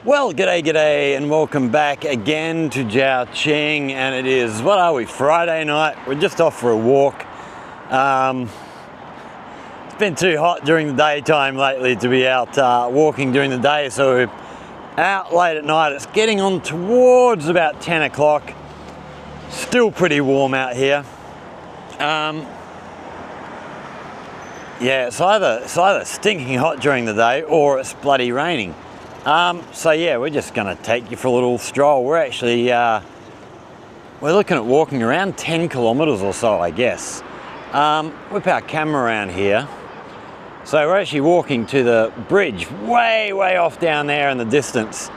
Well, g'day, and welcome back again to Ching, and it is, what are we, Friday night. We're just off for a walk. It's been too hot during the daytime lately to be out walking during the day, so we're out late at night. It's getting on towards about 10 o'clock. Still pretty warm out here. Yeah, it's either stinking hot during the day or it's bloody raining. So yeah, we're just gonna take you for a little stroll. We're actually, we're looking at walking around 10 kilometers or so, I guess. Whip our camera around here. So we're actually walking to the bridge, way off down there in the distance.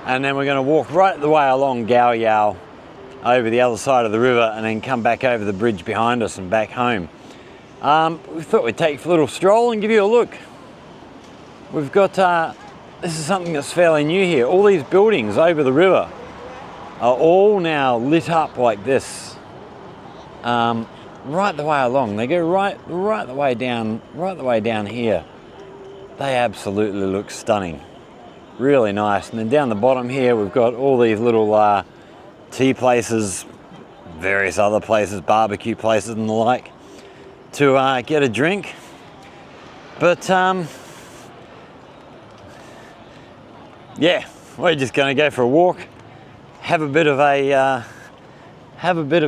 And then we're gonna walk right the way along Gao Yao over the other side of the river and then come back over the bridge behind us and back home. We thought we'd take you for a little stroll and give you a look. We've got, this is something that's fairly new here. All these buildings over the river are all now lit up like this, right the way along. They go right the way down here. They absolutely look stunning, really nice. And then down the bottom here, we've got all these little tea places, various other places, barbecue places and the like, to get a drink. But yeah, we're just going to go for a walk, have a bit of a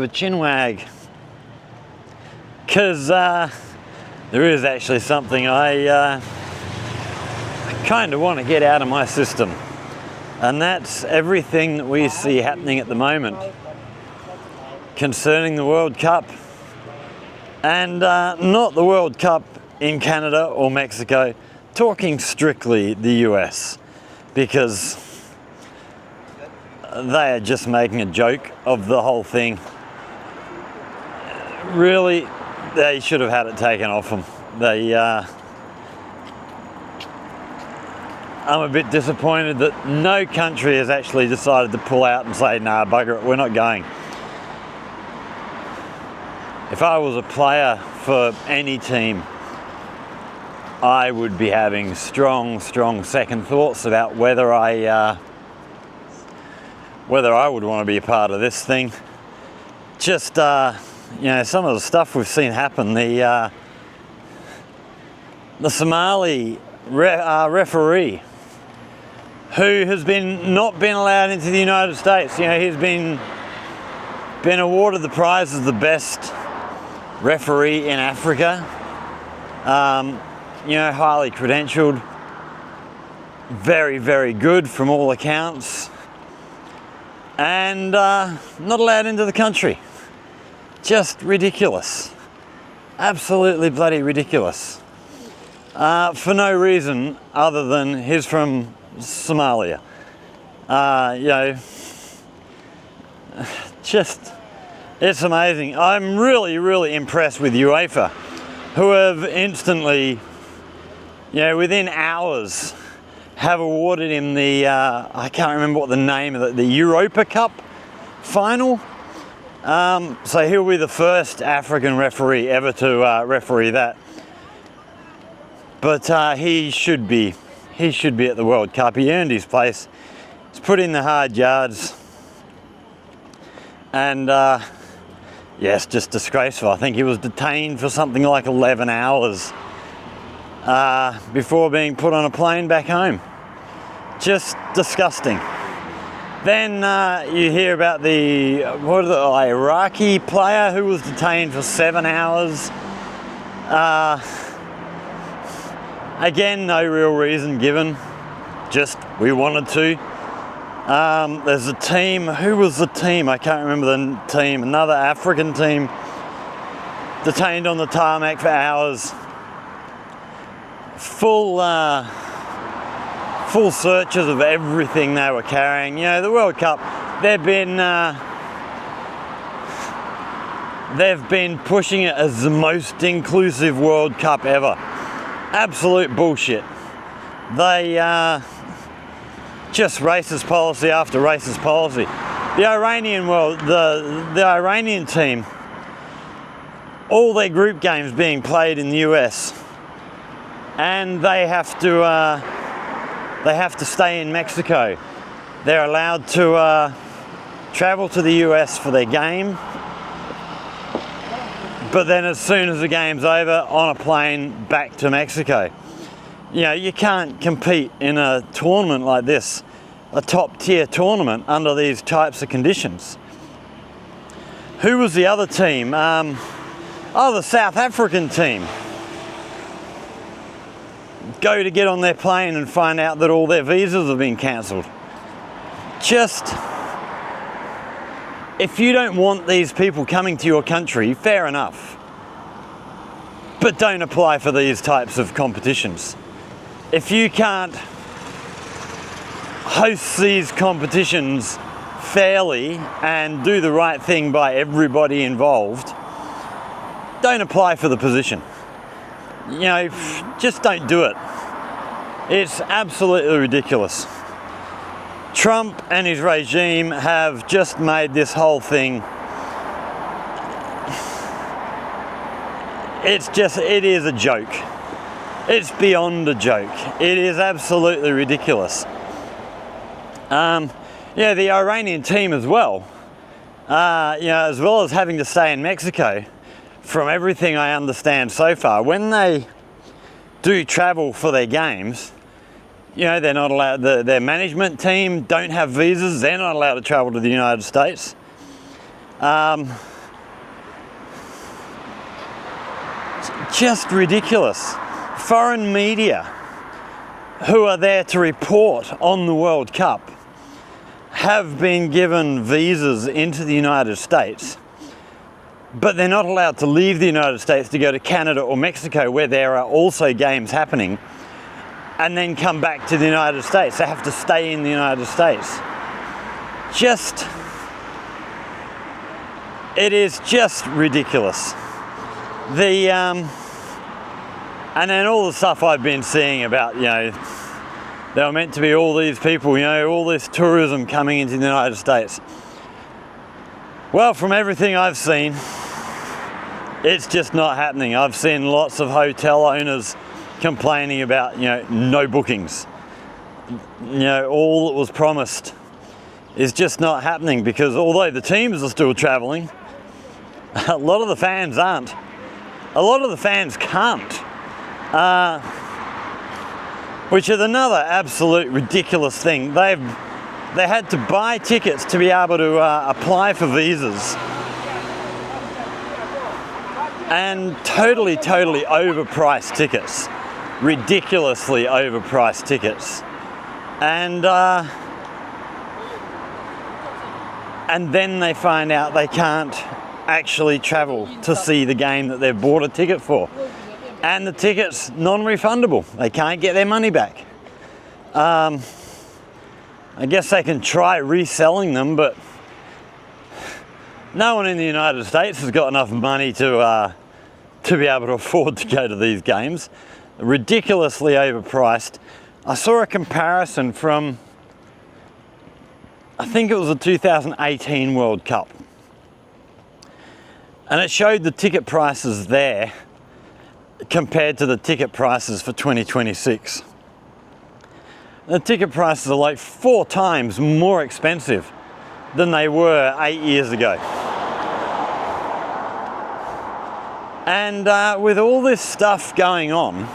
chin wag, because there is actually something I kind of want to get out of my system, and that's everything that we see happening at the moment concerning the World Cup, and not the World Cup in Canada or Mexico, talking strictly the US. Because they are just making a joke of the whole thing. Really, they should have had it taken off them. I'm a bit disappointed that no country has actually decided to pull out and say, nah, bugger it, we're not going. If I was a player for any team, I would be having strong second thoughts about whether I would want to be a part of this thing. Just you know, some of the stuff we've seen happen. The Somali referee who has not been allowed into the United States. You know, he's been awarded the prize as the best referee in Africa. You know, highly credentialed, very good from all accounts, and not allowed into the country. Just ridiculous. Absolutely bloody ridiculous. For no reason other than he's from Somalia. You know, just, it's amazing. I'm really impressed with UEFA, who have instantly, you know, within hours, have awarded him the, I can't remember what the name of it, the Europa Cup final. So he'll be the first African referee ever to referee that. But he should be at the World Cup. He earned his place. He's put in the hard yards. And yeah, it's just disgraceful. I think he was detained for something like 11 hours. Before being put on a plane back home. Just disgusting. Then you hear about the Iraqi player who was detained for 7 hours. Again, no real reason given, just we wanted to. There's a team, who was the team? I can't remember the team, another African team, detained on the tarmac for hours. Full searches of everything they were carrying. You know, the World Cup, they've been pushing it as the most inclusive World Cup ever. Absolute bullshit. They just racist policy after racist policy. The Iranian team, all their group games being played in the US, and they have to they have to stay in Mexico. They're allowed to travel to the US for their game, but then as soon as the game's over, on a plane back to Mexico. You know, you can't compete in a tournament like this, a top tier tournament, under these types of conditions. Who was the other team? The South African team. Go to get on their plane and find out that all their visas have been cancelled. Just, if you don't want these people coming to your country, fair enough. But don't apply for these types of competitions. If you can't host these competitions fairly and do the right thing by everybody involved, don't apply for the position. You know, just don't do it. It's absolutely ridiculous. Trump and his regime have just made this whole thing, it is a joke. It's beyond a joke. It is absolutely ridiculous. Yeah, the Iranian team as well, as well as having to stay in Mexico, from everything I understand so far, when they do travel for their games, they're not allowed, their management team don't have visas, they're not allowed to travel to the United States. Just ridiculous. Foreign media who are there to report on the World Cup have been given visas into the United States, but they're not allowed to leave the United States to go to Canada or Mexico, where there are also games happening, and then come back to the United States. They have to stay in the United States. It is just ridiculous. And then all the stuff I've been seeing about, there were meant to be all these people, all this tourism coming into the United States. Well, from everything I've seen, it's just not happening. I've seen lots of hotel owners complaining about, no bookings. All that was promised is just not happening, because although the teams are still traveling, a lot of the fans aren't. A lot of the fans can't. Which is another absolute ridiculous thing. They had to buy tickets to be able to apply for visas, and totally overpriced tickets, ridiculously overpriced tickets, and then they find out they can't actually travel to see the game that they've bought a ticket for. And the ticket's non-refundable. They can't get their money back. I guess they can try reselling them, but no one in the United States has got enough money to be able to afford to go to these games. Ridiculously overpriced. I saw a comparison from, I think it was the 2018 World Cup. And it showed the ticket prices there compared to the ticket prices for 2026. The ticket prices are like 4 times more expensive than they were 8 years ago. And with all this stuff going on,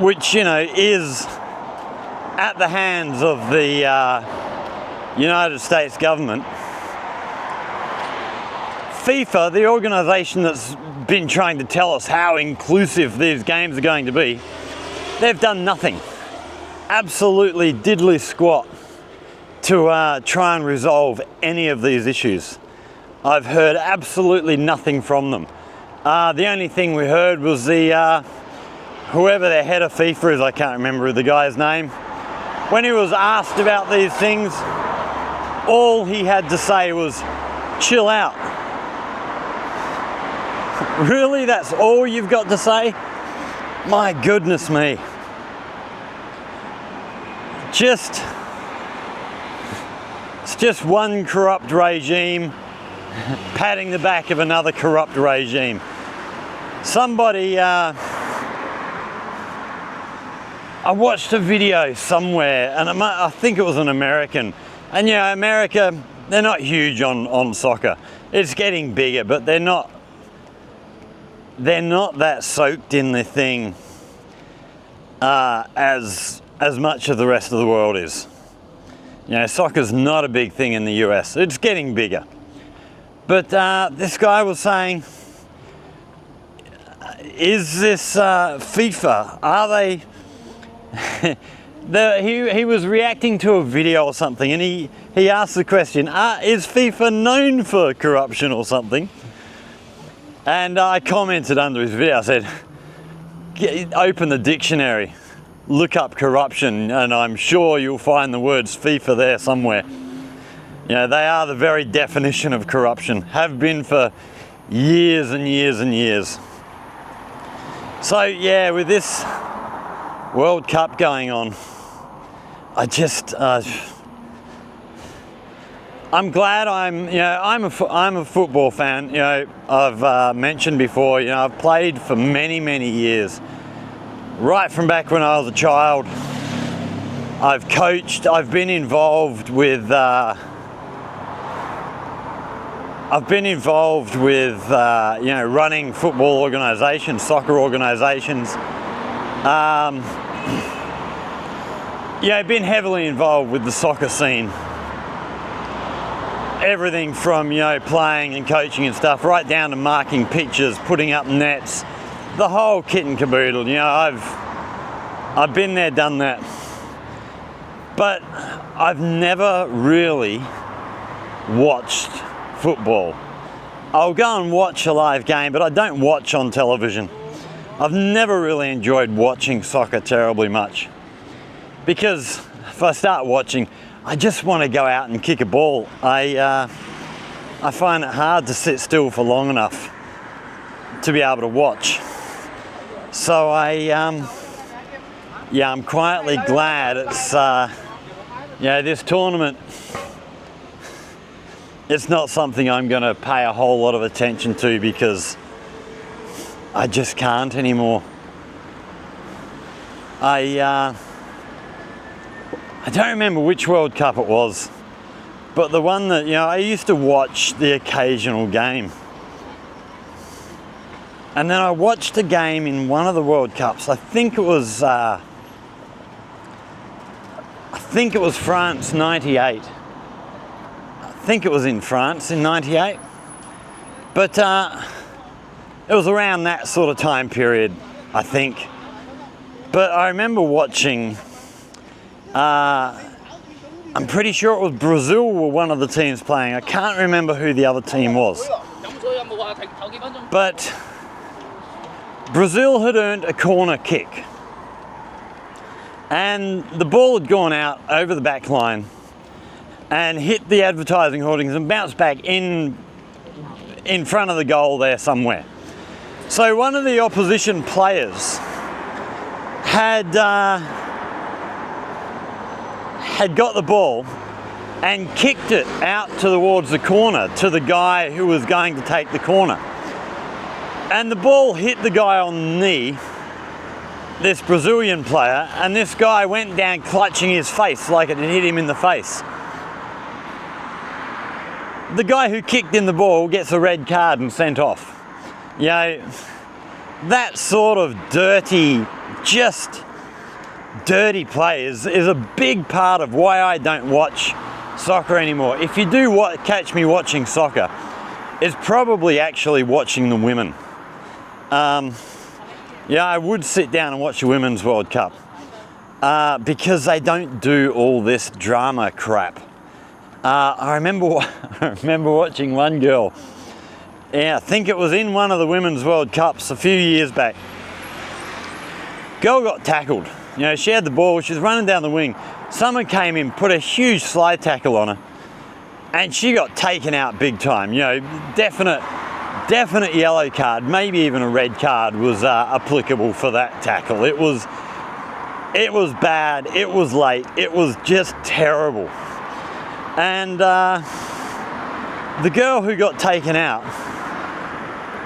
which, is at the hands of the United States government, FIFA, the organisation that's been trying to tell us how inclusive these games are going to be, they've done nothing. Absolutely diddly squat to try and resolve any of these issues. I've heard absolutely nothing from them. The only thing we heard was whoever their head of FIFA is, I can't remember the guy's name. When he was asked about these things, all he had to say was, chill out. Really? That's all you've got to say? My goodness me. It's just one corrupt regime patting the back of another corrupt regime. Somebody I watched a video somewhere, and I think it was an American, and you know, America, they're not huge on soccer. It's getting bigger, but they're not that soaked in the thing as much of the rest of the world is. You know, soccer's not a big thing in the US. It's getting bigger. But this guy was saying, is this FIFA? Are they? He was reacting to a video or something, and he asked the question, is FIFA known for corruption or something? And I commented under his video, I said, open the dictionary, look up corruption, and I'm sure you'll find the words FIFA there somewhere. You know, they are the very definition of corruption, have been for years and years and years. So yeah, with this World Cup going on, I just I'm glad I'm a football fan. You know, I've mentioned before, you know, I've played for many years, right from back when I was a child. I've coached, I've been involved with you know, running football organisations, soccer organisations. Yeah, I've been heavily involved with the soccer scene. Everything from, you know, playing and coaching and stuff, right down to marking pitches, putting up nets, the whole kit and caboodle. You know, I've been there, done that. But I've never really watched football. I'll go and watch a live game, but I don't watch on television. I've never really enjoyed watching soccer terribly much, because if I start watching, I just want to go out and kick a ball. I find it hard to sit still for long enough to be able to watch. So I'm quietly glad it's you know, this tournament. It's not something I'm going to pay a whole lot of attention to, because I just can't anymore. I don't remember which World Cup it was, but the one that, you know, I used to watch the occasional game. And then I watched a game in one of the World Cups. I think it was France 98. I think it was in France in 98. But it was around that sort of time period, I think. But I remember watching, I'm pretty sure it was Brazil were one of the teams playing. I can't remember who the other team was. But Brazil had earned a corner kick, and the ball had gone out over the back line and hit the advertising hoardings and bounced back in front of the goal there somewhere. So one of the opposition players had got the ball and kicked it out towards the corner to the guy who was going to take the corner. And the ball hit the guy on the knee, this Brazilian player, and this guy went down clutching his face like it had hit him in the face. The guy who kicked in the ball gets a red card and sent off. You know, that sort of dirty play is a big part of why I don't watch soccer anymore. If you do catch me watching soccer, it's probably actually watching the women. Yeah, I would sit down and watch the Women's World Cup because they don't do all this drama crap. I remember watching one girl. Yeah, I think it was in one of the Women's World Cups a few years back. Girl got tackled. You know, she had the ball, she was running down the wing. Someone came in, put a huge slide tackle on her, and she got taken out big time. You know, definite yellow card, maybe even a red card was applicable for that tackle. It was bad, it was late, it was just terrible. And the girl who got taken out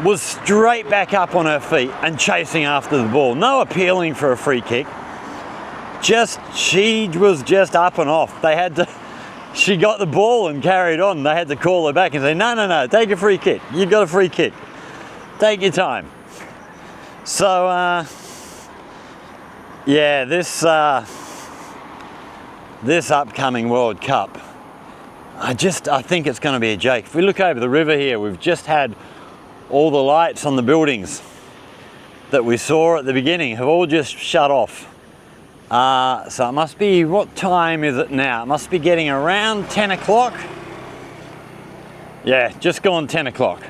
was straight back up on her feet and chasing after the ball. No appealing for a free kick. she was just up and off. They had to, she got the ball and carried on. They had to call her back and say, no, take a free kick. You've got a free kick. Take your time. So, yeah, this upcoming World Cup, I think it's going to be a joke. If we look over the river here, we've just had all the lights on the buildings that we saw at the beginning have all just shut off. So it must be, what time is it now? It must be getting around 10 o'clock. Yeah, just gone 10 o'clock.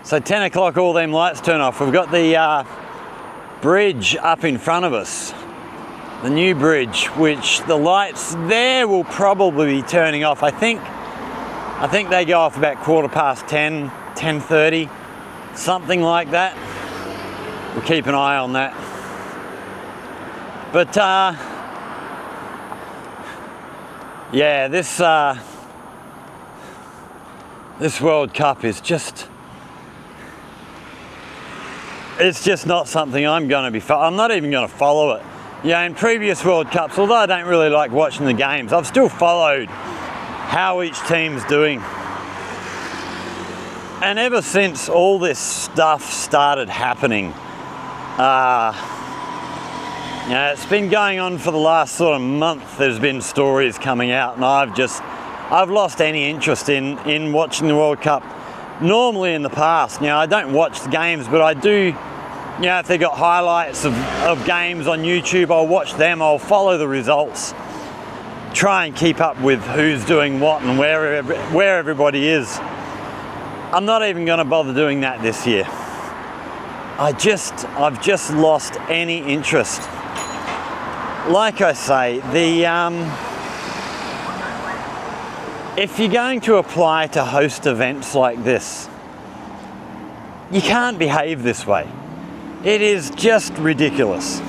So 10 o'clock, all them lights turn off. We've got the bridge up in front of us, the new bridge, which the lights there will probably be turning off. I think they go off about 10:15, 10:30, something like that. We'll keep an eye on that. But yeah, this World Cup is it's just not something I'm going to be. I'm not even going to follow it. Yeah, in previous World Cups, although I don't really like watching the games, I've still followed how each team's doing. And ever since all this stuff started happening, it's been going on for the last sort of month. There's been stories coming out, and I've lost any interest in watching the World Cup. Normally in the past, I don't watch the games, but I do, if they've got highlights of games on YouTube, I'll watch them, I'll follow the results, try and keep up with who's doing what and where everybody is. I'm not even going to bother doing that this year. I've just lost any interest. Like I say, if you're going to apply to host events like this, you can't behave this way. It is just ridiculous.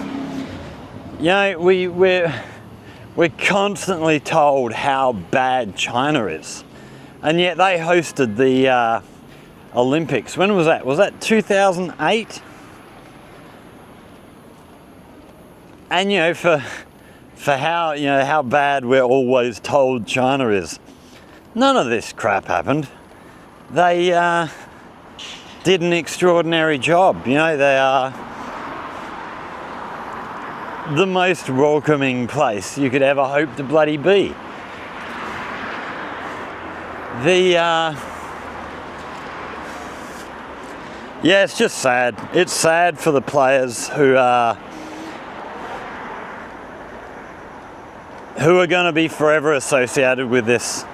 We're constantly told how bad China is, and yet they hosted the Olympics. When was that? Was that 2008? And for how bad we're always told China is, none of this crap happened. They did an extraordinary job. They are the most welcoming place you could ever hope to bloody be. Yeah, it's just sad. It's sad for the players who are going to be forever associated with this.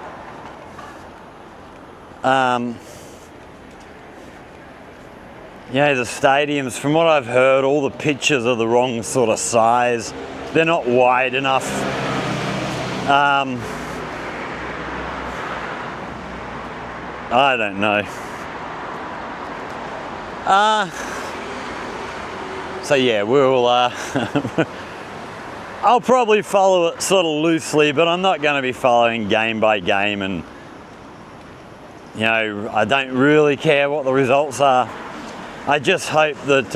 The stadiums, from what I've heard, all the pitches are the wrong sort of size. They're not wide enough. I don't know. So yeah, we'll I'll probably follow it sort of loosely, but I'm not going to be following game by game, and I don't really care what the results are. I just hope that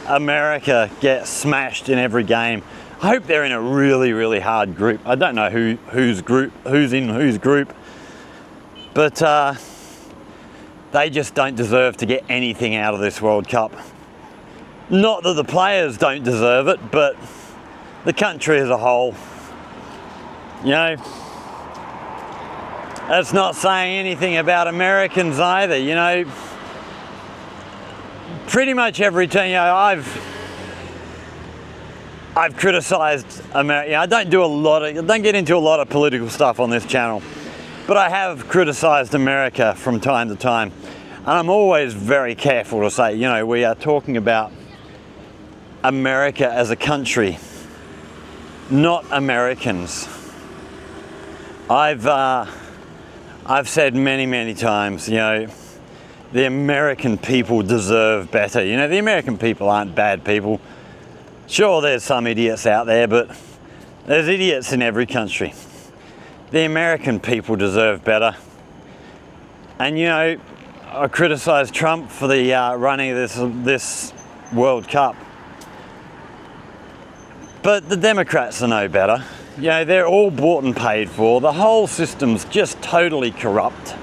America gets smashed in every game. I hope they're in a really, really hard group. I don't know who's in whose group, but they just don't deserve to get anything out of this World Cup. Not that the players don't deserve it, but the country as a whole. That's not saying anything about Americans either. Pretty much every team, I've criticised America. I don't get into a lot of political stuff on this channel, but I have criticised America from time to time, and I'm always very careful to say, we are talking about America as a country, not Americans. I've said many, many times, the American people deserve better. The American people aren't bad people. Sure, there's some idiots out there, but there's idiots in every country. The American people deserve better. And I criticised Trump for the running of this World Cup. But the Democrats are no better. You know, they're all bought and paid for. The whole system's just totally corrupt.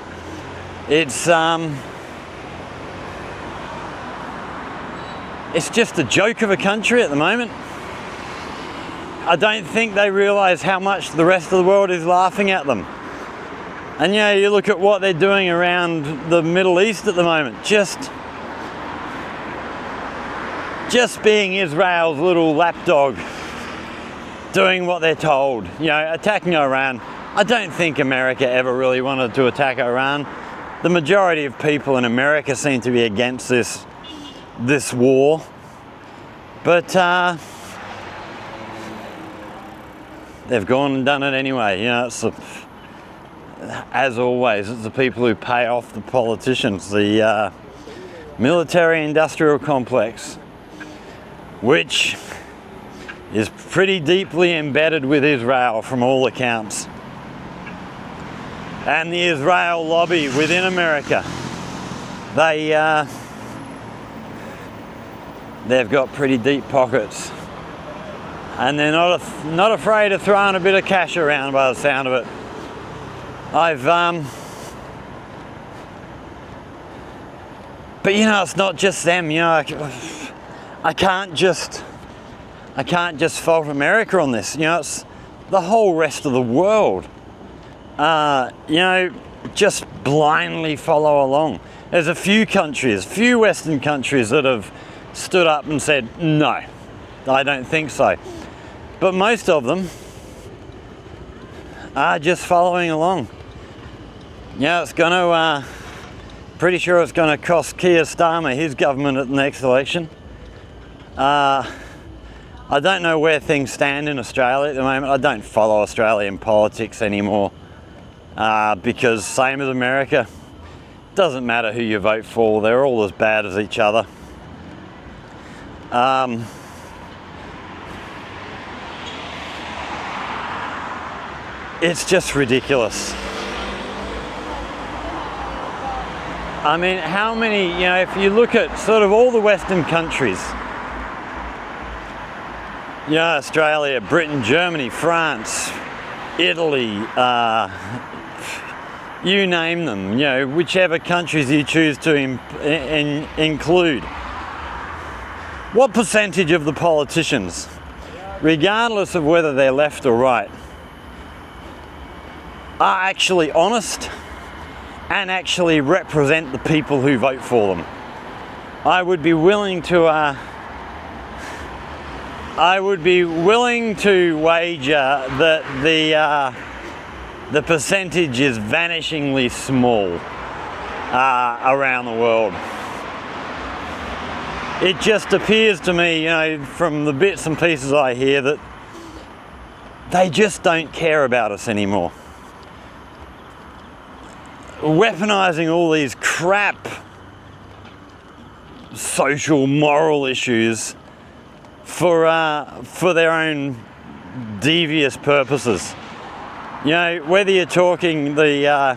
It's just a joke of a country at the moment. I don't think they realise how much the rest of the world is laughing at them. And you know, you look at what they're doing around the Middle East at the moment, just being Israel's little lapdog, doing what they're told, you know, attacking Iran. I don't think America ever really wanted to attack Iran. The majority of people in America seem to be against this war. But they've gone and done it anyway. You know, as always, it's the people who pay off the politicians, the military-industrial complex, which is pretty deeply embedded with Israel from all accounts. And the Israel lobby within America, they've got pretty deep pockets. And they're not afraid of throwing a bit of cash around by the sound of it. But you know, it's not just them, you know, I can't just fault America on this, you know, it's the whole rest of the world. You know, just blindly follow along. There's a few Western countries that have stood up and said, no, I don't think so. But most of them are just following along. Yeah, it's going to, pretty sure it's going to cost Keir Starmer his government at the next election. I don't know where things stand in Australia at the moment. I don't follow Australian politics anymore because same as America, doesn't matter who you vote for, they're all as bad as each other. It's just ridiculous. I mean, how many, you know, if you look at sort of all the Western countries, you know, Australia, Britain, Germany, France, Italy, you name them, you know, whichever countries you choose to include. What percentage of the politicians, regardless of whether they're left or right, are actually honest and actually represent the people who vote for them? I would be willing to wager that the percentage is vanishingly small around the world. It just appears to me, you know, from the bits and pieces I hear, that they just don't care about us anymore. Weaponizing all these crap social, moral issues for their own devious purposes. You know, whether you're talking the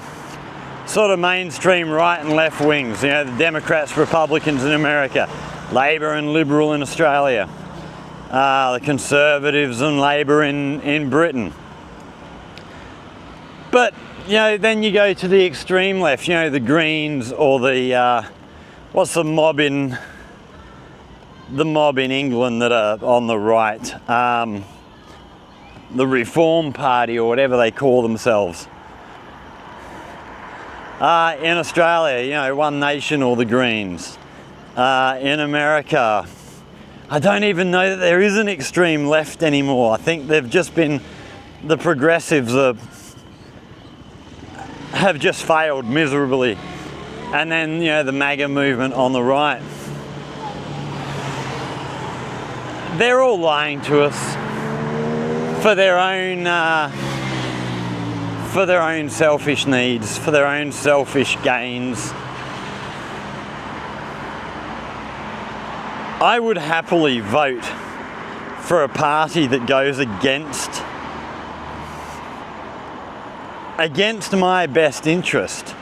sort of mainstream right and left wings, you know, the Democrats, Republicans in America, Labor and Liberal in Australia, the Conservatives and Labor in Britain. But, you know, then you go to the extreme left, you know, the Greens or the, what's the mob in England that are on the right, the Reform Party or whatever they call themselves. In Australia, you know, One Nation or the Greens. In America, I don't even know that there is an extreme left anymore. I think they've just been, the progressives have just failed miserably. And then, you know, the MAGA movement on the right. They're all lying to us for their own selfish needs, for their own selfish gains. I would happily vote for a party that goes against my best interest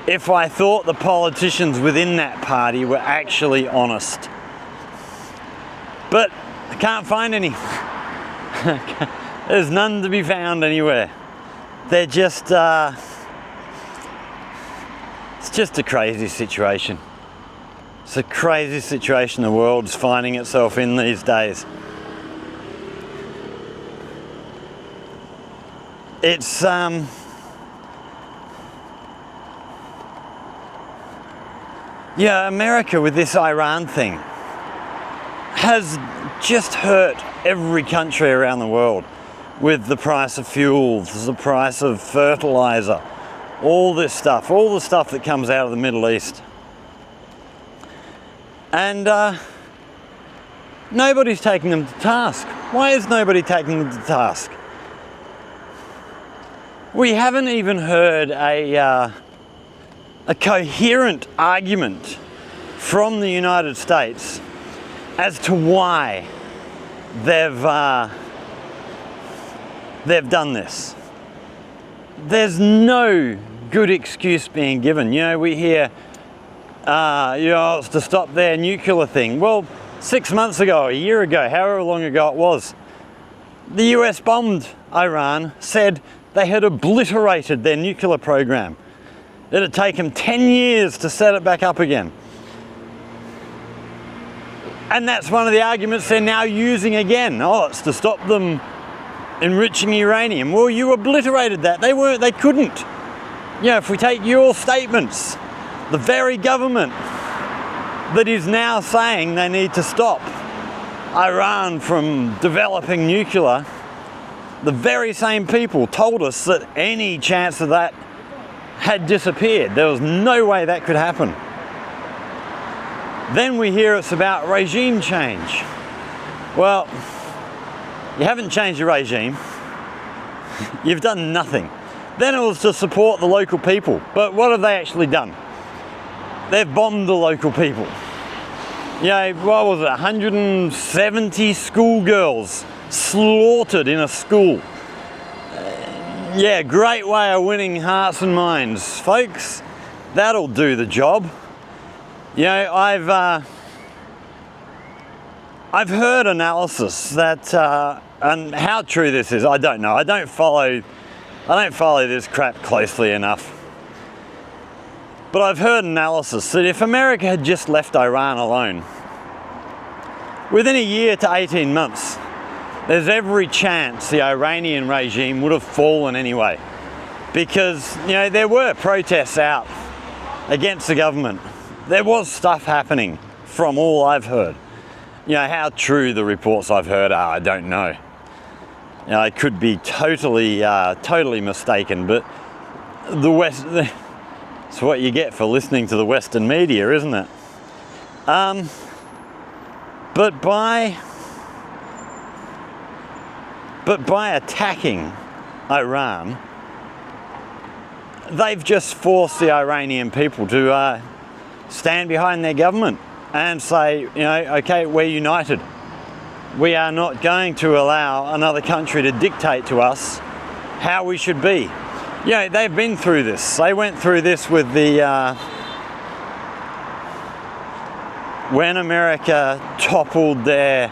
if I thought the politicians within that party were actually honest. But I can't find any. There's none to be found anywhere. They're just, it's just a crazy situation. It's a crazy situation the world's finding itself in these days. It's, yeah, America with this Iran thing has just hurt every country around the world with the price of fuel, the price of fertilizer, all the stuff that comes out of the Middle East. And nobody's taking them to task. Why is nobody taking them to task? We haven't even heard a coherent argument from the United States as to why they've done this. There's no good excuse being given. You know, we hear, it's to stop their nuclear thing. Well, 6 months ago, a year ago, however long ago it was, the US bombed Iran, said they had obliterated their nuclear program. It had taken 10 years to set it back up again. And that's one of the arguments they're now using again. Oh, it's to stop them enriching uranium. Well, you obliterated that. They couldn't. You know, if we take your statements, the very government that is now saying they need to stop Iran from developing nuclear, the very same people told us that any chance of that had disappeared. There was no way that could happen. Then we hear it's about regime change. Well, you haven't changed your regime. You've done nothing. Then it was to support the local people. But what have they actually done? They've bombed the local people. You know, what was it, 170 schoolgirls slaughtered in a school. Yeah, great way of winning hearts and minds, folks. That'll do the job. You know, I've heard analysis that, and how true this is, I don't know. I don't follow this crap closely enough. But I've heard analysis that if America had just left Iran alone, within a year to 18 months, there's every chance the Iranian regime would have fallen anyway. Because, you know, there were protests out against the government. There was stuff happening from all I've heard. You know, how true the reports I've heard are, I don't know. You know, I could be totally mistaken, but it's what you get for listening to the Western media, isn't it? But by attacking Iran, they've just forced the Iranian people to stand behind their government and say, you know, okay, we're united. We are not going to allow another country to dictate to us how we should be. You know, they've been through this. They went through this with the when America toppled their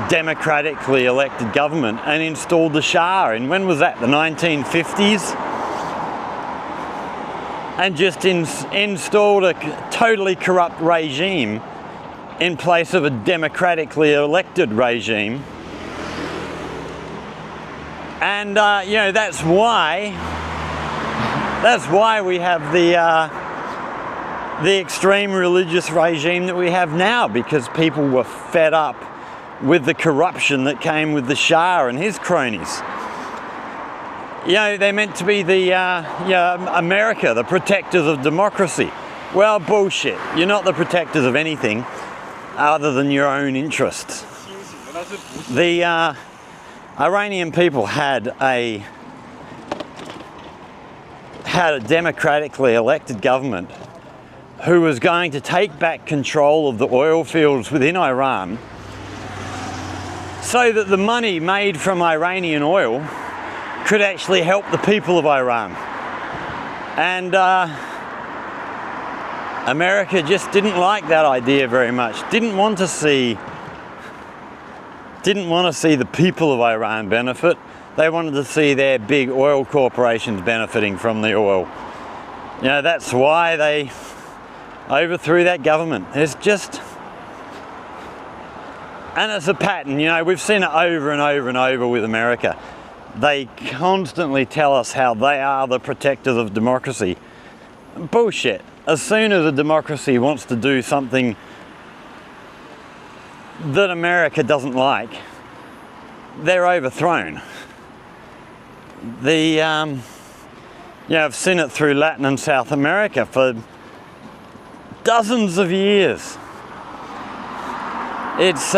democratically elected government and installed the Shah in, when was that, the 1950s? And just installed a totally corrupt regime in place of a democratically elected regime. And you know, that's why we have the extreme religious regime that we have now, because people were fed up with the corruption that came with the Shah and his cronies. You know, they're meant to be the America, the protectors of democracy. Well, bullshit. You're not the protectors of anything other than your own interests. The Iranian people had a democratically elected government who was going to take back control of the oil fields within Iran so that the money made from Iranian oil could actually help the people of Iran. And America just didn't like that idea very much, didn't want to see didn't want to see the people of Iran benefit. They wanted to see their big oil corporations benefiting from the oil. You know, that's why they overthrew that government. It's just, and it's a pattern, you know, we've seen it over and over and over with America. They constantly tell us how they are the protectors of democracy. Bullshit. As soon as a democracy wants to do something that America doesn't like, they're overthrown. Yeah, I've seen it through Latin and South America for dozens of years. It's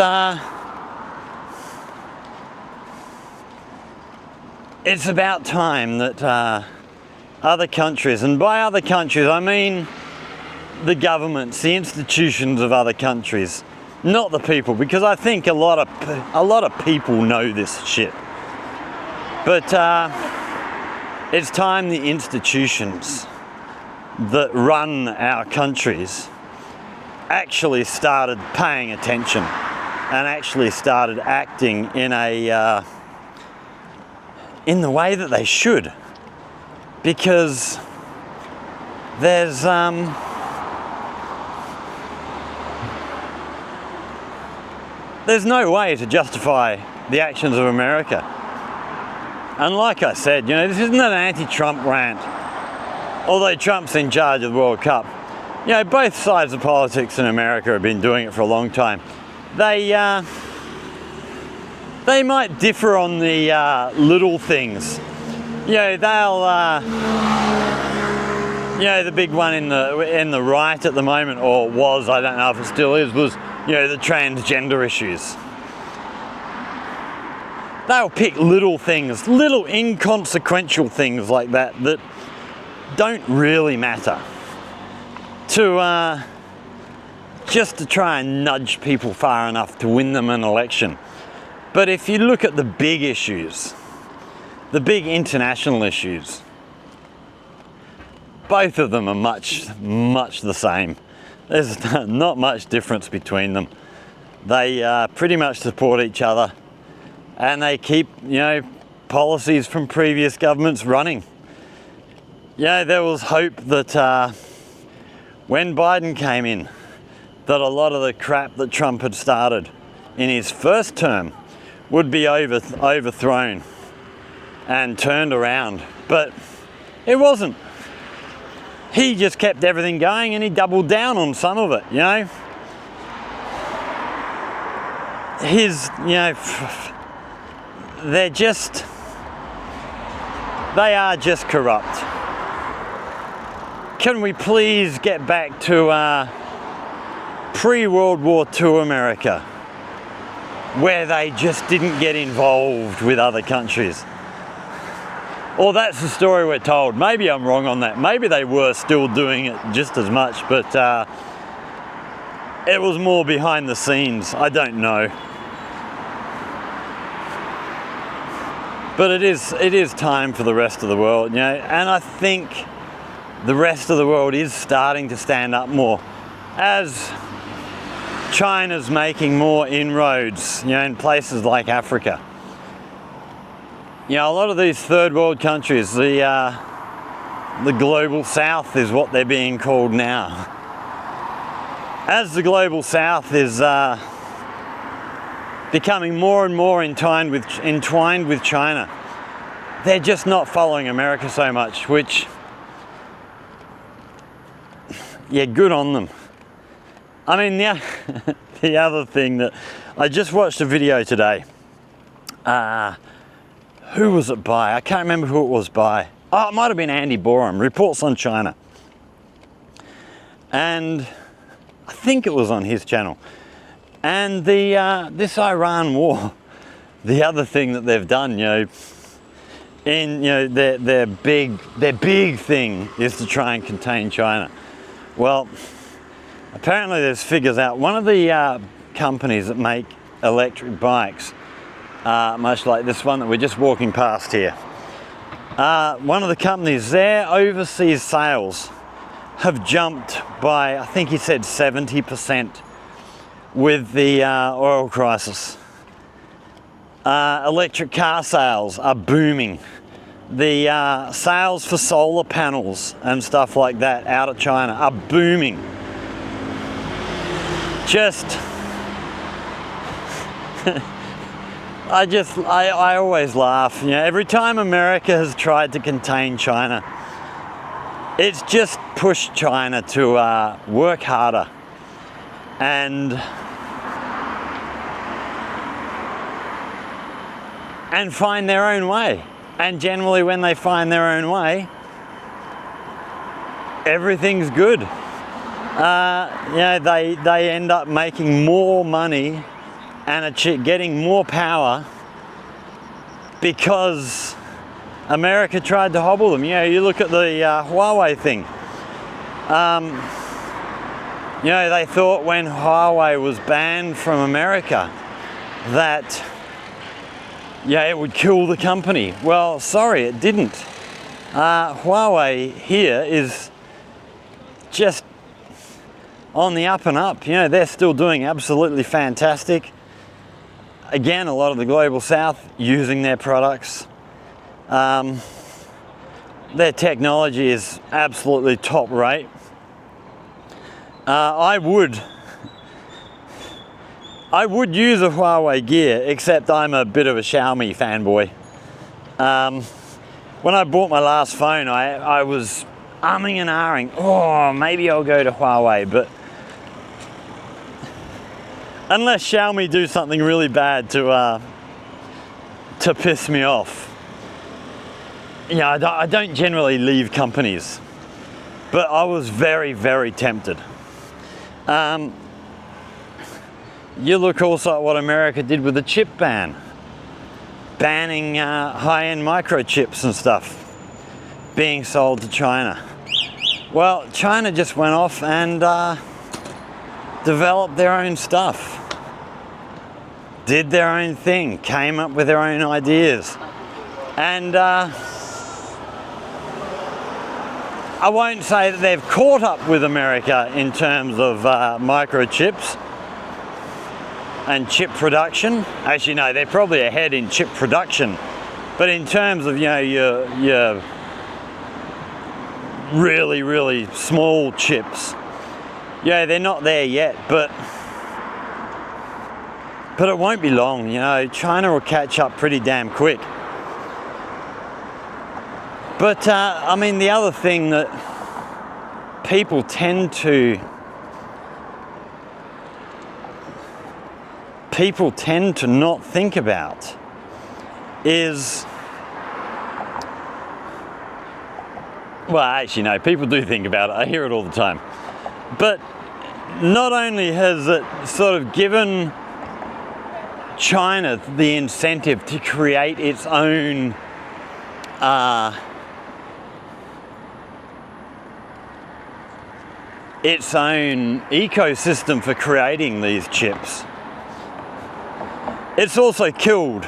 about time that other countries, and by other countries I mean the governments, the institutions of other countries, not the people, because I think a lot of people know this shit. But it's time the institutions that run our countries actually started paying attention and actually started acting in a in the way that they should, because there's no way to justify the actions of America. And like I said, you know, this isn't an anti-Trump rant, although Trump's in charge of the World Cup. You know, both sides of politics in America have been doing it for a long time. They might differ on the little things. You know, they'll, you know, the big one in the right at the moment, or was, I don't know if it still is, was, you know, the transgender issues. They'll pick little things, little inconsequential things like that that don't really matter, to just to try and nudge people far enough to win them an election. But if you look at the big issues, the big international issues, both of them are much the same. There's not much difference between them. They pretty much support each other, and they keep, you know, policies from previous governments running. Yeah, there was hope that when Biden came in, that a lot of the crap that Trump had started in his first term would be overthrown and turned around, but it wasn't. He just kept everything going, and he doubled down on some of it, you know. You know, they are just corrupt. Can we please get back to pre-World War II America, where they just didn't get involved with other countries? Or that's the story we're told. Maybe I'm wrong on that. Maybe they were still doing it just as much, but it was more behind the scenes. I don't know. But it is time for the rest of the world, you know, and I think the rest of the world is starting to stand up more as China's making more inroads, you know, in places like Africa. You know, a lot of these third world countries, the global south is what they're being called now. As the global south is becoming more and more entwined with China, they're just not following America so much, which, yeah, good on them. I mean, yeah, the other thing that I just watched a video today. Who was it by? I can't remember who it was by. Oh, it might have been Andy Borum, Reports on China. And I think it was on his channel. And this Iran war, the other thing that they've done, you know, their big thing is to try and contain China. Well, apparently there's figures out. One of the companies that make electric bikes, much like this one that we're just walking past here, one of the companies, their overseas sales have jumped by, I think he said 70% with the oil crisis. Electric car sales are booming. The sales for solar panels and stuff like that out of China are booming. Just, I always laugh. You know, every time America has tried to contain China, it's just pushed China to work harder and find their own way. And generally when they find their own way, everything's good. You know, they end up making more money and getting more power because America tried to hobble them. You know, you look at the Huawei thing. You know, they thought when Huawei was banned from America that, yeah, it would kill the company. Well, sorry, it didn't. Huawei here is just on the up and up. You know, they're still doing absolutely fantastic. Again, a lot of the global south using their products. Their technology is absolutely top rate. I would use a Huawei gear, except I'm a bit of a Xiaomi fanboy. When I bought my last phone, I was umming and ahhing. Oh, maybe I'll go to Huawei, but unless Xiaomi do something really bad to piss me off. Yeah, I don't generally leave companies, but I was very, very tempted. You look also at what America did with the chip ban, banning high-end microchips and stuff being sold to China. Well, China just went off and developed their own stuff, did their own thing, came up with their own ideas. And I won't say that they've caught up with America in terms of microchips and chip production. Actually, no, they're probably ahead in chip production. But in terms of, you know, your really, really small chips, yeah, they're not there yet, but it won't be long. You know, China will catch up pretty damn quick. But I mean, the other thing that people tend to not think about is, well, actually no, people do think about it. I hear it all the time. But not only has it sort of given China the incentive to create its own ecosystem for creating these chips, it's also killed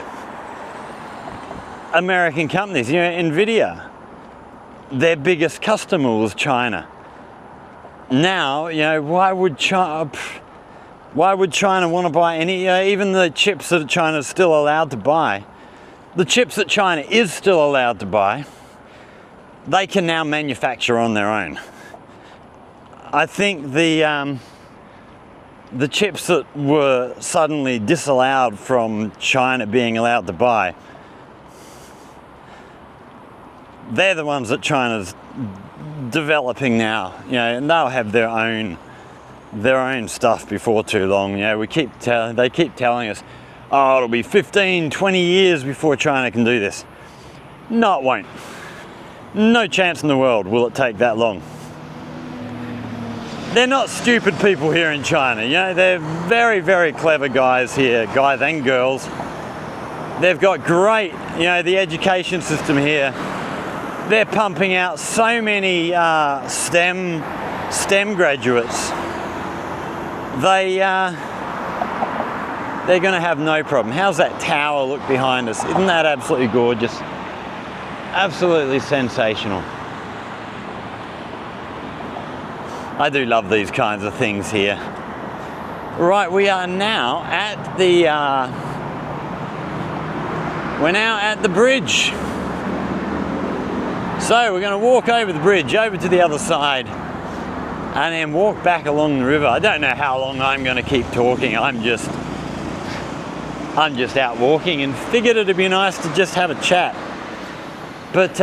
American companies. You know, Nvidia, their biggest customer was China. Now, you know, why would China want to buy any, even the chips that China is still allowed to buy, the chips that China is still allowed to buy, they can now manufacture on their own. I think the chips that were suddenly disallowed from China being allowed to buy, they're the ones that China's developing now, you know, and they'll have their own stuff before too long. You know, they keep telling us, oh, it'll be 15, 20 years before China can do this. No, it won't. No chance in the world will it take that long. They're not stupid people here in China. You know, they're very, very clever guys here, guys and girls. They've got great, you know, the education system here. They're pumping out so many STEM graduates. They're going to have no problem. How's that tower look behind us? Isn't that absolutely gorgeous? Absolutely sensational. I do love these kinds of things here. Right, we are now at the We're now at the bridge. So we're going to walk over the bridge, over to the other side, and then walk back along the river. I don't know how long I'm going to keep talking. I'm just out walking and figured it'd be nice to just have a chat. But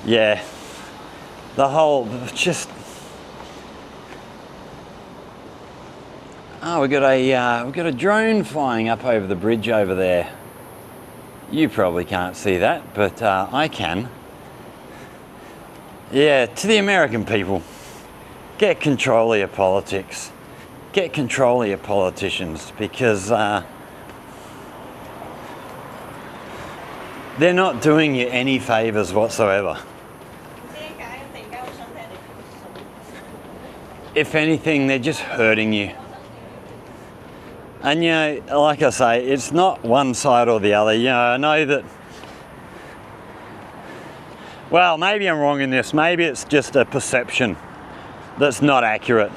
yeah, the whole just. Oh, we've got a drone flying up over the bridge over there. You probably can't see that, but I can. Yeah, to the American people, get control of your politics. Get control of your politicians, because they're not doing you any favours whatsoever. If anything, they're just hurting you. And you know, like I say, it's not one side or the other. You know, I know that, well, maybe I'm wrong in this. Maybe it's just a perception that's not accurate.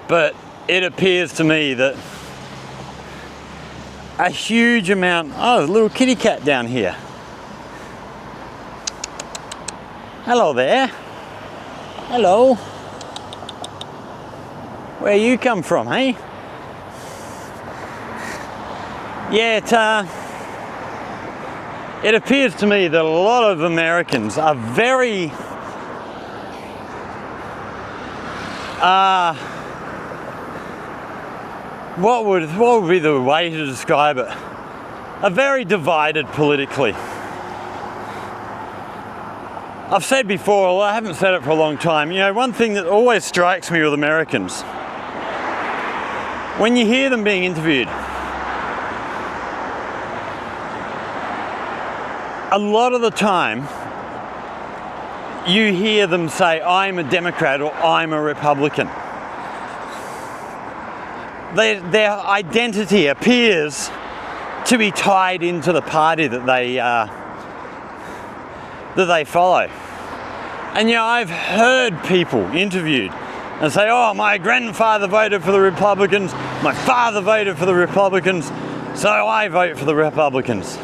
But it appears to me that a huge amount, oh, there's a little kitty cat down here. Hello there. Hello. Where you come from, hey? Yeah, it appears to me that a lot of Americans are very what would be the way to describe it? Are very divided politically. I've said before, well, I haven't said it for a long time, you know, one thing that always strikes me with Americans, when you hear them being interviewed, a lot of the time, you hear them say, I'm a Democrat or I'm a Republican. Their identity appears to be tied into the party that they follow. And you know, I've heard people interviewed and say, oh, my grandfather voted for the Republicans, my father voted for the Republicans, so I vote for the Republicans.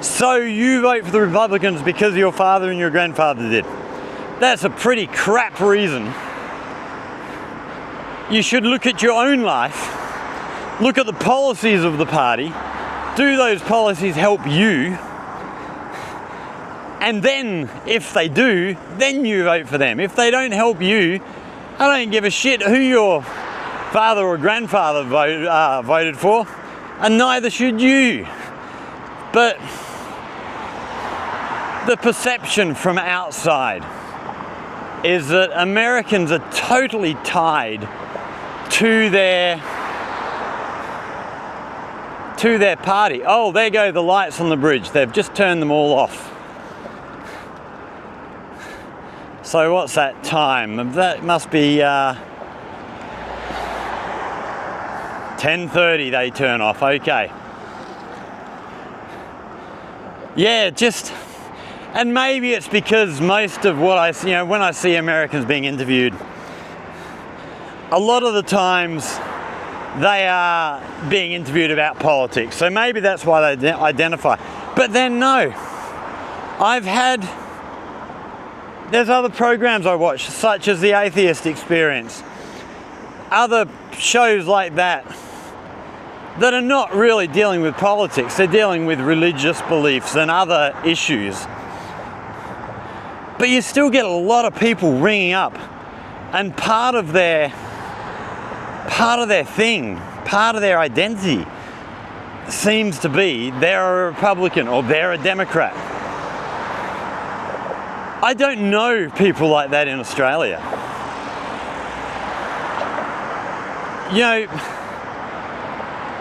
So you vote for the Republicans because your father and your grandfather did. That's a pretty crap reason. You should look at your own life, look at the policies of the party, do those policies help you? And then, if they do, then you vote for them. If they don't help you, I don't give a shit who your father or grandfather voted for, and neither should you. But the perception from outside is that Americans are totally tied to their party. Oh, there go the lights on the bridge. They've just turned them all off. So what's that time? That must be 10:30 they turn off, okay. Yeah, and maybe it's because most of what I see, you know, when I see Americans being interviewed, a lot of the times they are being interviewed about politics. So maybe that's why they identify. But then no, there's other programs I watch, such as The Atheist Experience, other shows like that are not really dealing with politics. They're dealing with religious beliefs and other issues. But you still get a lot of people ringing up, and part of their thing, part of their identity seems to be they're a Republican or they're a Democrat. I don't know people like that in Australia. You know,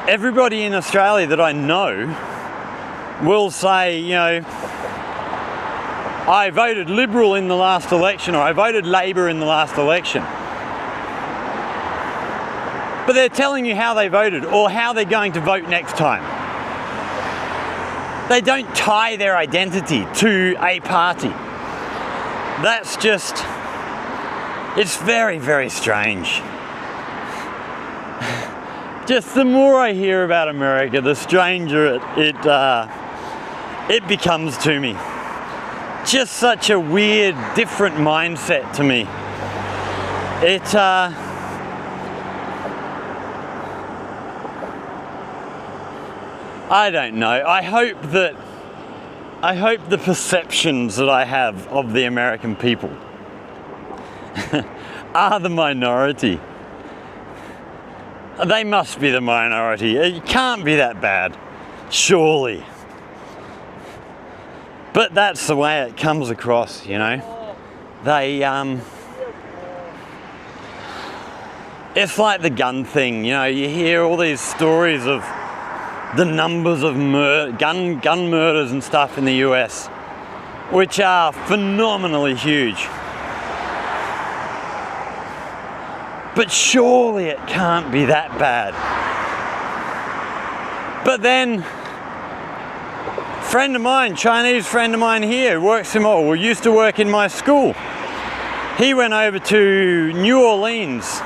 everybody in Australia that I know will say, you know, I voted Liberal in the last election, or I voted Labor in the last election. But they're telling you how they voted or how they're going to vote next time. They don't tie their identity to a party. That's just, it's very, very strange. just the more I hear about America, the stranger it becomes to me. Just such a weird, different mindset to me. I don't know. I hope the perceptions that I have of the American people are the minority. They must be the minority. It can't be that bad, surely. But that's the way it comes across, you know. It's like the gun thing, you know. You hear all these stories of the numbers of gun murders and stuff in the US, which are phenomenally huge. But surely it can't be that bad. But then, Chinese friend of mine here, used to work in my school. He went over to New Orleans,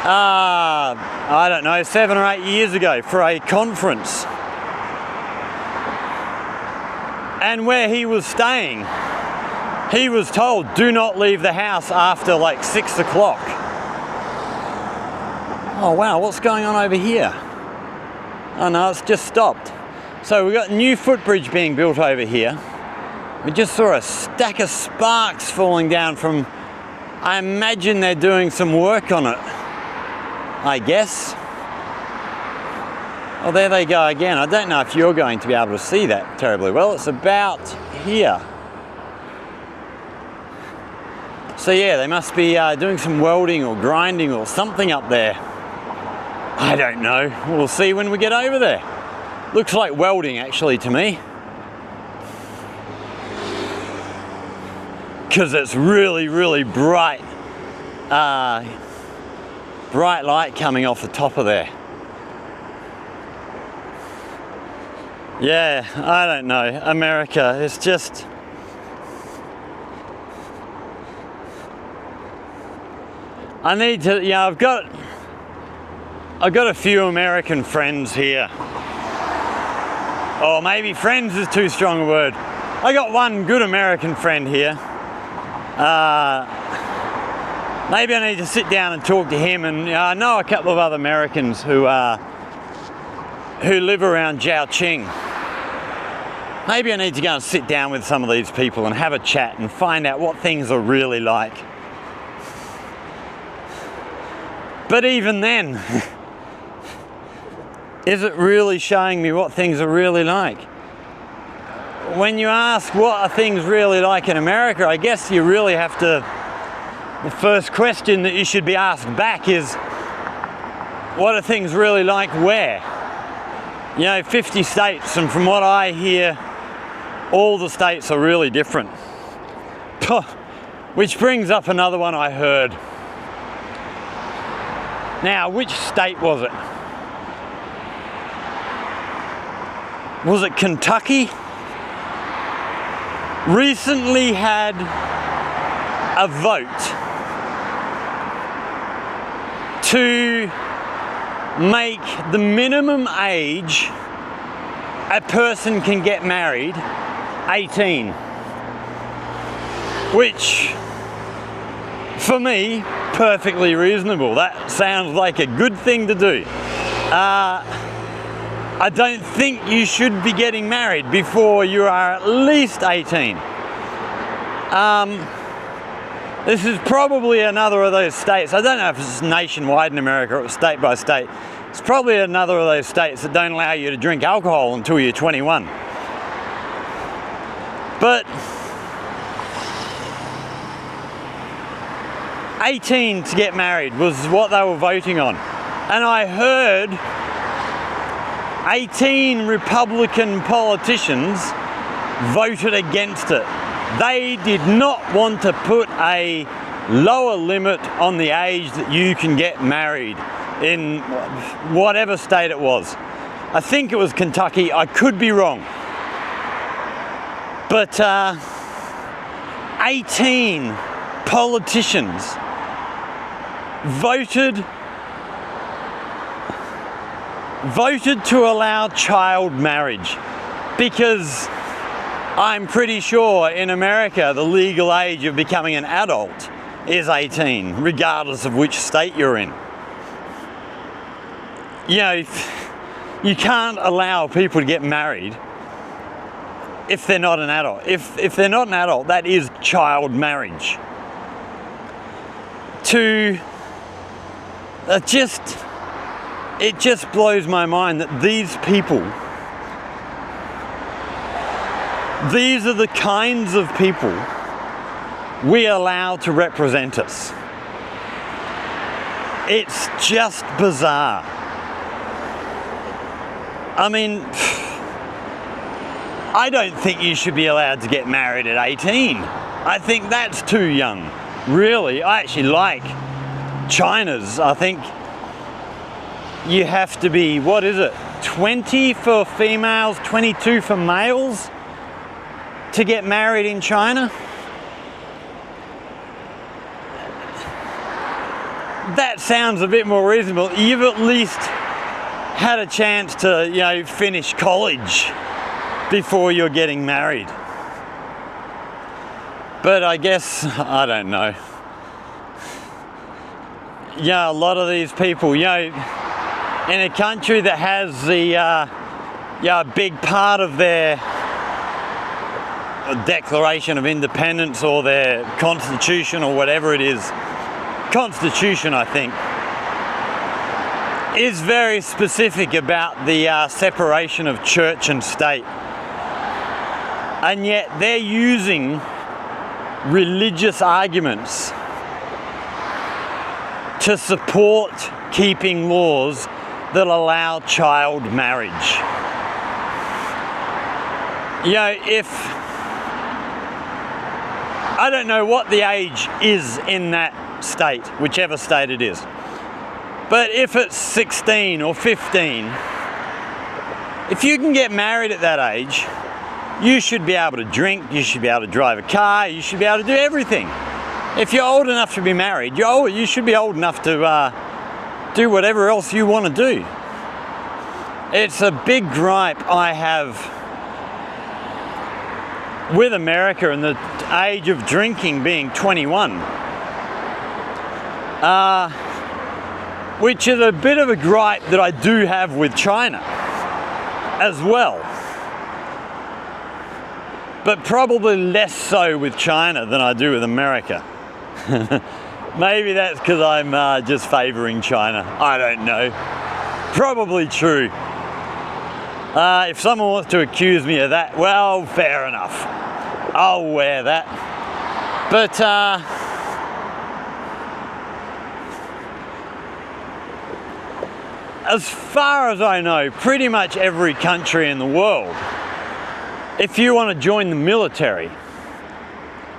I don't know, 7 or 8 years ago for a conference. And where he was staying, he was told, do not leave the house after like 6 o'clock. Oh wow, what's going on over here? Oh no, it's just stopped. So we've got a new footbridge being built over here. We just saw a stack of sparks falling down from, I imagine they're doing some work on it, I guess. Oh, there they go again. I don't know if you're going to be able to see that terribly well. It's about here. So yeah, they must be doing some welding or grinding or something up there. I don't know. We'll see when we get over there. Looks like welding actually to me. Because it's really, really bright. Bright light coming off the top of there. Yeah, I don't know. America, it's just... I need to, yeah, I've got a few American friends here. Or maybe friends is too strong a word. I got one good American friend here. Maybe I need to sit down and talk to him, and I know a couple of other Americans who live around Zhaoqing. Maybe I need to go and sit down with some of these people and have a chat and find out what things are really like. But even then, is it really showing me what things are really like? When you ask what are things really like in America, I guess you really have to, the first question that you should be asked back is, what are things really like where? You know, 50 states, and from what I hear, all the states are really different. Which brings up another one I heard. Now, which state was it? Was it Kentucky? Recently had a vote to make the minimum age a person can get married 18. Which, for me, perfectly reasonable. That sounds like a good thing to do. I don't think you should be getting married before you are at least 18. This is probably another of those states, I don't know if it's nationwide in America or state by state, it's probably another of those states that don't allow you to drink alcohol until you're 21. But 18 to get married was what they were voting on. And I heard 18 Republican politicians voted against it. They did not want to put a lower limit on the age that you can get married in whatever state it was. I think it was Kentucky, I could be wrong. But 18 politicians voted voted to allow child marriage because I'm pretty sure in America the legal age of becoming an adult is 18, regardless of which state you're in. You know, you can't allow people to get married if they're not an adult. If they're not an adult, that is child marriage. It just blows my mind that these people, these are the kinds of people we allow to represent us. It's just bizarre. I mean, I don't think you should be allowed to get married at 18. I think that's too young. Really, I actually like China's. I think you have to be, what is it, 20 for females, 22 for males to get married in China? That sounds a bit more reasonable. You've at least had a chance to, you know, finish college before you're getting married. But I guess, I don't know. Yeah, a lot of these people, you know, in a country that has the, big part of their Declaration of Independence or their Constitution or whatever it is, Constitution, I think, is very specific about the separation of church and state. And yet they're using religious arguments to support keeping laws that allow child marriage. You know, I don't know what the age is in that state, whichever state it is. But if it's 16 or 15, if you can get married at that age, you should be able to drink, you should be able to drive a car, you should be able to do everything. If you're old enough to be married, you should be old enough to do whatever else you want to do. It's a big gripe I have with America and the age of drinking being 21. Which is a bit of a gripe that I do have with China as well. But probably less so with China than I do with America. Maybe that's because I'm just favouring China. I don't know. Probably true. If someone wants to accuse me of that, well, fair enough. I'll wear that. But as far as I know, pretty much every country in the world, if you want to join the military,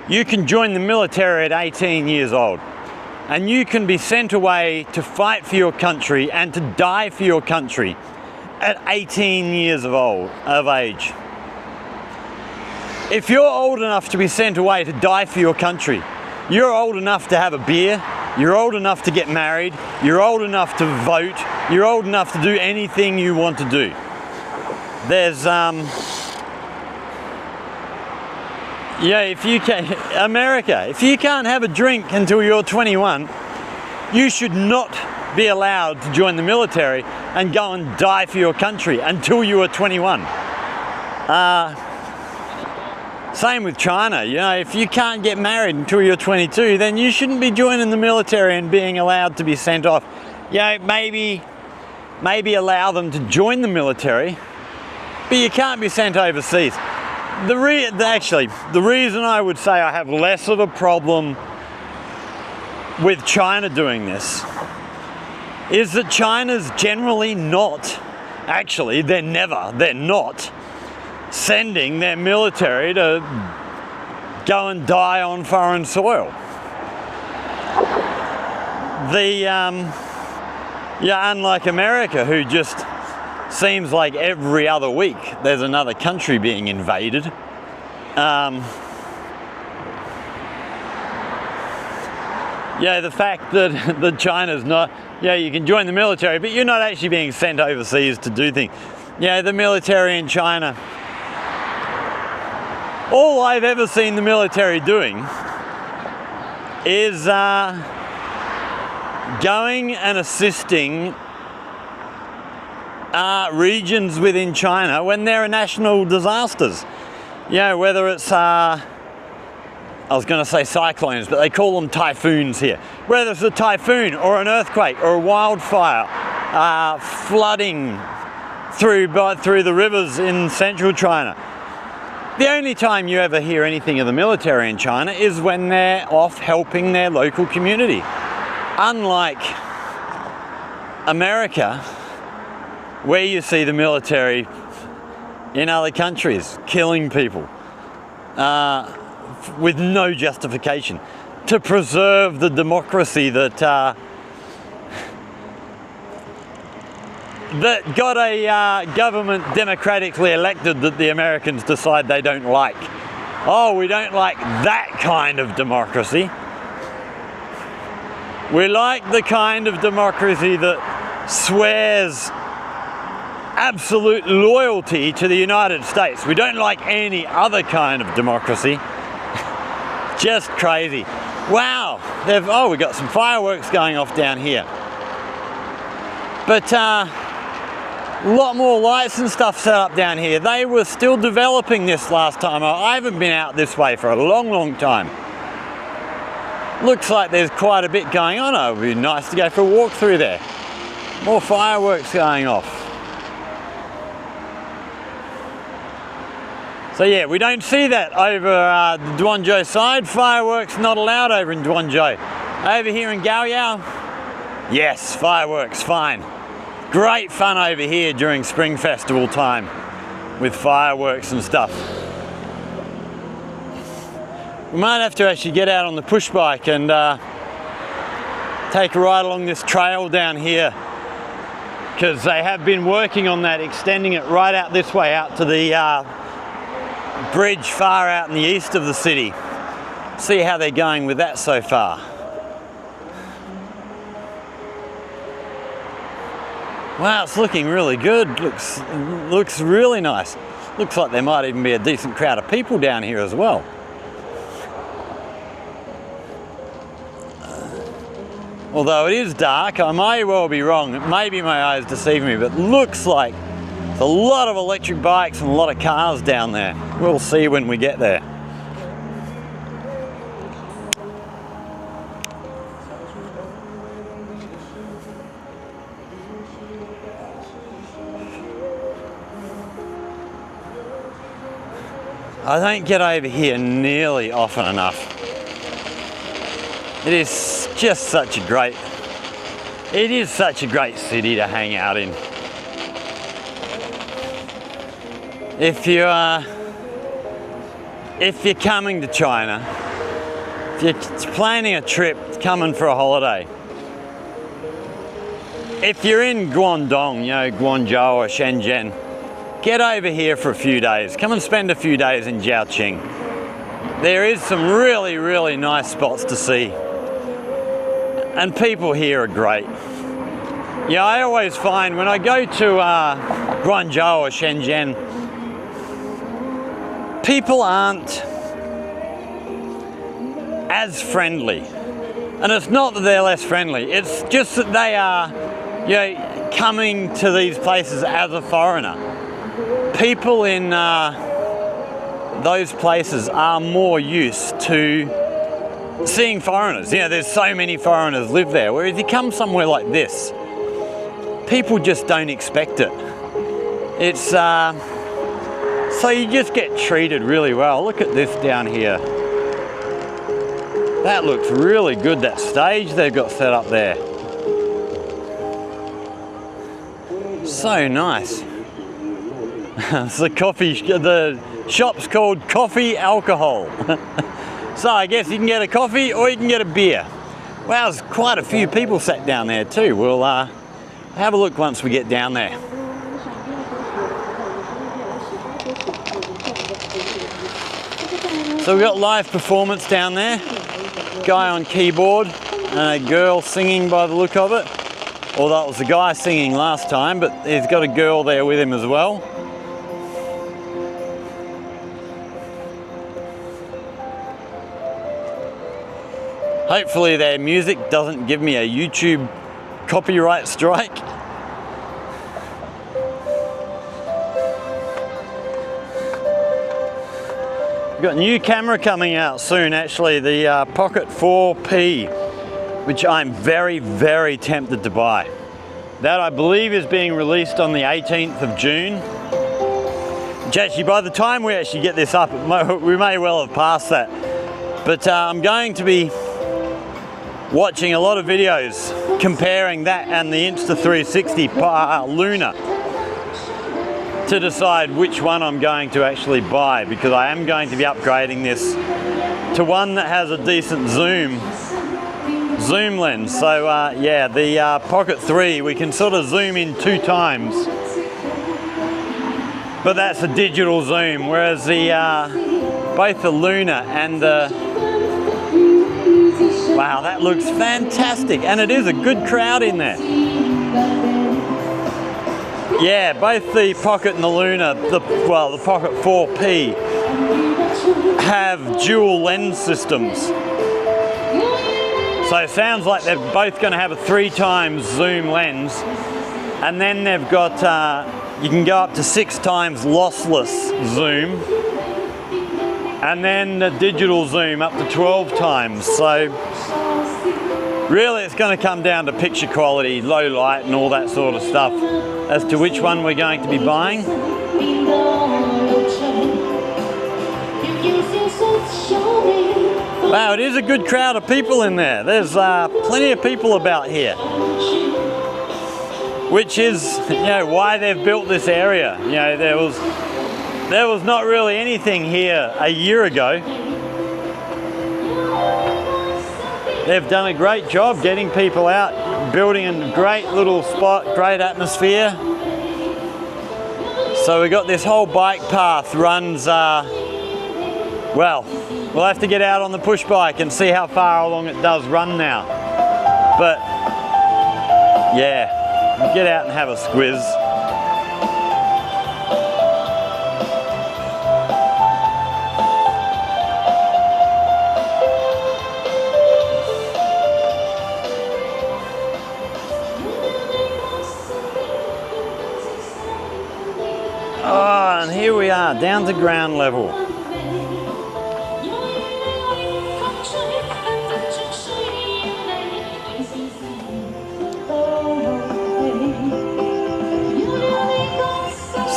you can join the military at 18 years old. And you can be sent away to fight for your country and to die for your country at 18 years of age. If you're old enough to be sent away to die for your country, you're old enough to have a beer, you're old enough to get married, you're old enough to vote, you're old enough to do anything you want to do. There's, if you can, America, if you can't have a drink until you're 21, you should not be allowed to join the military and go and die for your country until you are 21. Same with China, you know, if you can't get married until you're 22, then you shouldn't be joining the military and being allowed to be sent off. You know, maybe allow them to join the military, but you can't be sent overseas. The reason I would say I have less of a problem with China doing this is that China's generally not, they're not sending their military to go and die on foreign soil. Unlike America, who just seems like every other week there's another country being invaded. The fact that China's not, yeah, you can join the military, but you're not actually being sent overseas to do things. Yeah, the military in China. All I've ever seen the military doing is going and assisting regions within China when there are national disasters. You know, whether it's, I was going to say cyclones, but they call them typhoons here. Whether it's a typhoon or an earthquake or a wildfire, flooding through the rivers in central China. The only time you ever hear anything of the military in China is when they're off helping their local community. Unlike America, where you see the military in other countries killing people with no justification to preserve the democracy that got a government democratically elected that the Americans decide they don't like. Oh, we don't like that kind of democracy. We like the kind of democracy that swears absolute loyalty to the United States. We don't like any other kind of democracy. Just crazy. Wow, we got some fireworks going off down here. But a lot more lights and stuff set up down here. They were still developing this last time. I haven't been out this way for a long, long time. Looks like there's quite a bit going on. It would be nice to go for a walk through there. More fireworks going off. So yeah, we don't see that over the Guangzhou side. Fireworks not allowed over in Guangzhou. Over here in Gaoyao, yes, fireworks, fine. Great fun over here during Spring Festival time with fireworks and stuff. We might have to actually get out on the push bike and take a ride along this trail down here, because they have been working on that, extending it right out this way, out to the bridge far out in the east of the city. See how they're going with that so far. Wow, it's looking really good. Looks really nice. Looks like there might even be a decent crowd of people down here as well. Although it is dark, I may well be wrong. Maybe my eyes deceive me, but looks like there's a lot of electric bikes and a lot of cars down there. We'll see when we get there. I don't get over here nearly often enough. It is just such a great city to hang out in. If you're coming to China, if you're planning a trip, coming for a holiday, if you're in Guangdong, Guangzhou or Shenzhen, get over here for a few days. Come and spend a few days in Zhaoqing. There is some really, really nice spots to see. And people here are great. Yeah, I always find when I go to Guangzhou or Shenzhen, people aren't as friendly. And it's not that they're less friendly, it's just that they are, coming to these places as a foreigner. People in those places are more used to seeing foreigners. There's so many foreigners live there, where if you come somewhere like this, people just don't expect it. It's so you just get treated really well. Look at this down here. That looks really good, that stage they've got set up there. So nice. It's the shop's called Coffee Alcohol. So I guess you can get a coffee or you can get a beer. Well, there's quite a few people sat down there too. We'll have a look once we get down there. So we've got live performance down there. Guy on keyboard and a girl singing by the look of it. Although it was the guy singing last time, but he's got a girl there with him as well. Hopefully their music doesn't give me a YouTube copyright strike. We've got a new camera coming out soon, actually, the Pocket 4P, which I'm very, very tempted to buy. That, I believe, is being released on the 18th of June. Which actually, by the time we actually get this up, we may well have passed that. But I'm going to be watching a lot of videos comparing that and the Insta360 Luna to decide which one I'm going to actually buy, because I am going to be upgrading this to one that has a decent zoom lens. So yeah, the Pocket 3, we can sort of zoom in 2 times, but that's a digital zoom, whereas the both the Luna and the, wow, that looks fantastic, and it is a good crowd in there. Yeah, both the Pocket and the Luna, the Pocket 4P, have dual lens systems. So it sounds like they're both going to have a 3 times zoom lens, and then they've got, you can go up to 6 times lossless zoom, and then the digital zoom up to 12 times. So really it's going to come down to picture quality, low light and all that sort of stuff as to which one we're going to be buying. Wow, it is a good crowd of people in there. There's plenty of people about here, which is, you know, why they've built this area. You know, there was not really anything here a year ago. They've done a great job getting people out, building a great little spot, great atmosphere. So we got this whole bike path runs, well, we'll have to get out on the push bike and see how far along it does run now. But yeah, get out and have a squiz. Oh, and here we are, down to ground level.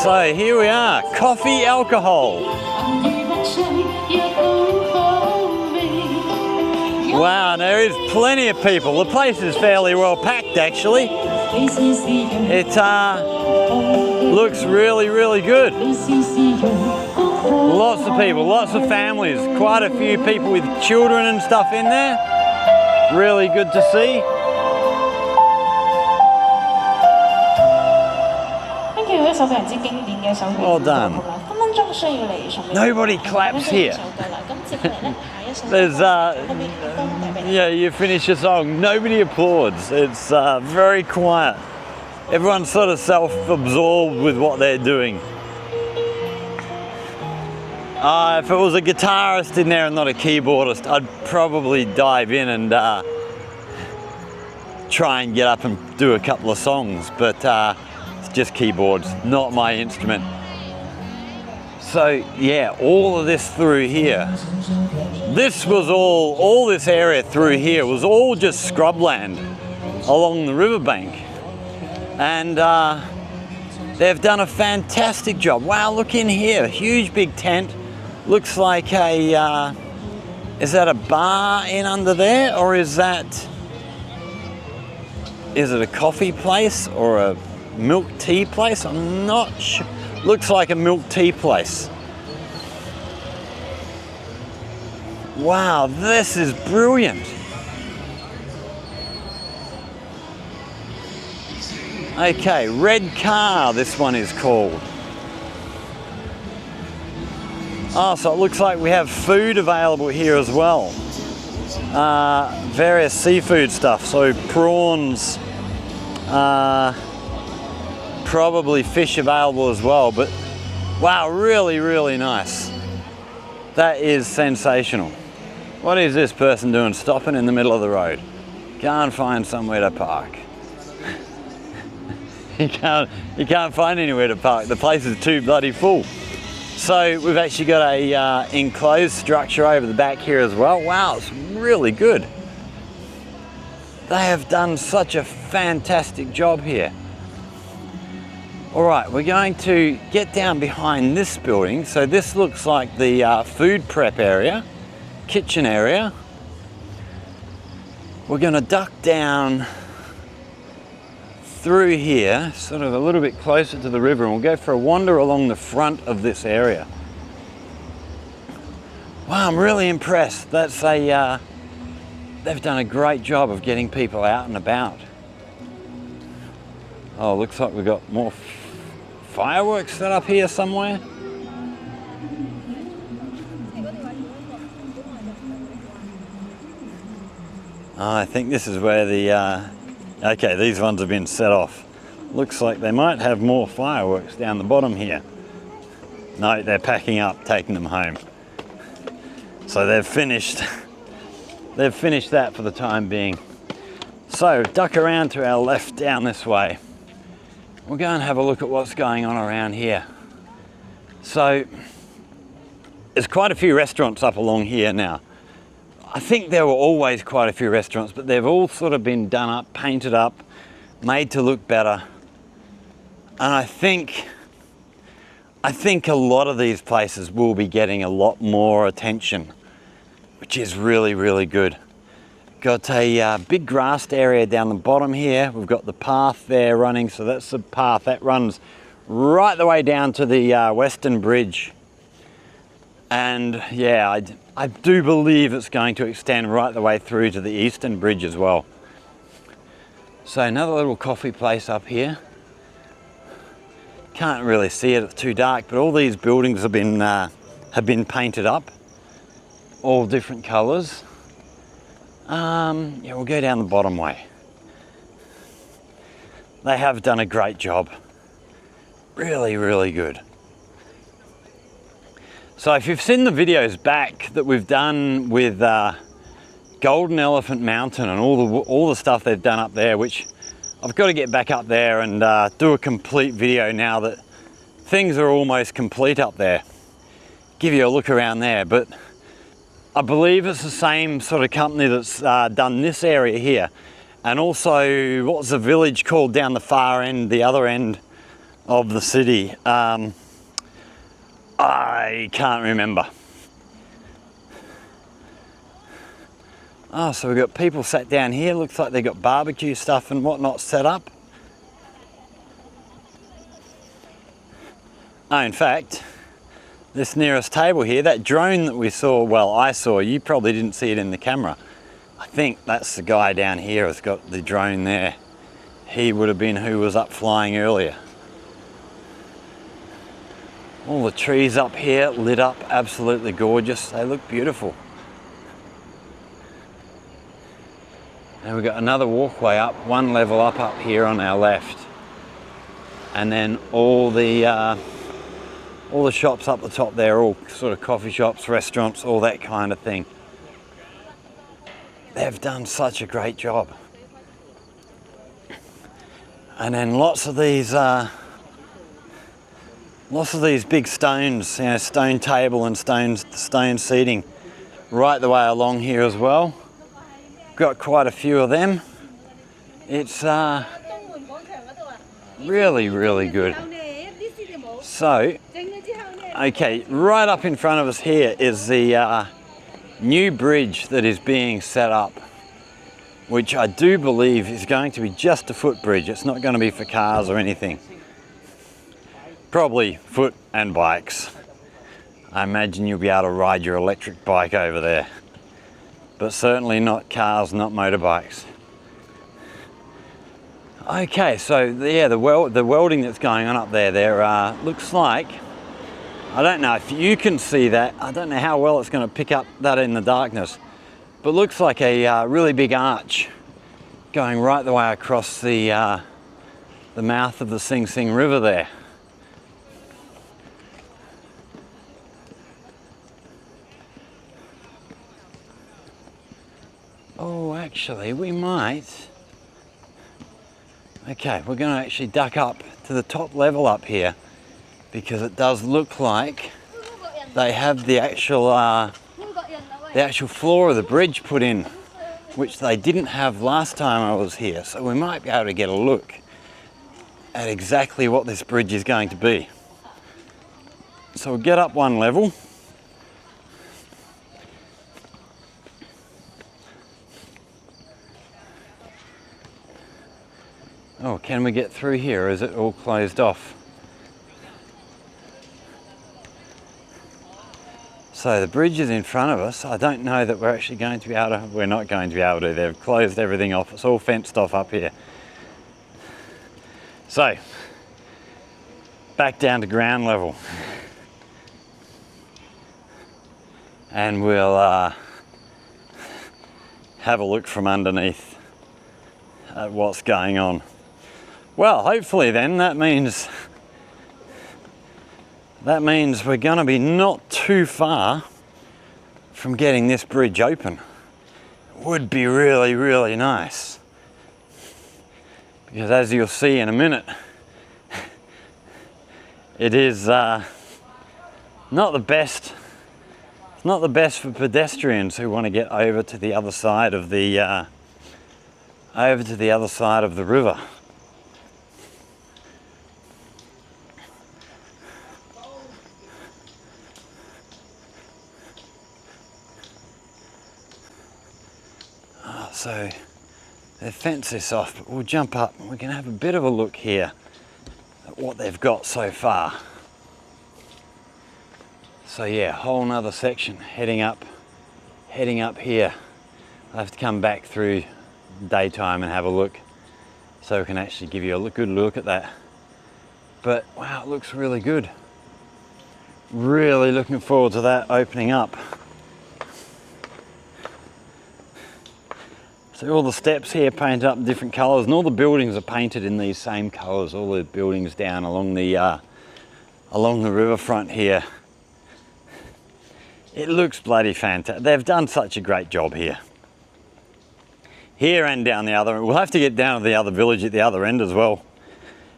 So here we are, coffee alcohol. Wow, and there is plenty of people. The place is fairly well packed, actually. It looks really, really good. Lots of people, lots of families, quite a few people with children and stuff in there. Really good to see. Well done. Nobody claps here. There's, yeah, you finish your song, nobody applauds. It's very quiet. Everyone's sort of self-absorbed with what they're doing. If it was a guitarist in there and not a keyboardist, I'd probably dive in and try and get up and do a couple of songs, but it's just keyboards, not my instrument. So yeah, all of this through here, this was all this area through here was all just scrubland along the riverbank. And they've done a fantastic job. Wow, look in here, huge big tent. Looks like a, is that a bar in under there, or is it a coffee place or a milk tea place? I'm not sure. Looks like a milk tea place. Wow, this is brilliant. Okay, Red Car, this one is called. Oh, so it looks like we have food available here as well. Various seafood stuff, so prawns, Probably fish available as well, but wow, really, really nice. That is sensational. What is this person doing stopping in the middle of the road? Can't find somewhere to park. You can't find anywhere to park. The place is too bloody full. So we've actually got a enclosed structure over the back here as well. Wow, it's really good. They have done such a fantastic job here. All right, we're going to get down behind this building. So this looks like the food prep area, kitchen area. We're going to duck down through here, sort of a little bit closer to the river, and we'll go for a wander along the front of this area. Wow, I'm really impressed. That's they've done a great job of getting people out and about. Oh, looks like we've got more fireworks set up here somewhere. Oh, I think this is where the okay, these ones have been set off. Looks like they might have more fireworks down the bottom here. No, they're packing up, taking them home. So they've finished that for the time being. So duck around to our left down this way. We'll go and have a look at what's going on around here. So there's quite a few restaurants up along here now. I think there were always quite a few restaurants, but they've all sort of been done up, painted up, made to look better. And I think a lot of these places will be getting a lot more attention, which is really, really good. Got a big grassed area down the bottom here. We've got the path there running, so that's the path that runs right the way down to the Western Bridge. And yeah, I do believe it's going to extend right the way through to the Eastern Bridge as well. So another little coffee place up here. Can't really see it, it's too dark, but all these buildings have been painted up, all different colours. Yeah, we'll go down the bottom way. They have done a great job. Really, really good. So if you've seen the videos back that we've done with Golden Elephant Mountain and all the stuff they've done up there, which I've got to get back up there and do a complete video now that things are almost complete up there. Give you a look around there, but I believe it's the same sort of company that's done this area here. And also, what's the village called down the far end, the other end of the city? I can't remember. Oh, so we've got people sat down here. Looks like they've got barbecue stuff and whatnot set up. Oh, in fact, this nearest table here, that drone that we saw, well, I saw, you probably didn't see it in the camera. I think that's the guy down here who's got the drone there. He would have been who was up flying earlier. All the trees up here lit up, absolutely gorgeous. They look beautiful. And we've got another walkway up, one level up here on our left. And then all the shops up the top there, all sort of coffee shops, restaurants, all that kind of thing. They've done such a great job. And then lots of these big stones, you know, stone table and stone seating right the way along here as well. Got quite a few of them. It's really, really good. So, okay, right up in front of us here is the new bridge that is being set up, which I do believe is going to be just a footbridge. It's not going to be for cars or anything. Probably foot and bikes. I imagine you'll be able to ride your electric bike over there, but certainly not cars, not motorbikes. Okay, so yeah, the welding that's going on up there, looks like, I don't know if you can see that, I don't know how well it's going to pick up that in the darkness, but looks like a really big arch going right the way across the the mouth of the Sing Sing River there. Oh, actually, we might. Okay, we're going to actually duck up to the top level up here because it does look like they have the actual floor of the bridge put in, which they didn't have last time I was here. So we might be able to get a look at exactly what this bridge is going to be. So we'll get up one level. Oh, can we get through here, or is it all closed off? So the bridge is in front of us. I don't know that we're actually going to be able to, we're not going to be able to. They've closed everything off. It's all fenced off up here. So, back down to ground level. And we'll have a look from underneath at what's going on. Well, hopefully then that means we're going to be not too far from getting this bridge open. It would be really, really nice. Because as you'll see in a minute, it is not the best. It's not the best for pedestrians who want to get over to the other side of the river. So they've fenced this off, but we'll jump up and we can have a bit of a look here at what they've got so far. So yeah, whole nother section heading up here. I'll have to come back through daytime and have a look so we can actually give you a good look at that. But wow, it looks really good. Really looking forward to that opening up. So all the steps here painted up in different colours, and all the buildings are painted in these same colours. All the buildings down along the riverfront here. It looks bloody fantastic. They've done such a great job here. Here and down the other. We'll have to get down to the other village at the other end as well.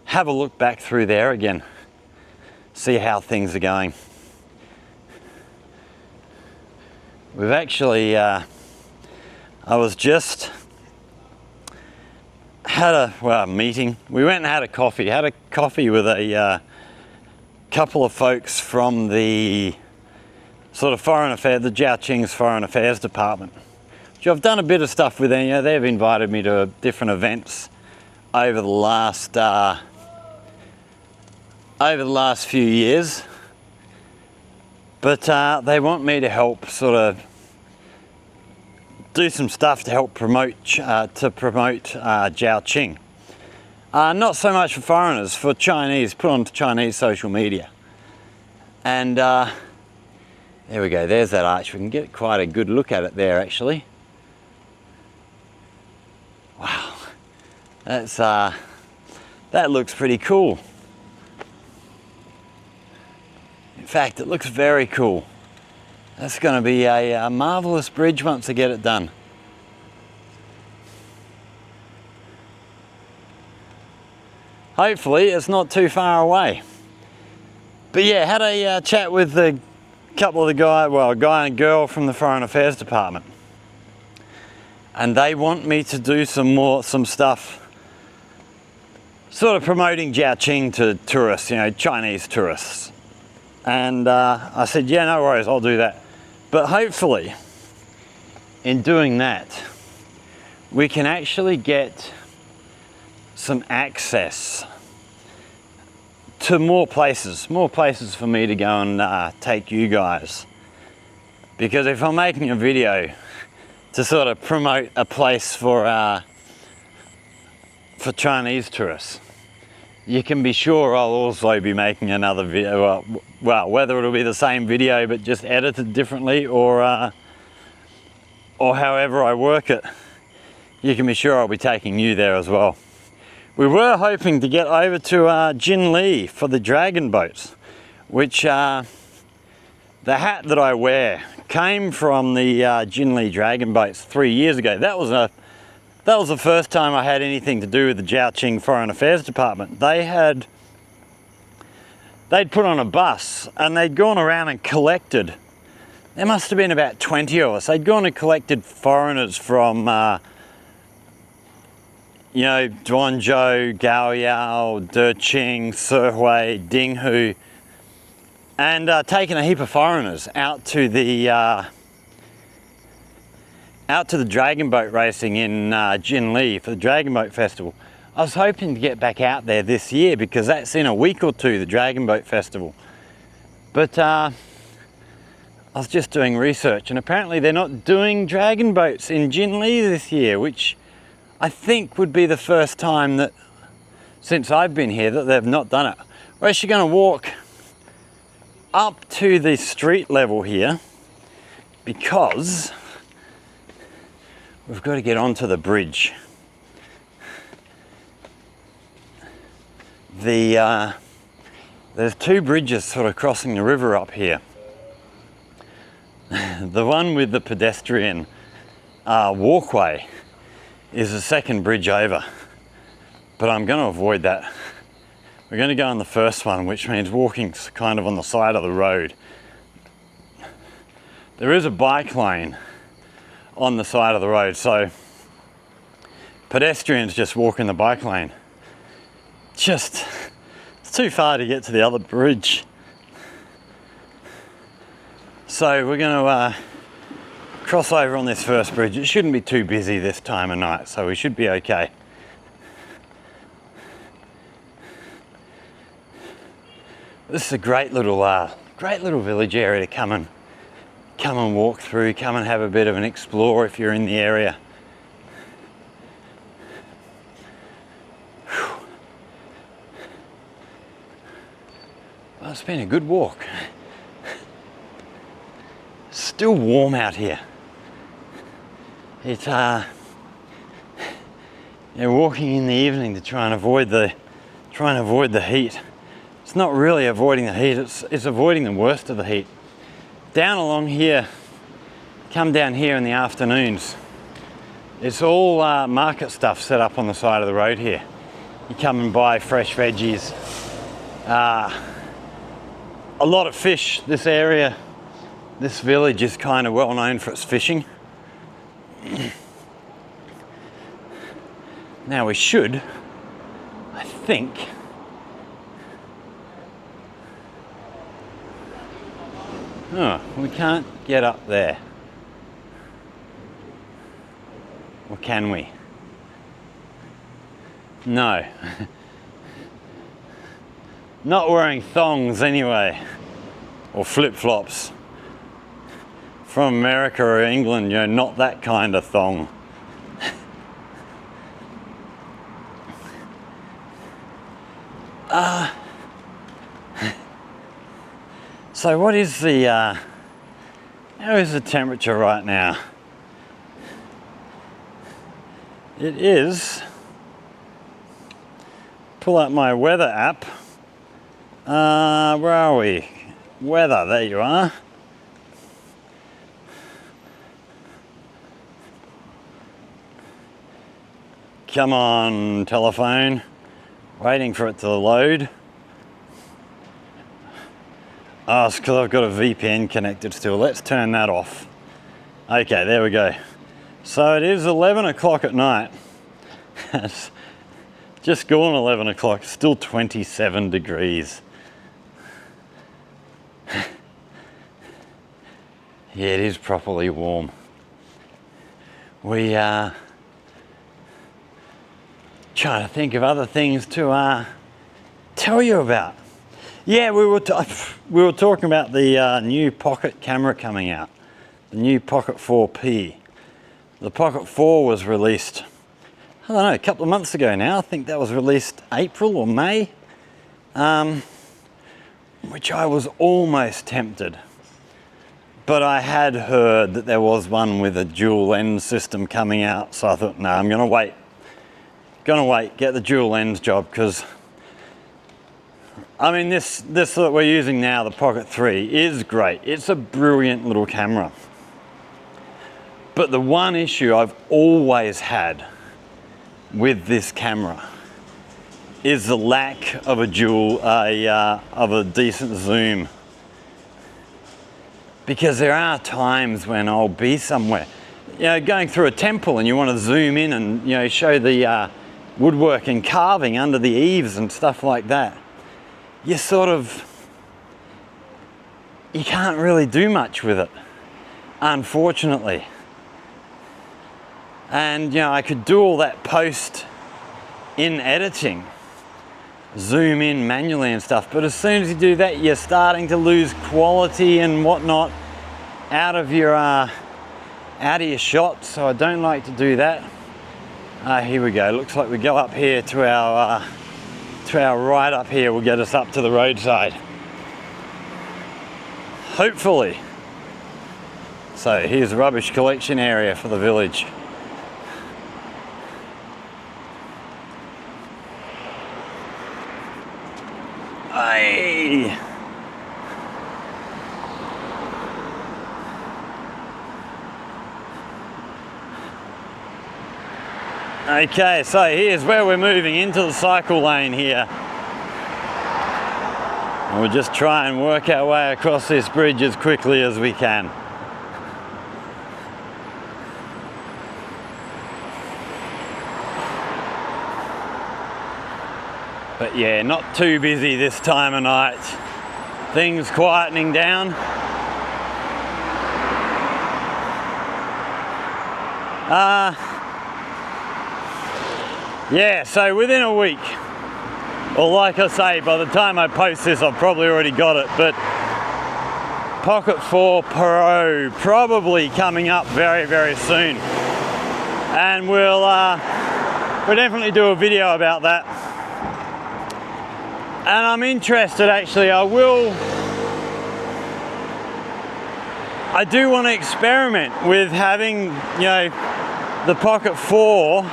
Have a look back through there again. See how things are going. We've actually I was just had a meeting. We went and had a coffee with a couple of folks from the sort of foreign affairs, the Jiaoqing's foreign affairs department. Which I've done a bit of stuff with them. You know, they've invited me to different events over the last few years. But they want me to help sort of do some stuff to help promote Jiaoqing. Not so much for foreigners, for Chinese, put on Chinese social media. And there we go, there's that arch. We can get quite a good look at it there actually. Wow, that's that looks pretty cool. In fact, it looks very cool. That's going to be a marvellous bridge once I get it done. Hopefully it's not too far away. But yeah, had a chat with a couple of the guys, well, a guy and a girl from the Foreign Affairs Department. And they want me to do some stuff sort of promoting Jiaoqing to tourists, you know, Chinese tourists. And I said, yeah, no worries, I'll do that. But hopefully, in doing that, we can actually get some access to more places for me to go and take you guys. Because if I'm making a video to sort of promote a place for Chinese tourists, you can be sure I'll also be making another video. Well, whether it'll be the same video but just edited differently, or however I work it, you can be sure I'll be taking you there as well. We were hoping to get over to Jinli for the dragon boats, which the hat that I wear came from the Jinli dragon boats 3 years ago. That was the first time I had anything to do with the Jiaoqing Foreign Affairs Department. They'd put on a bus and they'd gone around and collected. There must have been about 20 of us. They'd gone and collected foreigners from you know, Guangzhou, Gaoyao, Deqing, Sihui, Dinghu, and taken a heap of foreigners out to the dragon boat racing in Jinli for the Dragon Boat Festival. I was hoping to get back out there this year because that's in a week or two, the Dragon Boat Festival. But I was just doing research and apparently they're not doing dragon boats in Jinli this year, which I think would be the first time that, since I've been here, that they've not done it. We're actually going to walk up to the street level here because we've got to get onto the bridge. There's two bridges sort of crossing the river up here. The one with the pedestrian walkway is the second bridge over, but I'm going to avoid that. We're going to go on the first one, which means walking kind of on the side of the road. There is a bike lane on the side of the road, so pedestrians just walk in the bike lane. It's too far to get to the other bridge. So we're going to cross over on this first bridge. It shouldn't be too busy this time of night, so we should be okay. This is a great little village area to come and walk through, come and have a bit of an explore if you're in the area. Well, it's been a good walk. Still warm out here. It's walking in the evening to try and avoid the heat. It's not really avoiding the heat, it's avoiding the worst of the heat. Down along here, come down here in the afternoons, it's all market stuff set up on the side of the road here. You come and buy fresh veggies, a lot of fish. This area, this village is kind of well known for its fishing. Now we should, I think, we can't get up there. Or can we? No. Not wearing thongs anyway, or flip-flops. From America or England, you know, not that kind of thong. So what is how is the temperature right now? It is, pull out my weather app. Where are we? Weather, there you are. Come on, telephone. Waiting for it to load. Oh, it's because I've got a VPN connected still. Let's turn that off. Okay, there we go. So it is 11 o'clock at night. It's just gone 11 o'clock, still 27 degrees. Yeah, it is properly warm. We are trying to think of other things to tell you about. Yeah, we were talking about the new pocket camera coming out, the new Pocket 4P. The Pocket 4 was released, I don't know, a couple of months ago now. I think that was released April or May, which I was almost tempted. But I had heard that there was one with a dual lens system coming out, so I thought, no, I'm going to wait. gonna wait, get the dual lens job, because I mean this that we're using now, the Pocket 3, is great. It's a brilliant little camera. But the one issue I've always had with this camera is the lack of a decent zoom. Because there are times when I'll be somewhere, you know, going through a temple, and you want to zoom in and, you know, show the woodwork and carving under the eaves and stuff like that. You can't really do much with it, unfortunately. And, you know, I could do all that post in editing, zoom in manually and stuff, but as soon as you do that, you're starting to lose quality and whatnot out of your shots, so I don't like to do that. Here we go. Looks like we go up here to our right up here will get us up to the roadside. Hopefully. So here's the rubbish collection area for the village. Hey! Okay, so here's where we're moving into the cycle lane here. And we'll just try and work our way across this bridge as quickly as we can. But yeah, not too busy this time of night. Things quietening down. Yeah, so within a week, or like I say, by the time I post this, I've probably already got it, but Pocket 4 Pro probably coming up very, very soon. And we'll definitely do a video about that. And I'm interested, actually, I do want to experiment with having, you know, the Pocket 4.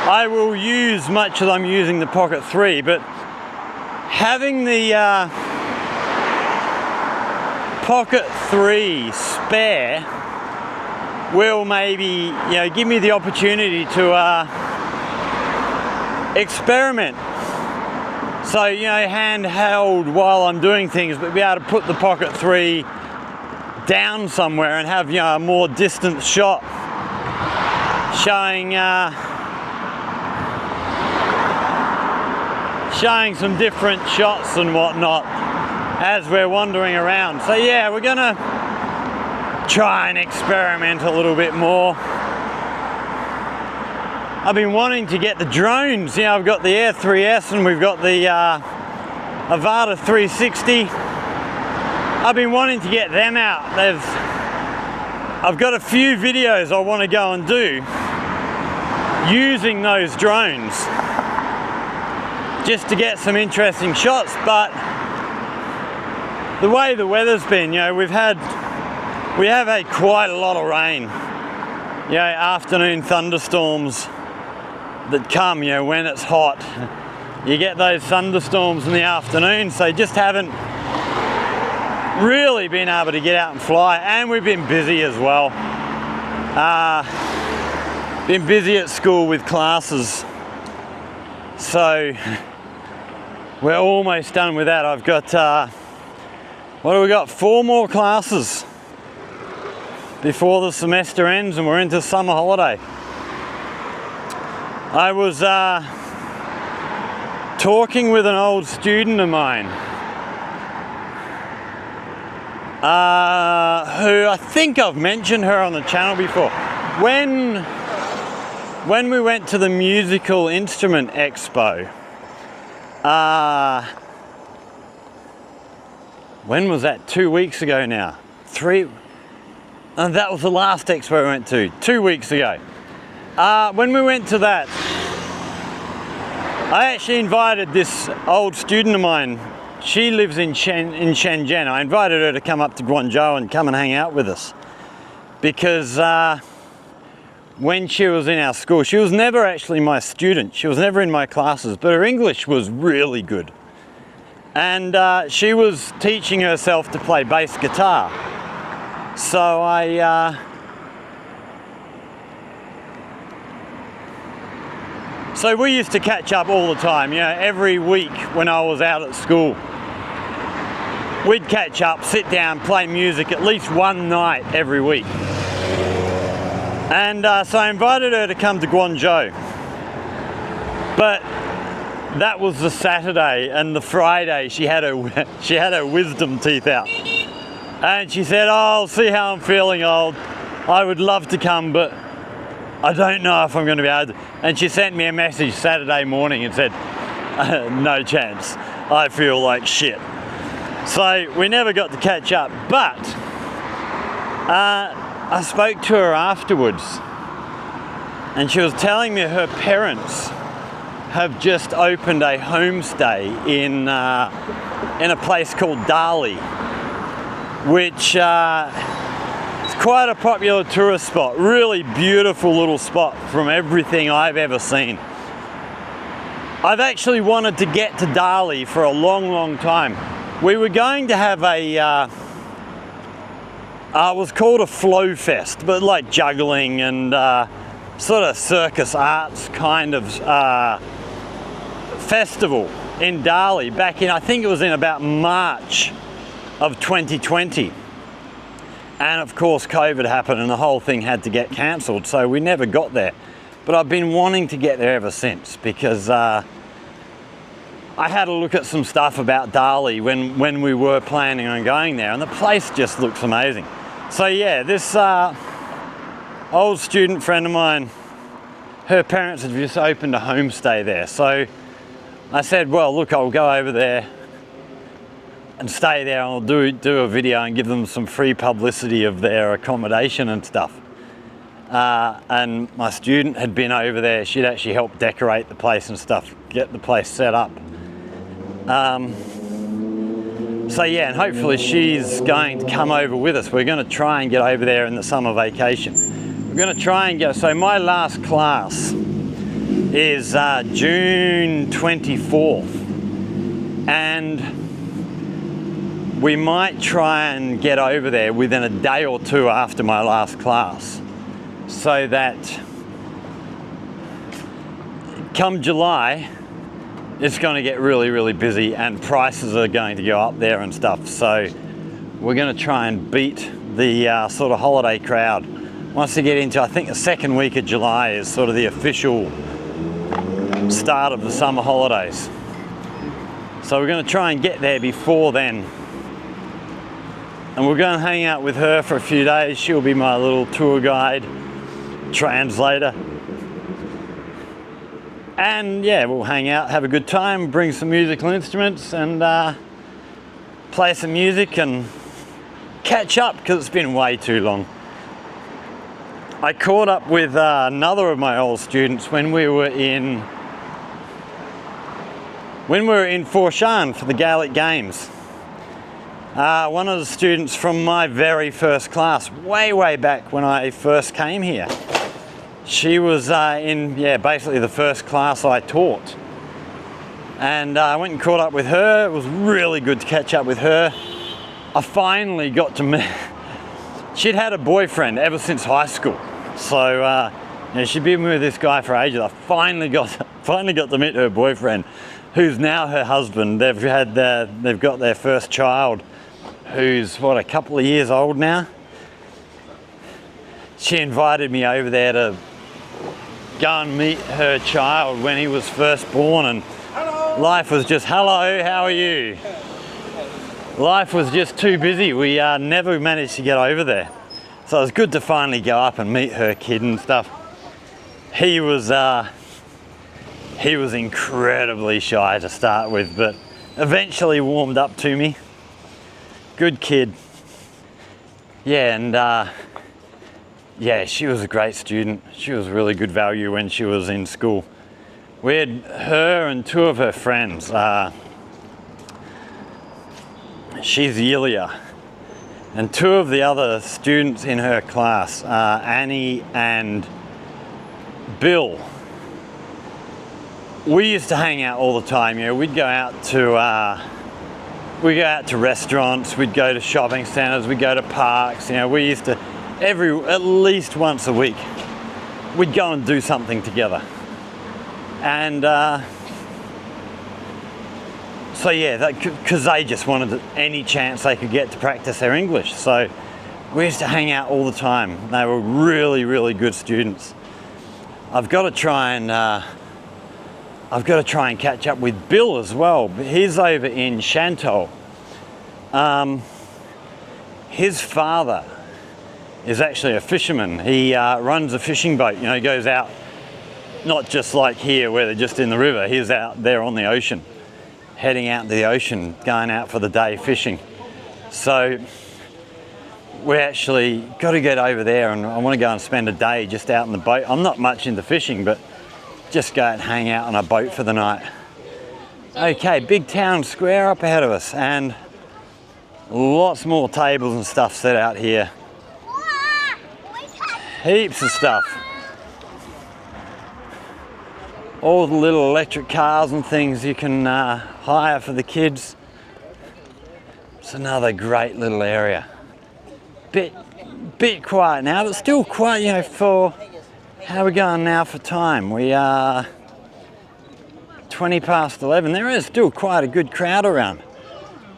I will use much as I'm using the Pocket 3, but having the Pocket 3 spare will maybe, you know, give me the opportunity to experiment. So, you know, handheld while I'm doing things, but be able to put the Pocket 3 down somewhere and have, you know, a more distant shot showing some different shots and whatnot as we're wandering around. So yeah, we're gonna try and experiment a little bit more. I've been wanting to get the drones. You know, I've got the Air 3S and we've got the Avata 360. I've been wanting to get them out. I've got a few videos I want to go and do using those drones, just to get some interesting shots. But the way the weather's been, you know, we have had quite a lot of rain. You know, afternoon thunderstorms that come, you know, when it's hot. You get those thunderstorms in the afternoon, so just haven't really been able to get out and fly. And we've been busy as well. Been busy at school with classes. So we're almost done with that. I've got, what do we got? 4 more classes before the semester ends and we're into summer holiday. I was talking with an old student of mine who I think I've mentioned her on the channel before. When we went to the Musical Instrument Expo, when was that? 2 weeks ago now. 3, and that was the last expo we went to, 2 weeks ago. When we went to that, I actually invited this old student of mine. She lives in Shenzhen. I invited her to come up to Guangzhou and come and hang out with us, because when she was in our school. She was never actually my student. She was never in my classes, but her English was really good. And she was teaching herself to play bass guitar. So so we used to catch up all the time, you know, every week when I was out at school. We'd catch up, sit down, play music at least one night every week. And so I invited her to come to Guangzhou. But that was the Saturday, and the Friday she had her wisdom teeth out. And she said, "Oh, I'll see how I'm feeling. I would love to come, but I don't know if I'm going to be able to." And she sent me a message Saturday morning and said, "No chance. I feel like shit." So we never got to catch up, but I spoke to her afterwards, and she was telling me her parents have just opened a homestay in a place called Dali, which is quite a popular tourist spot. Really beautiful little spot from everything I've ever seen. I've actually wanted to get to Dali for a long time. We were going to have a it was called a flow fest, but like juggling and sort of circus arts kind of festival in Dali back in, I think it was in about March of 2020. And of course COVID happened and the whole thing had to get cancelled, so we never got there. But I've been wanting to get there ever since, because I had a look at some stuff about Dali when we were planning on going there, and the place just looks amazing. So yeah, this old student friend of mine, her parents had just opened a homestay there. So I said, well, look, I'll go over there and stay there, and I'll do a video and give them some free publicity of their accommodation and stuff. And my student had been over there. She'd actually helped decorate the place and stuff, get the place set up. So yeah, and hopefully she's going to come over with us. We're going to try and get over there in the summer vacation. We're going to try and go. So my last class is June 24th, and we might try and get over there within a day or two after my last class, so that come July, it's going to get really busy and prices are going to go up there and stuff. So we're going to try and beat the sort of holiday crowd. Once we get into, I think the second week of July is sort of the official start of the summer holidays. So we're going to try and get there before then. And we're going to hang out with her for a few days. She'll be my little tour guide, translator. And yeah, we'll hang out, have a good time, bring some musical instruments and play some music and catch up, because it's been way too long. I caught up with another of my old students when we were in Foshan for the Gaelic Games. One of the students from my very first class, way back when I first came here. She was in basically the first class I taught. And I went and caught up with her. It was really good to catch up with her. I finally got to meet, she'd had a boyfriend ever since high school. So she'd been with this guy for ages. I finally got to meet her boyfriend, who's now her husband. They've got their first child, who's a couple of years old now. She invited me over there to go and meet her child when he was first born, and life was just, hello, how are you? Life was just too busy. We never managed to get over there. So it was good to finally go up and meet her kid and stuff. He was incredibly shy to start with, but eventually warmed up to me. Good kid. Yeah, and she was a great student. She was really good value when she was in school. We had her and two of her friends. She's Yulia. And two of the other students in her class, Annie and Bill. We used to hang out all the time. You know, we'd go out to restaurants, we'd go to shopping centres, we'd go to parks. You know, we used to at least once a week we'd go and do something together. And so yeah, because they just wanted any chance they could get to practice their English. So we used to hang out all the time. They were really, really good students. I've got to try and catch up with Bill as well. He's over in Shantou. His father is actually a fisherman. He runs a fishing boat. You know, he goes out, not just like here where they're just in the river. He's out there on the ocean, heading out to the ocean, going out for the day fishing. So we actually got to get over there, and I want to go and spend a day just out in the boat. I'm not much into fishing, but just go and hang out on a boat for the night. Okay, big town square up ahead of us, and lots more tables and stuff set out here. Heaps of stuff. All the little electric cars and things you can hire for the kids. It's another great little area. Bit quiet now, but still quiet, you know, for how we're going now for time. We are 20 past 11. There is still quite a good crowd around.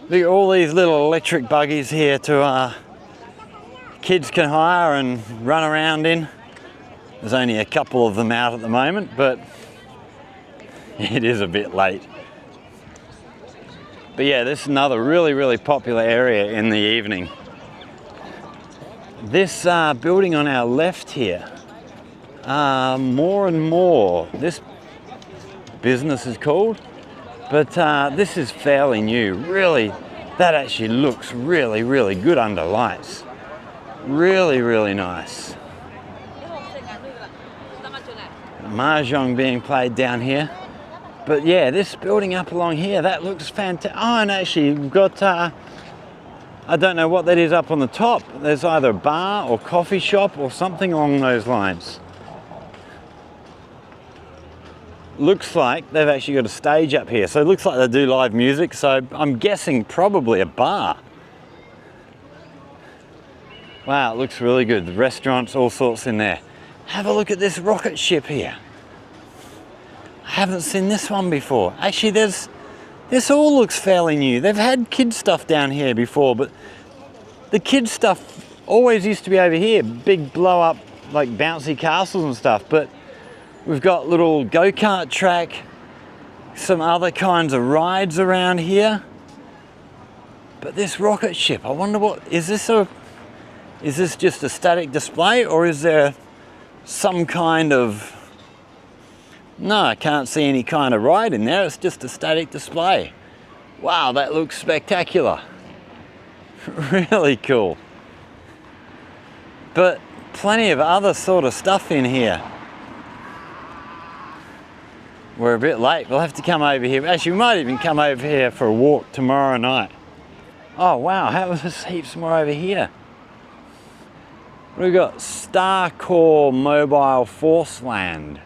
Look at all these little electric buggies here to kids can hire and run around in. There's only a couple of them out at the moment, but it is a bit late. But yeah, this is another really, really popular area in the evening. This building on our left here, more and more, this business is called, but this is fairly new. Really, that actually looks really, really good under lights. Really, really nice. Mahjong being played down here. But yeah, this building up along here, that looks fantastic. Oh, and actually we've got, I don't know what that is up on the top. There's either a bar or coffee shop or something along those lines. Looks like they've actually got a stage up here. So it looks like they do live music. So I'm guessing probably a bar. Wow, it looks really good. The restaurants, all sorts in there. Have a look at this rocket ship here. I haven't seen this one before. Actually, this all looks fairly new. They've had kids stuff down here before, but the kids stuff always used to be over here. Big blow up, like bouncy castles and stuff. But we've got little go-kart track, some other kinds of rides around here. But this rocket ship, I wonder is this just a static display, or is there some kind of... No, I can't see any kind of ride in there. It's just a static display. Wow, that looks spectacular. Really cool. But plenty of other sort of stuff in here. We're a bit late. We'll have to come over here. Actually, we might even come over here for a walk tomorrow night. Oh, wow, there's heaps more over here. We've got Starcore Mobile Force Land.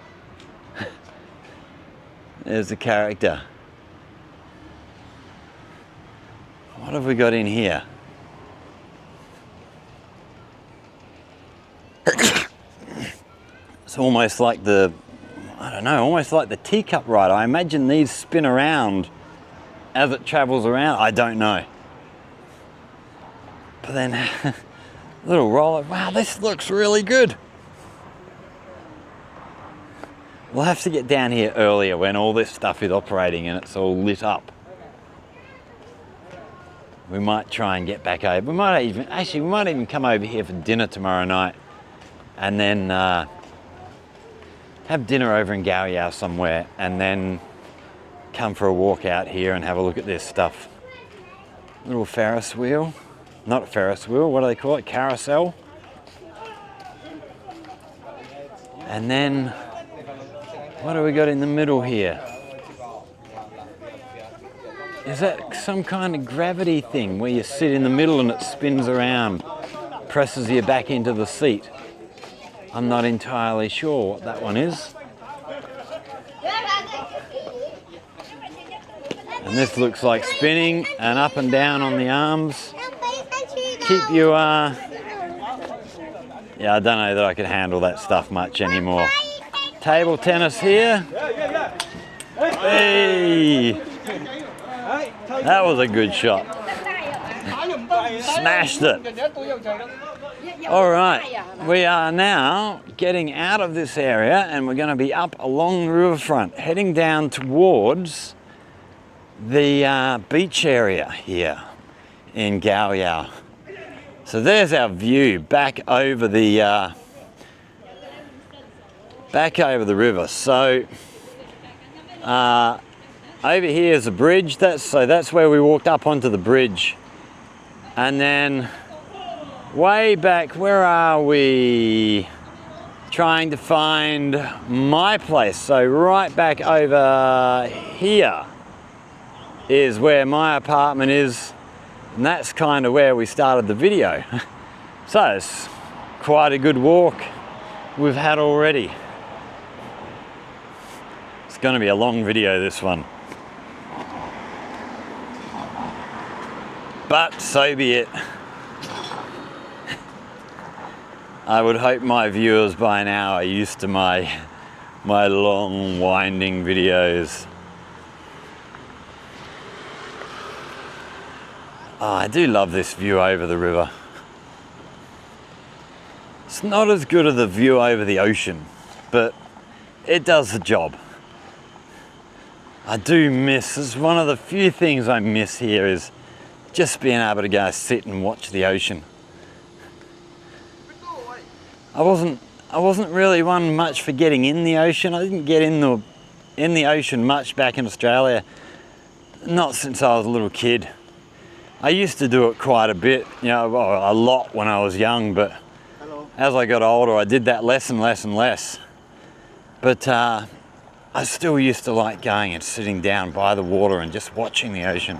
There's the character. What have we got in here? It's almost like almost like the teacup ride. I imagine these spin around as it travels around. I don't know. But then, little roller. Wow, this looks really good. We'll have to get down here earlier when all this stuff is operating and it's all lit up. We might try and get back over. We might even come over here for dinner tomorrow night, and then have dinner over in Gaoyao somewhere, and then come for a walk out here and have a look at this stuff. Little Ferris wheel. Not a Ferris wheel, what do they call it? Carousel. And then, what do we got in the middle here? Is that some kind of gravity thing where you sit in the middle and it spins around, presses you back into the seat? I'm not entirely sure what that one is. And this looks like spinning and up and down on the arms. Keep you, yeah, I don't know that I could handle that stuff much anymore. Table tennis here. Hey! That was a good shot. Smashed it. All right, we are now getting out of this area and we're going to be up along the riverfront, heading down towards the beach area here in Gao Yao. So there's our view back over the river. So over here is a bridge. That's where we walked up onto the bridge, and then way back, where are we? Trying to find my place. So right back over here is where my apartment is, and that's kind of where we started the video. So it's quite a good walk we've had already. It's going to be a long video, this one, but so be it. I would hope my viewers by now are used to my long winding videos. Oh, I do love this view over the river. It's not as good as the view over the ocean, but it does the job. I do miss, it's one of the few things I miss here, is just being able to go sit and watch the ocean. I wasn't really one much for getting in the ocean. I didn't get in the ocean much back in Australia, not since I was a little kid. I used to do it quite a bit, you know, a lot when I was young, but as I got older, I did that less and less and less. But I still used to like going and sitting down by the water and just watching the ocean.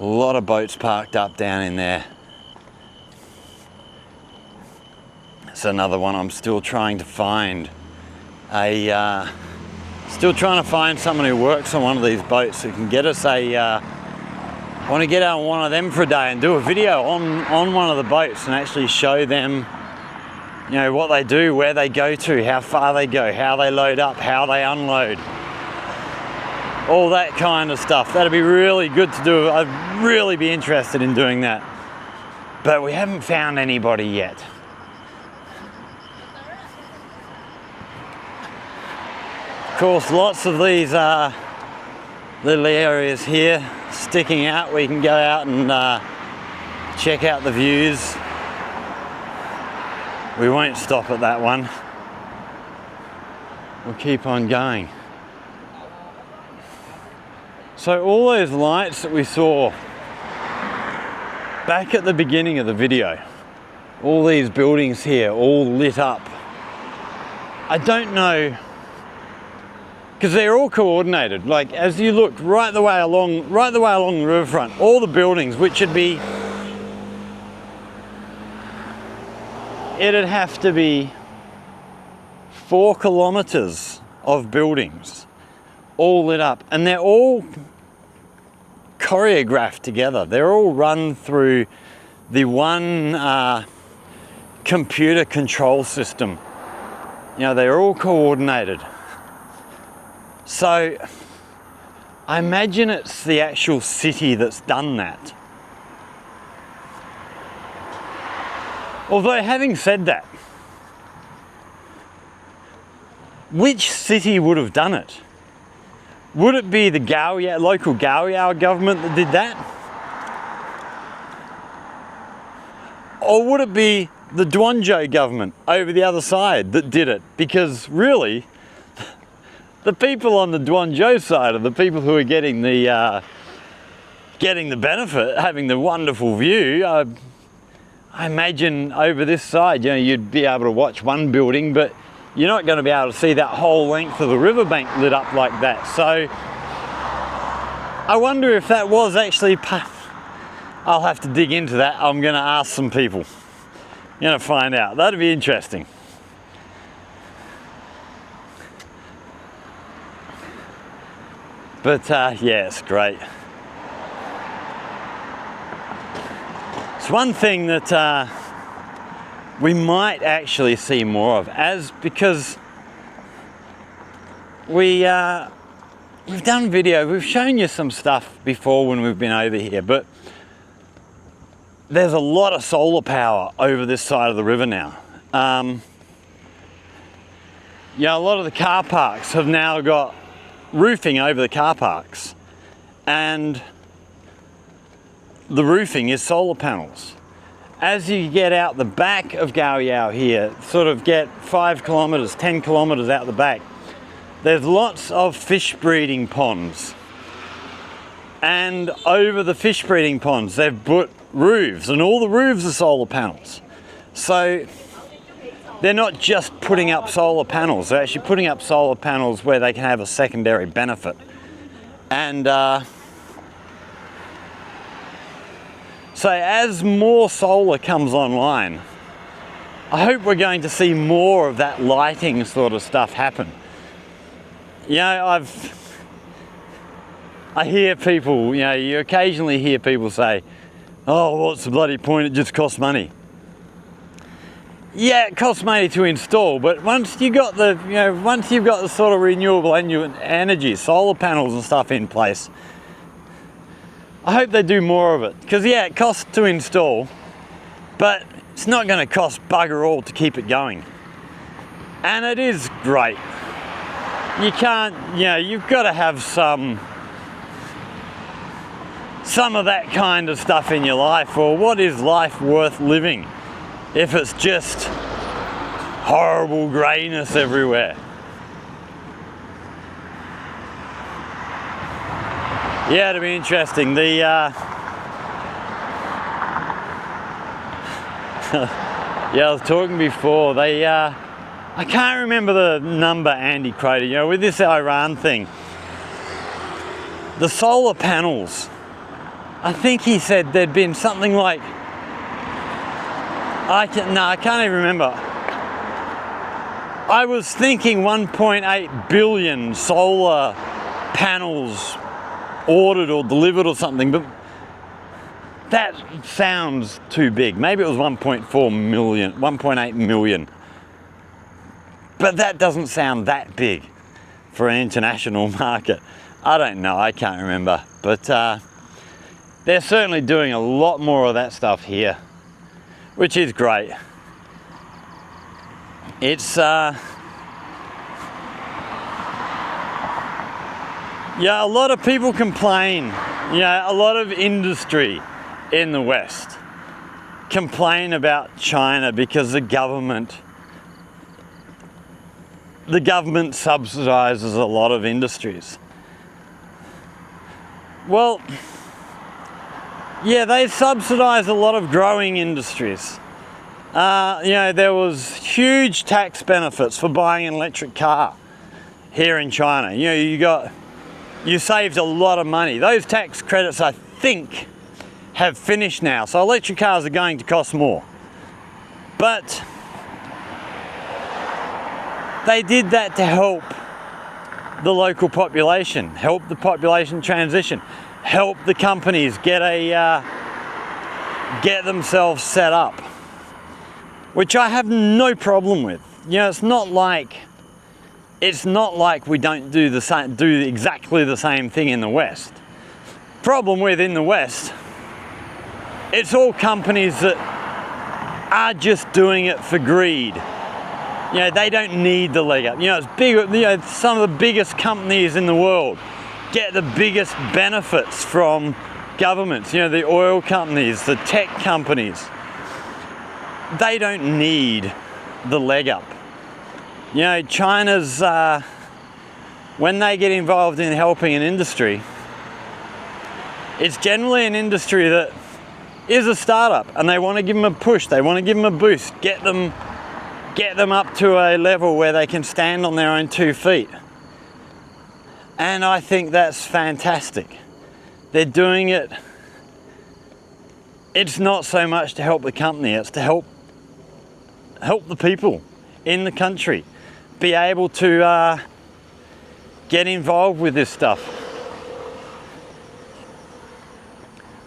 A lot of boats parked up down in there. It's another one I'm still trying to find. Still trying to find someone who works on one of these boats who can get us I want to get on one of them for a day and do a video on one of the boats and actually show them, you know, what they do, where they go to, how far they go, how they load up, how they unload. All that kind of stuff. That'd be really good to do. I'd really be interested in doing that. But we haven't found anybody yet. Of course, lots of these little areas here sticking out where you can go out and check out the views. We won't stop at that one. We'll keep on going. So all those lights that we saw back at the beginning of the video, all these buildings here all lit up. I don't know, because they're all coordinated. Like, as you look right the way along the riverfront, all the buildings, which would be, it'd have to be 4 kilometers of buildings all lit up, and they're all choreographed together. They're all run through the one computer control system. You know, they're all coordinated. So I imagine it's the actual city that's done that. Although, having said that, which city would have done it? Would it be the local Gao Yao government that did that? Or would it be the Duanzhou government over the other side that did it? Because really, the people on the Duanzhou side are the people who are getting the benefit, having the wonderful view. I imagine over this side, you know, you'd be able to watch one building, but you're not going to be able to see that whole length of the riverbank lit up like that. So I wonder if that was actually I'll have to dig into that. I'm going to ask some people. I'm going to find out. That'd be interesting. But yeah, it's great. It's one thing that we might actually see more of, because we've done video, we've shown you some stuff before when we've been over here, but there's a lot of solar power over this side of the river now. Yeah, a lot of the car parks have now got roofing over the car parks, and the roofing is solar panels. As you get out the back of Gaoyao here, sort of get 5 kilometers, 10 kilometers out the back, there's lots of fish breeding ponds. And over the fish breeding ponds, they've put roofs, and all the roofs are solar panels. So they're not just putting up solar panels, they're actually putting up solar panels where they can have a secondary benefit. And so as more solar comes online, I hope we're going to see more of that lighting sort of stuff happen. You know, I hear people, you know, you occasionally hear people say, oh, what's the bloody point, it just costs money. Yeah, it costs money to install, but once you've got the sort of renewable energy, solar panels and stuff in place, I hope they do more of it. Because yeah, it costs to install, but it's not going to cost bugger all to keep it going. And it is great. You can't, you know, you've got to have some of that kind of stuff in your life, or what is life worth living if it's just horrible greyness everywhere? Yeah, it'll be interesting. The yeah, I was talking before, they I can't remember the number Andy quoted, you know, with this Iran thing, the solar panels, I think he said there'd been something like, I can't even remember. I was thinking 1.8 billion solar panels ordered or delivered or something, but that sounds too big. Maybe it was 1.4 million, 1.8 million. But that doesn't sound that big for an international market. I don't know, I can't remember. But they're certainly doing a lot more of that stuff here, which is great. It's yeah, a lot of people complain, you know, a lot of industry in the West complain about China because the government subsidizes a lot of industries. Well, yeah, they subsidize a lot of growing industries. You know, there was huge tax benefits for buying an electric car here in China. You know, you saved a lot of money. Those tax credits, I think, have finished now. So electric cars are going to cost more. But they did that to help the local population, help the population transition, help the companies get themselves set up, which I have no problem with. You know, it's not like we don't do exactly the same thing in the West. Problem with in the West, it's all companies that are just doing it for greed. You know, they don't need the leg up. You know, it's big. You know, some of the biggest companies in the world get the biggest benefits from governments. You know, the oil companies, the tech companies. They don't need the leg up. You know, China's, when they get involved in helping an industry, it's generally an industry that is a startup, and they want to give them a push, they want to give them a boost, get them up to a level where they can stand on their own 2 feet. And I think that's fantastic. They're doing it it's not so much to help the company, it's to help the people in the country be able to get involved with this stuff.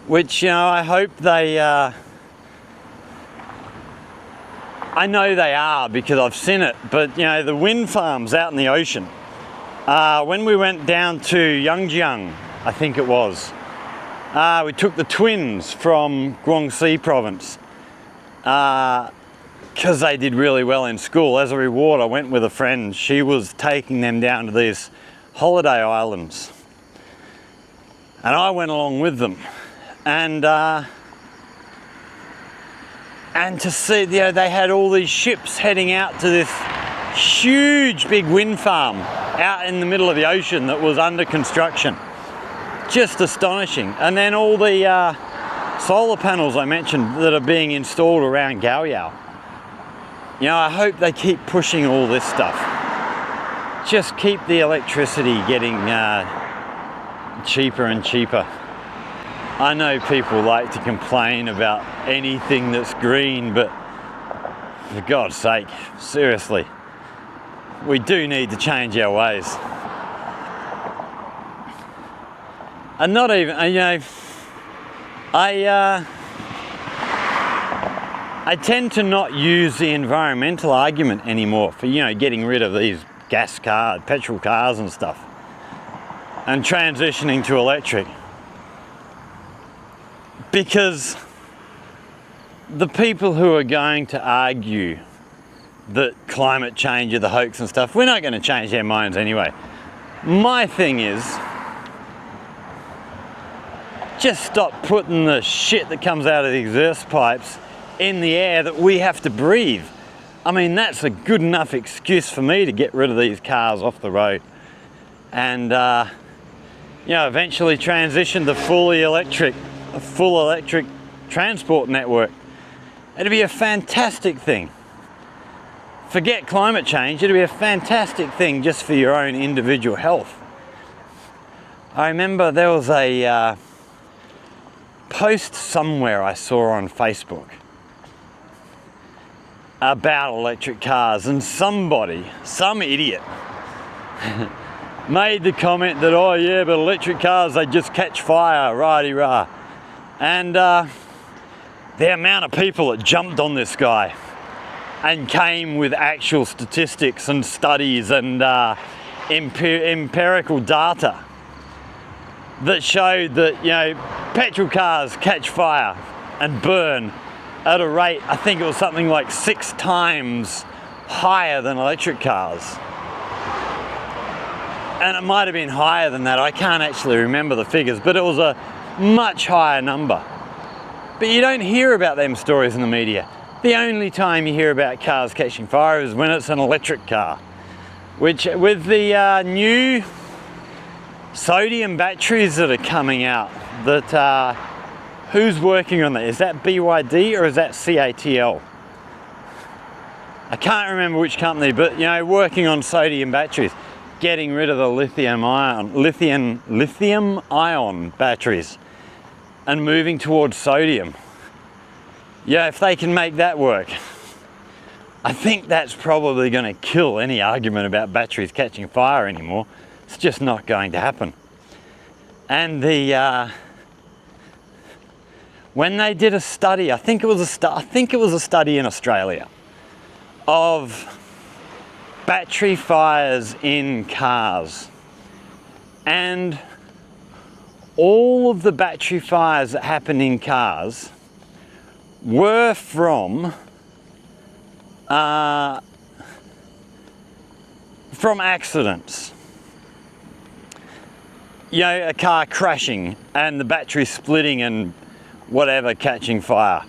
Which, I hope they, I know they are because I've seen it, but the wind farms out in the ocean, when we went down to Yangjiang, I think it was, we took the twins from Guangxi province because they did really well in school. As a reward, I went with a friend. She was taking them down to these holiday islands, and I went along with them. And to see, they had all these ships heading out to this huge big wind farm out in the middle of the ocean that was under construction. Just astonishing. And then all the solar panels I mentioned that are being installed around Gaoyao. I hope they keep pushing all this stuff. Just keep the electricity getting cheaper and cheaper. I know people like to complain about anything that's green, but for God's sake, seriously, we do need to change our ways. And not even, I tend to not use the environmental argument anymore for, getting rid of these gas cars, petrol cars and stuff, and transitioning to electric. Because the people who are going to argue that climate change is a hoax and stuff, we're not going to change their minds anyway. My thing is, just stop putting the shit that comes out of the exhaust pipes in the air that we have to breathe. I mean, that's a good enough excuse for me to get rid of these cars off the road and eventually transition to a full electric transport network. It'd be a fantastic thing. Forget climate change, it'd be a fantastic thing just for your own individual health. I remember there was a post somewhere I saw on Facebook about electric cars, and some idiot made the comment that, oh yeah, but electric cars, they just catch fire, rah-de-rah. And the amount of people that jumped on this guy and came with actual statistics and studies and empirical data that showed that, petrol cars catch fire and burn at a rate, I think it was something like 6 times higher than electric cars. And it might have been higher than that. I can't actually remember the figures, but it was a much higher number. But you don't hear about them stories in the media. The only time you hear about cars catching fire is when it's an electric car, which with the new sodium batteries that are coming out, that who's working on that? Is that BYD or is that CATL? I can't remember which company, but working on sodium batteries, getting rid of the lithium ion batteries and moving towards sodium. If they can make that work, I think that's probably going to kill any argument about batteries catching fire anymore. It's just not going to happen. And when they did a study, I think it was a study in Australia of battery fires in cars, and all of the battery fires that happen in cars were from accidents. A car crashing and the battery splitting and whatever catching fire,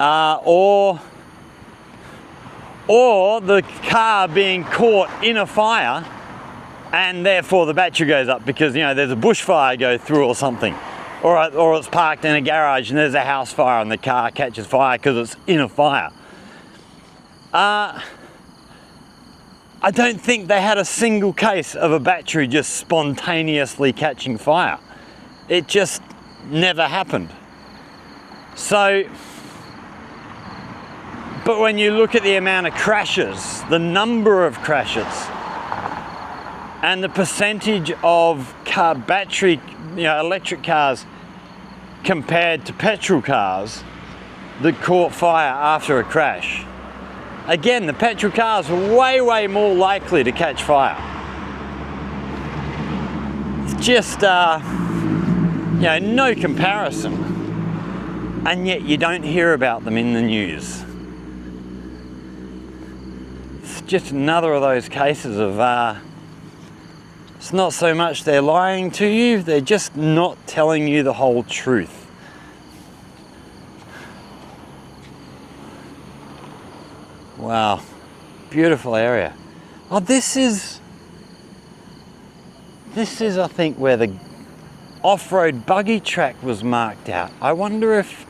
or the car being caught in a fire and therefore the battery goes up because there's a bushfire go through or something, or it's parked in a garage and there's a house fire and the car catches fire because it's in a fire. I don't think they had a single case of a battery just spontaneously catching fire. It just never happened. So, but when you look at the amount of crashes, the number of crashes, and the percentage of battery, electric cars compared to petrol cars that caught fire after a crash, again, the petrol cars were way, way more likely to catch fire. It's just, no comparison. And yet you don't hear about them in the news. It's just another of those cases of, it's not so much they're lying to you, they're just not telling you the whole truth. Wow, beautiful area. Oh, this is I think where the off-road buggy track was marked out. I wonder if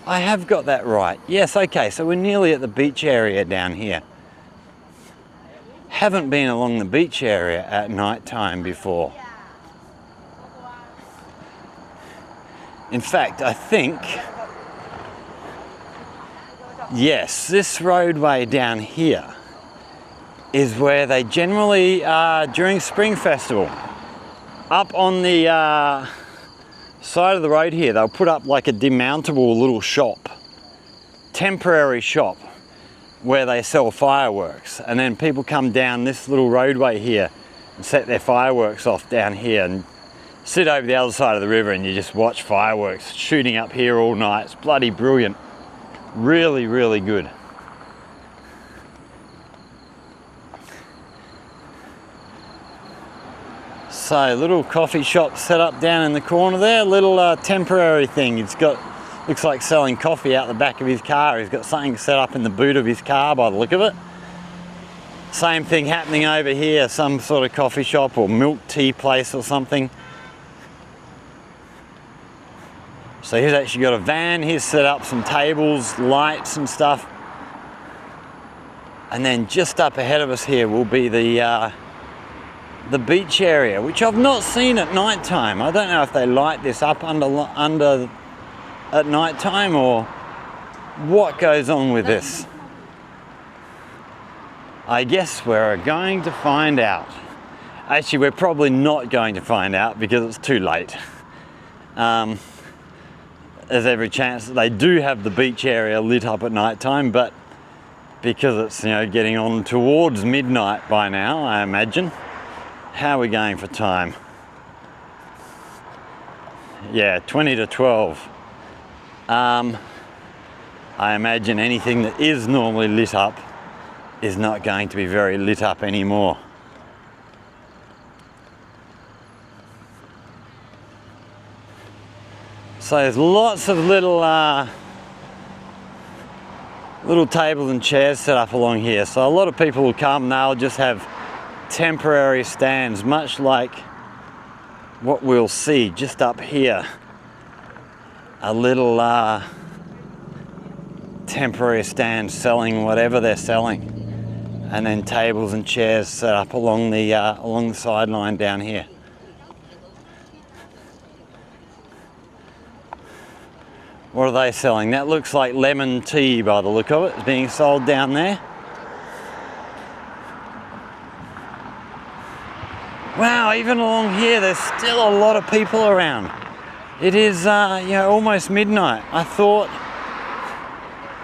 I have got that right. Yes, okay, so we're nearly at the beach area down here. Haven't been along the beach area at night time before. In fact, I think, yes, this roadway down here is where they generally, during Spring Festival, up on the side of the road here, they'll put up like a demountable little shop, temporary shop, where they sell fireworks. And then people come down this little roadway here and set their fireworks off down here and sit over the other side of the river, and you just watch fireworks shooting up here all night. It's bloody brilliant. Really, really good. So, little coffee shop set up down in the corner there, little temporary thing. It's got, looks like selling coffee out the back of his car. He's got something set up in the boot of his car by the look of it. Same thing happening over here, some sort of coffee shop or milk tea place or something. So he's actually got a van, he's set up some tables, lights and stuff. And then just up ahead of us here will be the beach area, which I've not seen at night time. I don't know if they light this up under at night time or what goes on with this. I guess we're going to find out. Actually, we're probably not going to find out because it's too late. There's every chance that they do have the beach area lit up at night time, but because it's getting on towards midnight by now, I imagine. How are we going for time? Yeah, 20 to 12. I imagine anything that is normally lit up is not going to be very lit up anymore. So there's lots of little tables and chairs set up along here. So a lot of people will come and they'll just have temporary stands, much like what we'll see just up here. A little temporary stand selling whatever they're selling, and then tables and chairs set up along the sideline down here. What are they selling? That looks like lemon tea by the look of it. It's being sold down there. Wow, even along here, there's still a lot of people around. It is, almost midnight. I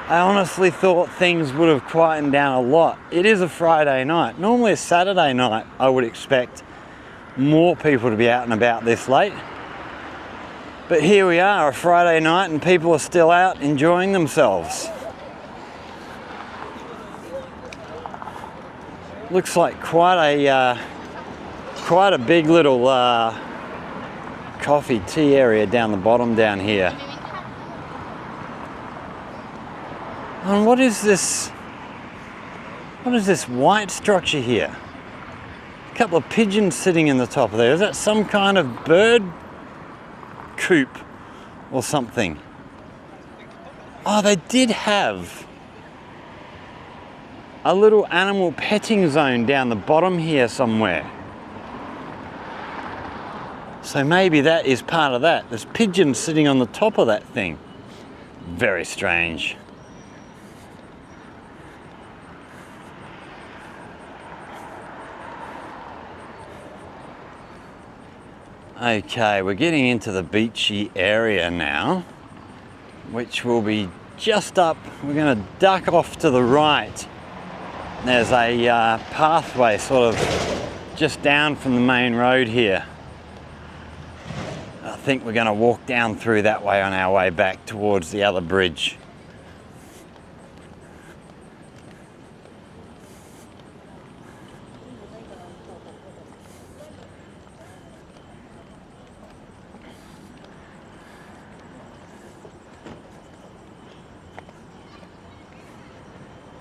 honestly thought things would have quietened down a lot. It is a Friday night. Normally a Saturday night, I would expect more people to be out and about this late. But here we are, a Friday night, and people are still out enjoying themselves. Looks like quite a big little coffee tea area down the bottom down here. And what is this white structure here? A couple of pigeons sitting in the top of there. Is that some kind of bird coop or something? Oh, they did have a little animal petting zone down the bottom here somewhere. So maybe that is part of that. There's pigeons sitting on the top of that thing. Very strange. Okay, we're getting into the beachy area now, which will be just up. We're going to duck off to the right. There's a pathway sort of just down from the main road here. I think we're going to walk down through that way on our way back towards the other bridge.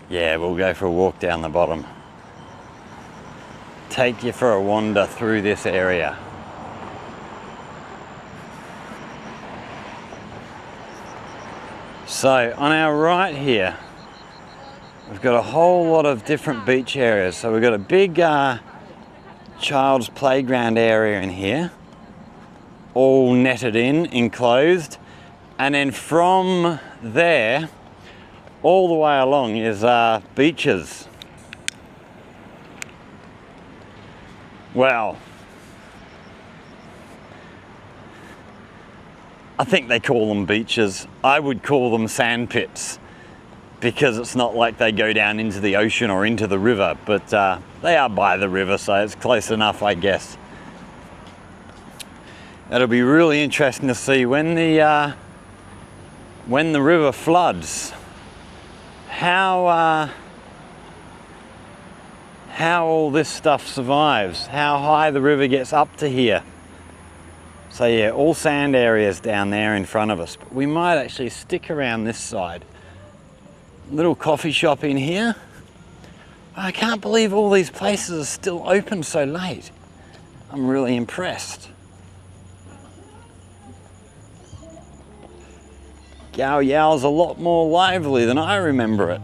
Yeah, we'll go for a walk down the bottom. Take you for a wander through this area. So on our right here, we've got a whole lot of different beach areas. So we've got a big child's playground area in here, all netted in, enclosed. And then from there, all the way along is beaches. Well, I think they call them beaches. I would call them sand pits because it's not like they go down into the ocean or into the river, but they are by the river, so it's close enough, I guess. It'll be really interesting to see when the river floods, how all this stuff survives, how high the river gets up to here. So yeah, all sand areas down there in front of us. But we might actually stick around this side. Little coffee shop in here. I can't believe all these places are still open so late. I'm really impressed. Gao Yao's a lot more lively than I remember it.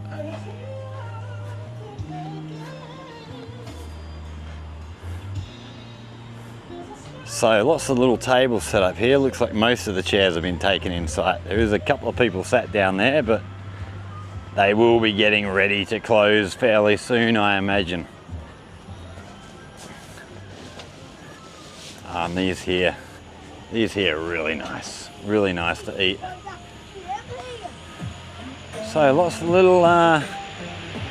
So lots of little tables set up here. Looks like most of the chairs have been taken inside. There is a couple of people sat down there, but they will be getting ready to close fairly soon, I imagine. These here are really nice to eat. So lots of little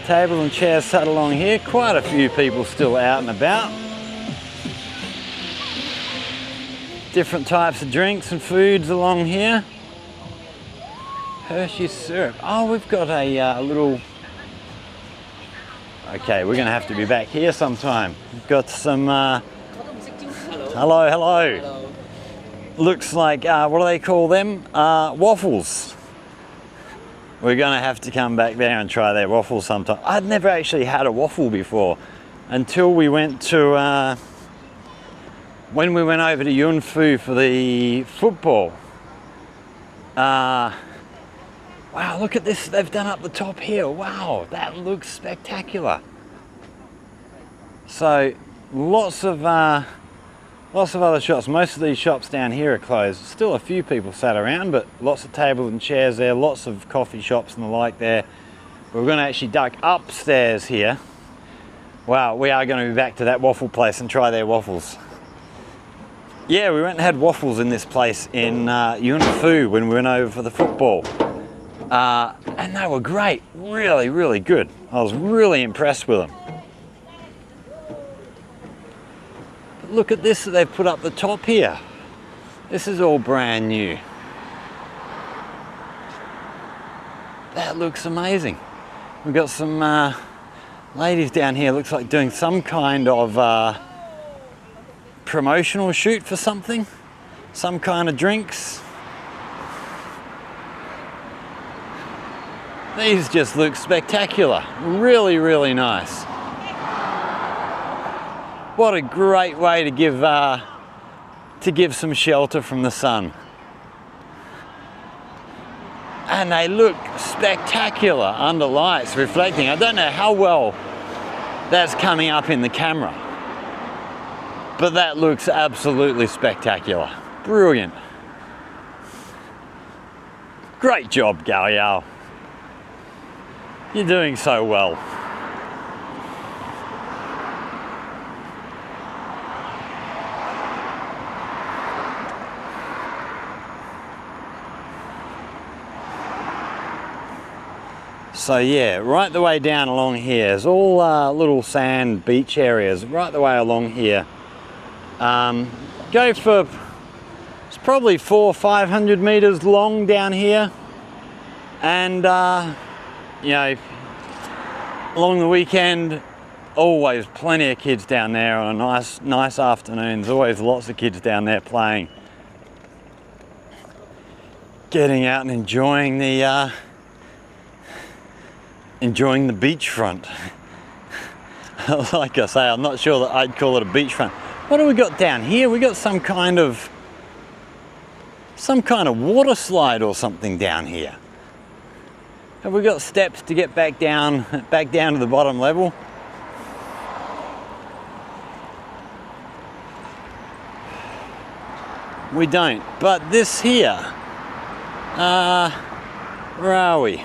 tables and chairs set along here. Quite a few people still out and about. Different types of drinks and foods along here. Hershey's syrup. Oh, we've got a little... Okay, we're going to have to be back here sometime. We've got some... Hello. Looks like, what do they call them? Waffles. We're going to have to come back there and try their waffles sometime. I'd never actually had a waffle before until we went to... when we went over to Yunfu for the football. Wow, look at this they've done up the top here. Wow, that looks spectacular. So lots of other shops. Most of these shops down here are closed. Still a few people sat around, but lots of tables and chairs there, lots of coffee shops and the like there. We're going to actually duck upstairs here. Wow, we are going to be back to that waffle place and try their waffles. Yeah, we went and had waffles in this place in Yunfu when we went over for the football. And they were great, really, really good. I was really impressed with them. But look at this that they've put up the top here. This is all brand new. That looks amazing. We've got some ladies down here, looks like doing some kind of promotional shoot for something, some kind of drinks. These just look spectacular, really, really nice. What a great way to give some shelter from the sun. And they look spectacular under lights, reflecting. I don't know how well that's coming up in the camera. But that looks absolutely spectacular. Brilliant. Great job, Gal. You're doing so well. So yeah, right the way down along here is all little sand beach areas, right the way along here. Go for, it's probably 400 or 500 meters long down here. And you know, along the weekend, always plenty of kids down there on nice afternoons, always lots of kids down there playing. Getting out and enjoying the beachfront. Like I say, I'm not sure that I'd call it a beachfront. What do we got down here? We got some kind of water slide or something down here. Have we got steps to get back down to the bottom level? We don't. But this here, where are we?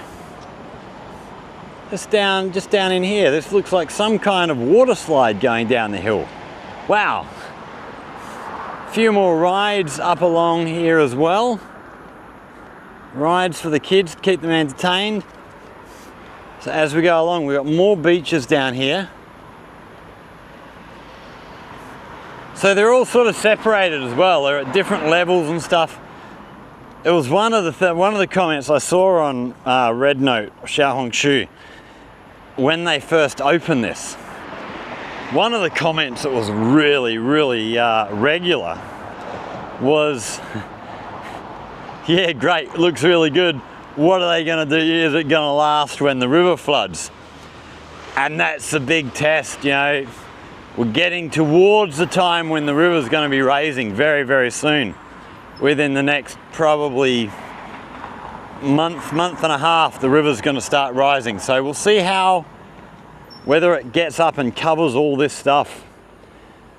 Just down in here. This looks like some kind of water slide going down the hill. Wow. A few more rides up along here as well. Rides for the kids to keep them entertained. So as we go along, we've got more beaches down here. So they're all sort of separated as well. They're at different levels and stuff. It was one of the comments I saw on Red Note, Xiaohongshu, when they first opened this. One of the comments that was really regular was, yeah, great, looks really good. What are they going to do? Is it going to last when the river floods? And that's the big test, you know. We're getting towards the time when the river's going to be raising very soon. Within the next probably month and a half, the river's going to start rising. So we'll see whether it gets up and covers all this stuff.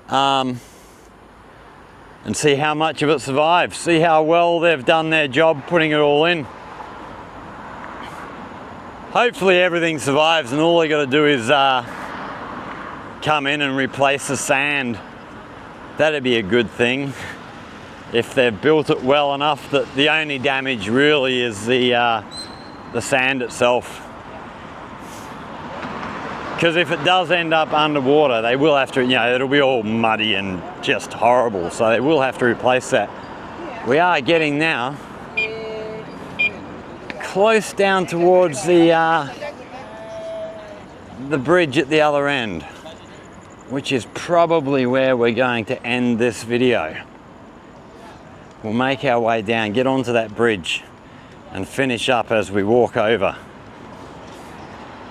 And see how much of it survives. See how well they've done their job putting it all in. Hopefully everything survives and all they got to do is come in and replace the sand. That'd be a good thing. If they've built it well enough that the only damage really is the sand itself. Because if it does end up underwater, they will have to, you know, it'll be all muddy and just horrible, so they will have to replace that. We are getting now close down towards the bridge at the other end, which is probably where we're going to end this video. We'll make our way down, get onto that bridge and finish up as we walk over.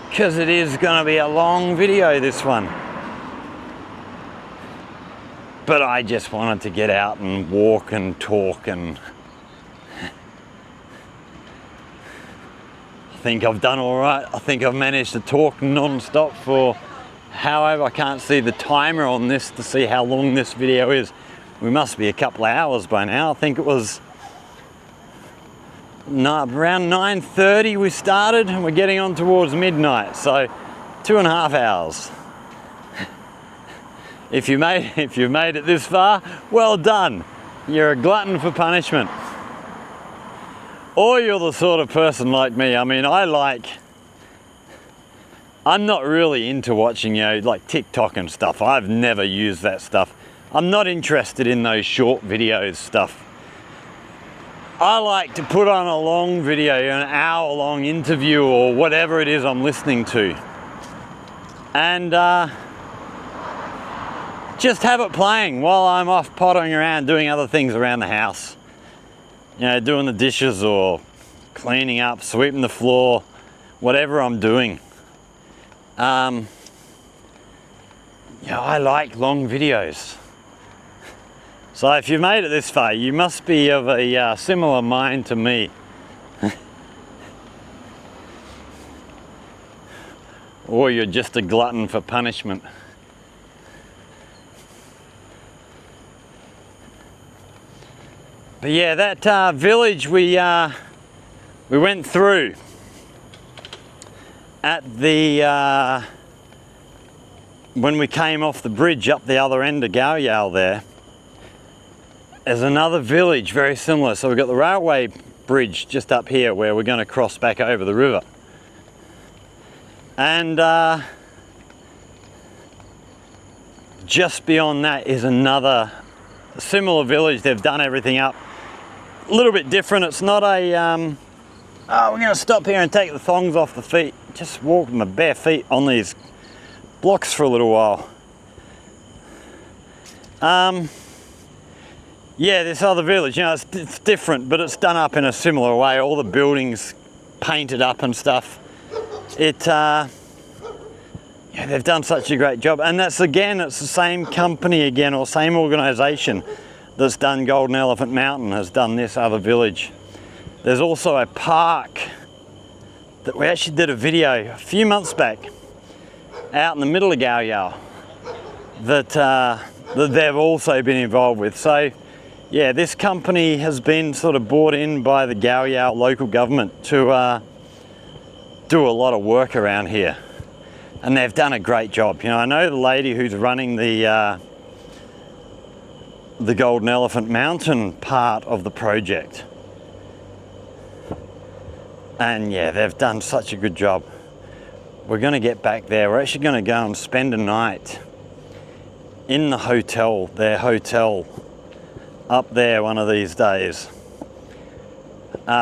Because it is going to be a long video, this one. But I just wanted to get out and walk and talk, and I think I've done all right. I think I've managed to talk non-stop for, however, I can't see the timer on this to see how long this video is. We must be a couple of hours by now. I think it was around 9:30 we started, and we're getting on towards midnight, so 2.5 hours. If you've made it this far, well done. You're a glutton for punishment. Or you're the sort of person like me. I mean, I'm not really into watching, you know, like TikTok and stuff. I've never used that stuff. I'm not interested in those short videos stuff. I like to put on a long video, an hour-long interview or whatever it is I'm listening to, and just have it playing while I'm off pottering around doing other things around the house. You know, doing the dishes or cleaning up, sweeping the floor, whatever I'm doing. Yeah, I like long videos. So if you've made it this far, you must be of a similar mind to me. Or you're just a glutton for punishment. But yeah, that village we went through at the when we came off the bridge up the other end of Gaoyao there, there's another village very similar. So we've got the railway bridge just up here where we're going to cross back over the river. And just beyond that is another similar village. They've done everything up a little bit different. It's not a, oh, we're going to stop here and take the thongs off the feet. Just walk with my bare feet on these blocks for a little while. Yeah, this other village, you know, it's different, but it's done up in a similar way. All the buildings painted up and stuff. Yeah, they've done such a great job. And that's, again, it's the same company again, or same organisation that's done Golden Elephant Mountain has done this other village. There's also a park that we actually did a video a few months back out in the middle of Gaoyao that they've also been involved with. So yeah, this company has been sort of brought in by the Gaoyao local government to do a lot of work around here, and they've done a great job. You know, I know the lady who's running the Golden Elephant Mountain part of the project, and yeah, they've done such a good job. We're going to get back there. We're actually going to go and spend a night in the hotel, their hotel up there one of these days.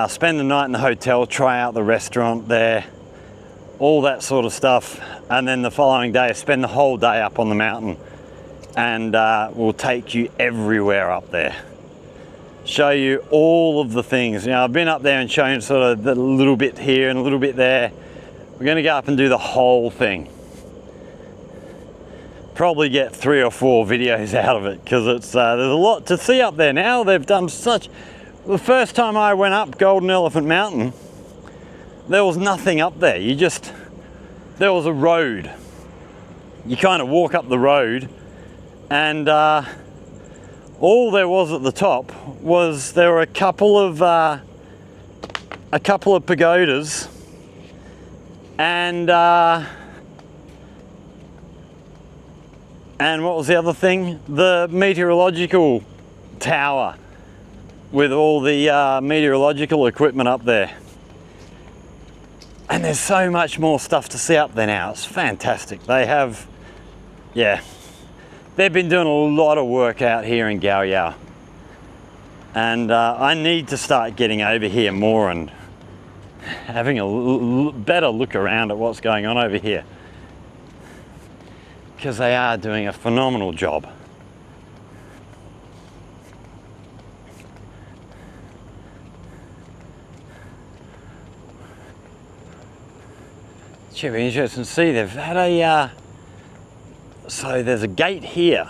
Spend the night in the hotel, try out the restaurant there, all that sort of stuff, and then the following day spend the whole day up on the mountain, and we'll take you everywhere up there. Show you all of the things. You know, I've been up there and shown sort of a little bit here and a little bit there. We're going to go up and do the whole thing. Probably get 3 or 4 videos out of it, because it's there's a lot to see up there now. They've done such. The first time I went up Golden Elephant Mountain, there was nothing up there. There was a road. You kind of walk up the road, and all there was at the top was there were a couple of pagodas, and what was the other thing? The meteorological tower with all the meteorological equipment up there. And there's so much more stuff to see up there now. It's fantastic. They have, yeah, they've been doing a lot of work out here in Gaoyao. And I need to start getting over here more and having a better look around at what's going on over here, because they are doing a phenomenal job. It should be interesting to see. They've had a so there's a gate here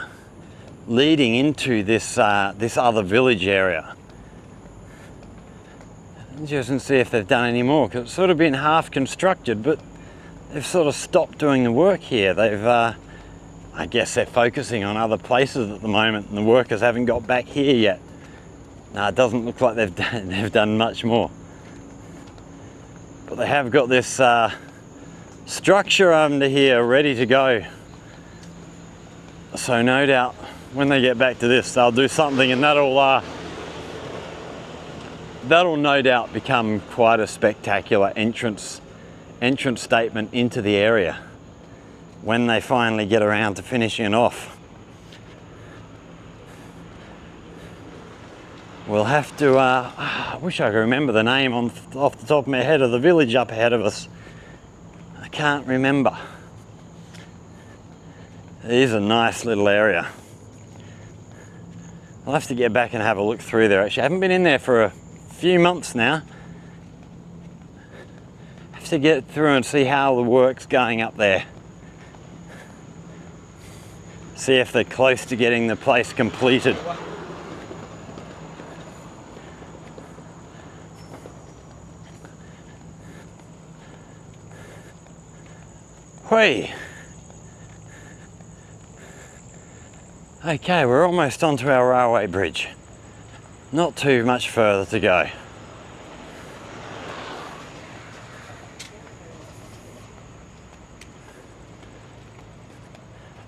leading into this this other village area. Interesting to see if they've done any more, because it's sort of been half constructed, but they've sort of stopped doing the work here. They've I guess they're focusing on other places at the moment, and the workers haven't got back here yet. No, it doesn't look like they've done much more. But they have got this structure under here ready to go. So no doubt when they get back to this, they'll do something, and that'll no doubt become quite a spectacular entrance statement into the area when they finally get around to finishing off. We'll have to, I wish I could remember the name off the top of my head of the village up ahead of us. I can't remember. It is a nice little area. I'll have to get back and have a look through there. Actually, I haven't been in there for a few months now. Have to get through and see how the work's going up there. See if they're close to getting the place completed. Whee! Okay, we're almost onto our railway bridge. Not too much further to go.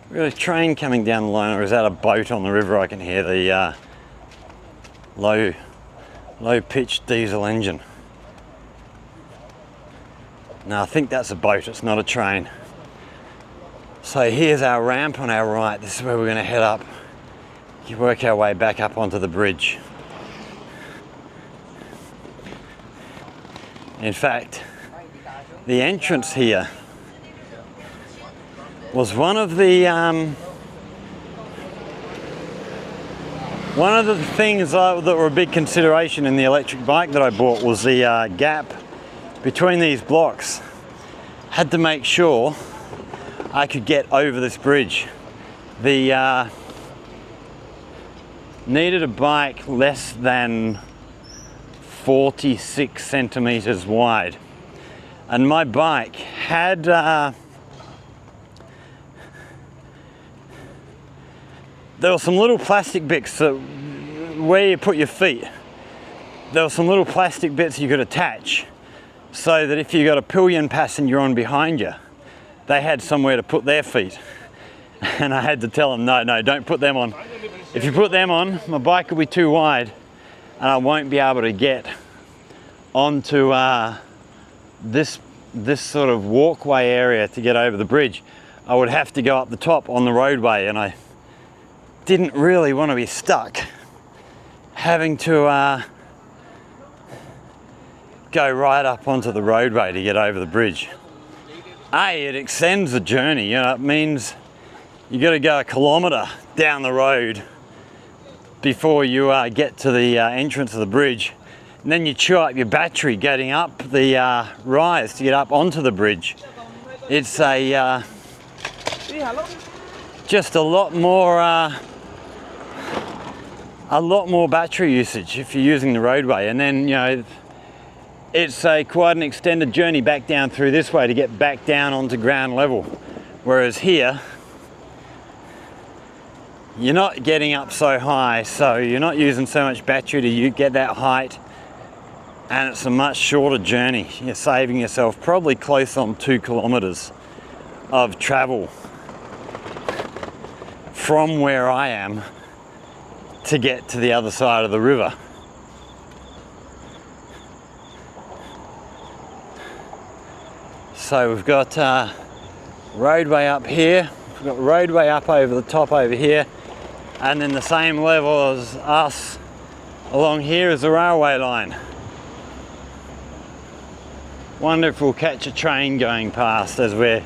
We've got a train coming down the line, or is that a boat on the river? I can hear the low-pitched diesel engine. No, I think that's a boat, it's not a train. So here's our ramp on our right. This is where we're going to head up. You work our way back up onto the bridge. In fact, the entrance here was one of the things that were a big consideration in the electric bike that I bought, was the gap between these blocks. Had to make sure I could get over this bridge. Needed a bike less than 46 centimeters wide, and my bike had there were some little plastic bits that, where you put your feet, there were some little plastic bits you could attach, so that if you got a pillion passenger on behind you, they had somewhere to put their feet. And I had to tell them, no, don't put them on. If you put them on, my bike will be too wide and I won't be able to get onto this sort of walkway area to get over the bridge. I would have to go up the top on the roadway, and I didn't really want to be stuck having to go right up onto the roadway to get over the bridge. It extends the journey, it means you got to go a kilometre down the road before you get to the entrance of the bridge, and then you chew up your battery getting up the rise to get up onto the bridge. It's just a lot more battery usage if you're using the roadway, and then it's quite an extended journey back down through this way to get back down onto ground level. Whereas here, you're not getting up so high, so you're not using so much battery to get that height, and it's a much shorter journey. You're saving yourself probably close on 2 kilometers of travel from where I am to get to the other side of the river. So we've got roadway up here, we've got roadway up over the top over here, and then the same level as us along here is the railway line. Wonder if we'll catch a train going past as we're...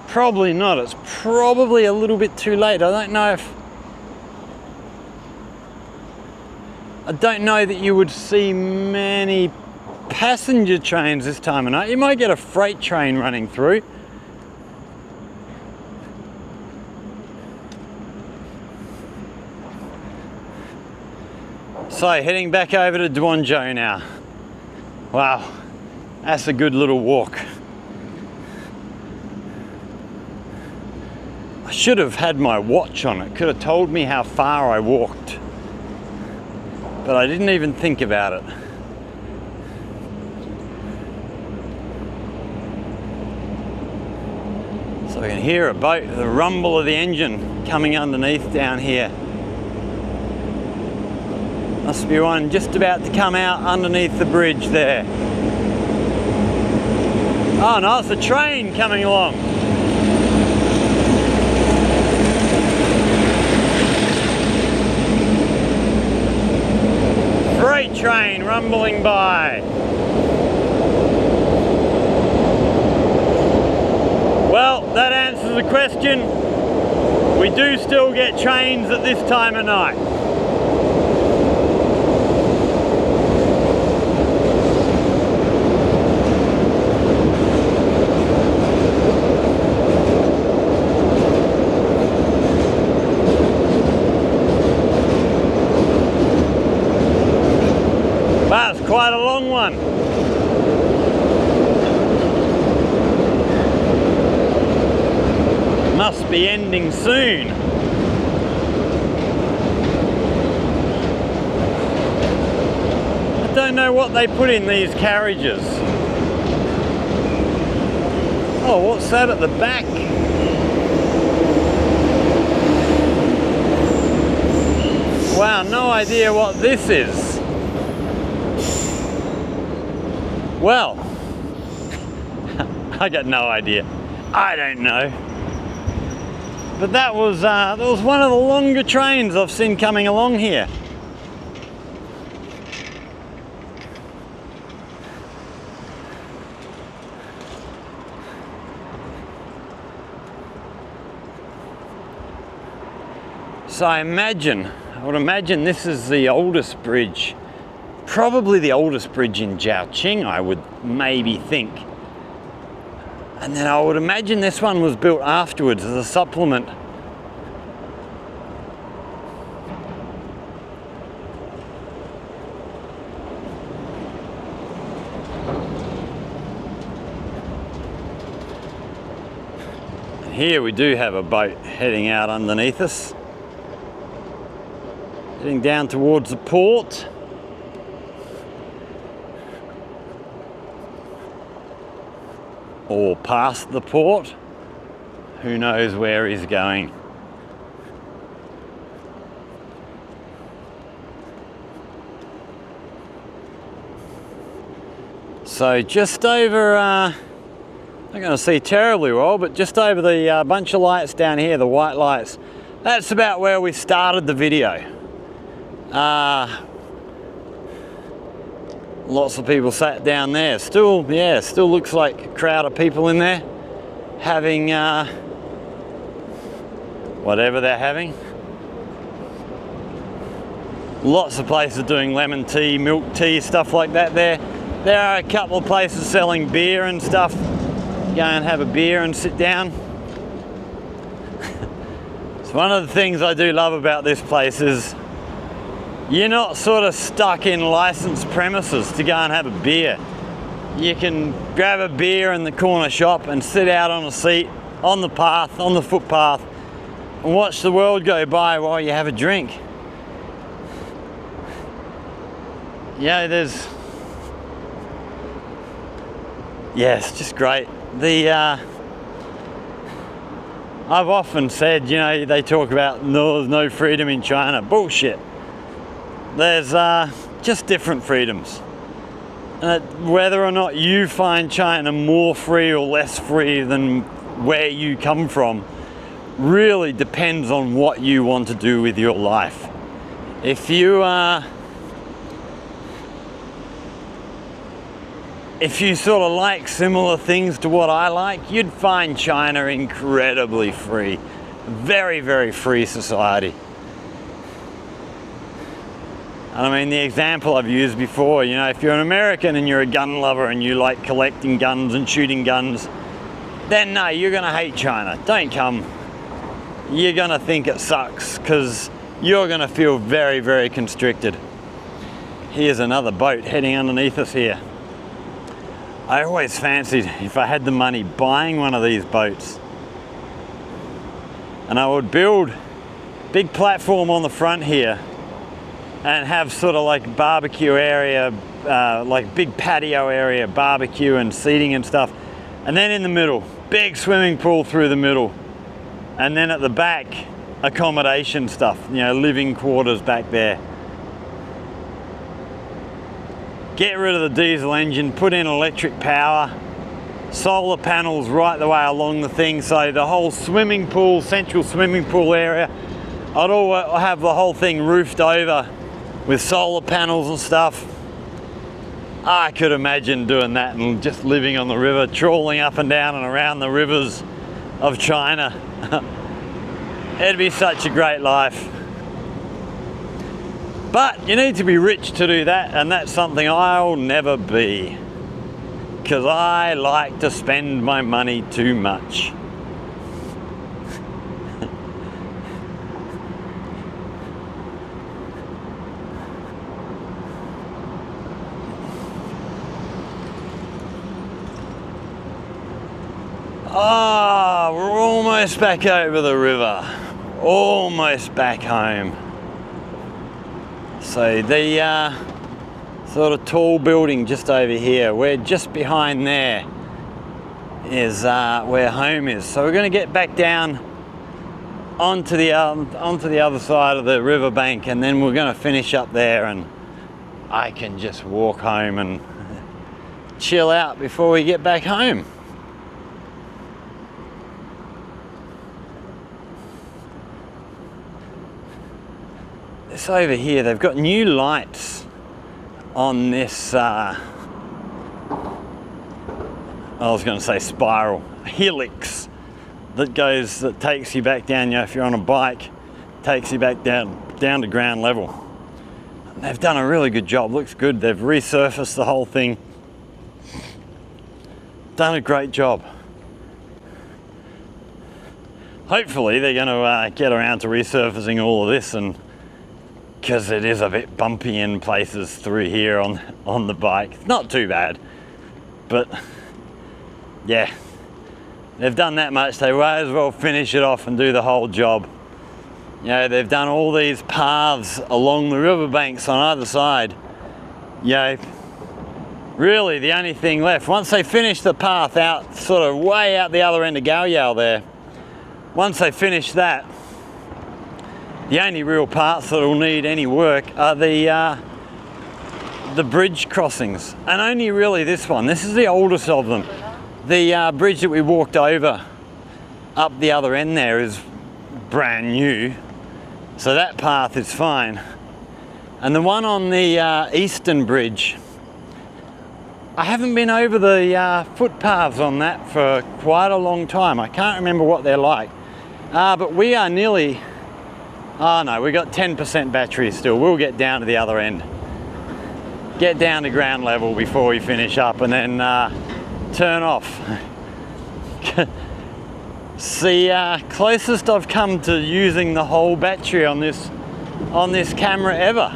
Probably not, it's probably a little bit too late. I don't know that you would see many passenger trains this time of night. You might get a freight train running through. So heading back over to Looong now. Wow, that's a good little walk. I should have had my watch on. It could have told me how far I walked, but I didn't even think about it. So we can hear a boat, the rumble of the engine coming underneath down here. Must be one just about to come out underneath the bridge there. Oh no, it's a train coming along. Freight train rumbling by. Well, that answers the question. We do still get trains at this time of night. Wow, it's quite a long one. Must be ending soon. don't know what they put in these carriages. Oh, what's that at the back? Wow, no idea what this is. Well, I got no idea. I don't know. But that was one of the longer trains I've seen coming along here. So I would imagine this is the oldest bridge, probably the oldest bridge in Chongqing, I would maybe think. And then I would imagine this one was built afterwards as a supplement. And here we do have a boat heading out underneath us. Heading down towards the port. Or past the port. Who knows where he's going. So just over, not going to see terribly well, but just over the bunch of lights down here, the white lights, that's about where we started the video. Lots of people sat down there. Still looks like a crowd of people in there having whatever they're having. Lots of places doing lemon tea, milk tea, stuff like that there. There are a couple of places selling beer and stuff. Go and have a beer and sit down. So one of the things I do love about this place is you're not sort of stuck in licensed premises to go and have a beer. You can grab a beer in the corner shop and sit out on a seat, on the path, on the footpath, and watch the world go by while you have a drink. Yeah, it's just great. I've often said, you know, they talk about there's no freedom in China. Bullshit. There's just different freedoms. Whether or not you find China more free or less free than where you come from really depends on what you want to do with your life. If you sort of like similar things to what I like, you'd find China incredibly free. Very, very free society. And I mean, the example I've used before, you know, if you're an American and you're a gun lover and you like collecting guns and shooting guns, then no, you're gonna hate China. Don't come. You're gonna think it sucks because you're gonna feel very, very constricted. Here's another boat heading underneath us here. I always fancied, if I had the money, buying one of these boats. And I would build a big platform on the front here and have sort of like barbecue area, like big patio area, barbecue and seating and stuff. And then in the middle, big swimming pool through the middle. And then at the back, accommodation stuff, you know, living quarters back there. Get rid of the diesel engine, put in electric power, solar panels right the way along the thing, so the whole swimming pool, central swimming pool area, I'd have the whole thing roofed over with solar panels and stuff. I could imagine doing that and just living on the river, trawling up and down and around the rivers of China. It'd be such a great life. But you need to be rich to do that, and that's something I'll never be, because I like to spend my money too much. We're almost back over the river, almost back home. So sort of tall building just over here. We're just behind there is where home is. So we're going to get back down onto the other side of the riverbank, and then we're going to finish up there, and I can just walk home and chill out before we get back home. This over here, they've got new lights on this, I was going to say spiral, helix that takes you back down, you know, if you're on a bike, takes you back down to ground level. And they've done a really good job, looks good. They've resurfaced the whole thing. Done a great job. Hopefully they're going to get around to resurfacing all of this, and because it is a bit bumpy in places through here on the bike. It's not too bad, but yeah, they've done that much, they might as well finish it off and do the whole job. You know, they've done all these paths along the riverbanks on either side. You know, really the only thing left, once they finish the path out, sort of way out the other end of Galyal there, once they finish that, the only real parts that will need any work are the bridge crossings, and only really this one. This is the oldest of them. The bridge that we walked over up the other end there is brand new, so that path is fine. And the one on the eastern bridge, I haven't been over the footpaths on that for quite a long time. I can't remember what they're like, but we are nearly, oh no, we got 10% battery still. We'll get down to the other end, get down to ground level before we finish up, and then turn off. It's the closest I've come to using the whole battery on this camera ever.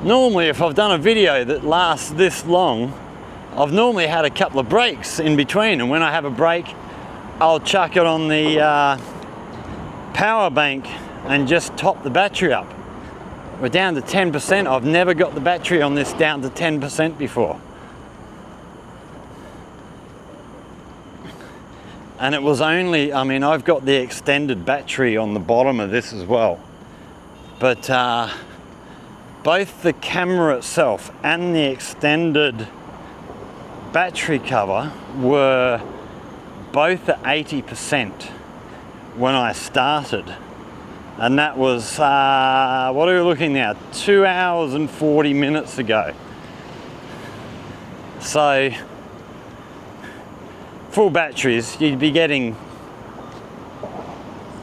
Normally, if I've done a video that lasts this long, I've normally had a couple of breaks in between, and when I have a break, I'll chuck it on the power bank and just top the battery up. We're down to 10%. I've never got the battery on this down to 10% before. And it was only, I mean, I've got the extended battery on the bottom of this as well. But both the camera itself and the extended battery cover were both at 80% when I started. And that was, what are we looking now? 2 hours and 40 minutes ago. So, full batteries, you'd be getting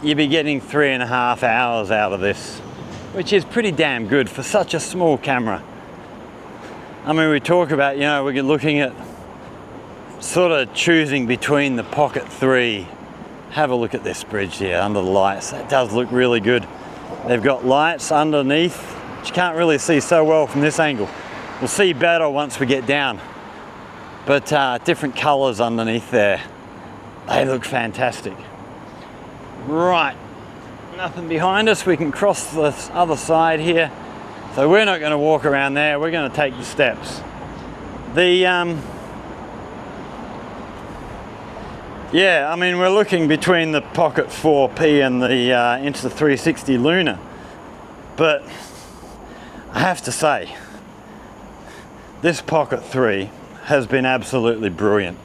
3.5 hours out of this, which is pretty damn good for such a small camera. I mean, we talk about, you know, we're looking at sort of choosing between the Pocket 3. Have a look at this bridge here under the lights. That does look really good. They've got lights underneath, which you can't really see so well from this angle. We'll see better once we get down. But different colors underneath there. They look fantastic. Right, nothing behind us. We can cross the other side here. So we're not going to walk around there. We're going to take the steps. Yeah, I mean, we're looking between the Pocket 4P and the Insta360 Luna. But I have to say, this Pocket 3 has been absolutely brilliant.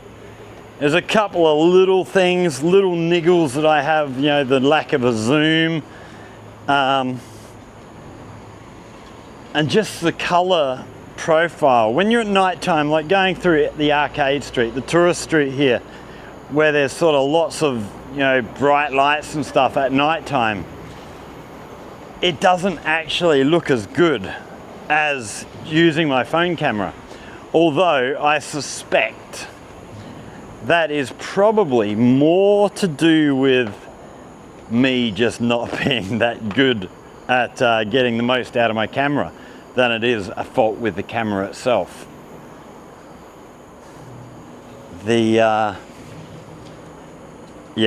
There's a couple of little things, little niggles that I have, you know, the lack of a zoom, and just the color profile. When you're at nighttime, like going through the Arcade Street, the tourist street here, where there's sort of lots of, you know, bright lights and stuff at nighttime, it doesn't actually look as good as using my phone camera. Although I suspect that is probably more to do with me just not being that good at getting the most out of my camera than it is a fault with the camera itself. Yeah,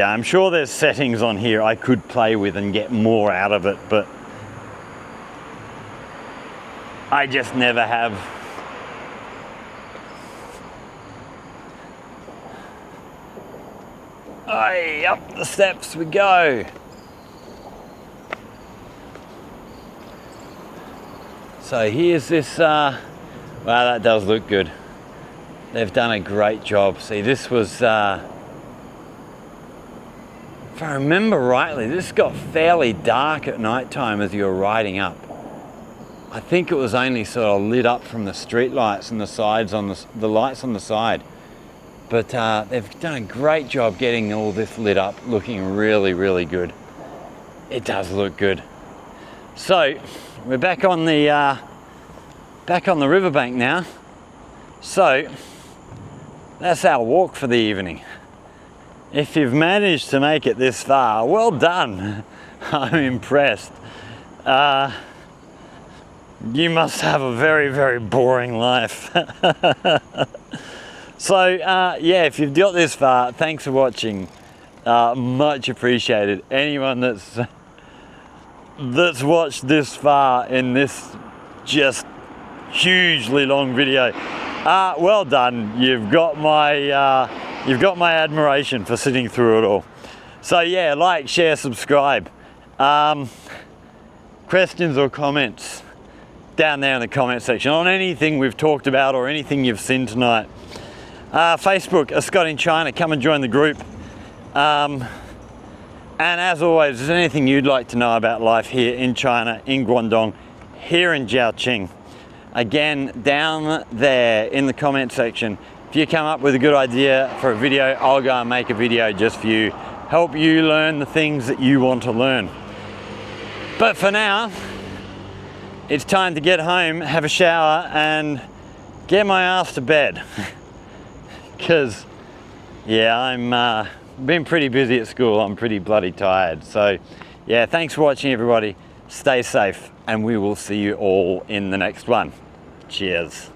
I'm sure there's settings on here I could play with and get more out of it, but I just never have. Aye, up the steps we go. So here's this, wow, that does look good. They've done a great job. See, this was, if I remember rightly, this got fairly dark at night time as you were riding up. I think it was only sort of lit up from the street lights and the sides on the lights on the side. But they've done a great job getting all this lit up, looking really, really good. It does look good. So we're back on the riverbank now. So that's our walk for the evening. If you've managed to make it this far, well done. I'm impressed. You must have a very, very boring life. So yeah, if you've got this far, thanks for watching. Much appreciated. Anyone that's watched this far in this just hugely long video, well done. You've got my admiration for sitting through it all. So yeah, like, share, subscribe. Questions or comments down there in the comment section on anything we've talked about or anything you've seen tonight. Facebook, A Scot in China, come and join the group. And as always, if there's anything you'd like to know about life here in China, in Guangdong, here in Jiaoqing, again, down there in the comment section, if you come up with a good idea for a video, I'll go and make a video just for you, help you learn the things that you want to learn. But for now, it's time to get home, have a shower, and get my ass to bed. Because, yeah, I'm been pretty busy at school. I'm pretty bloody tired. So, yeah, thanks for watching, everybody. Stay safe, and we will see you all in the next one. Cheers.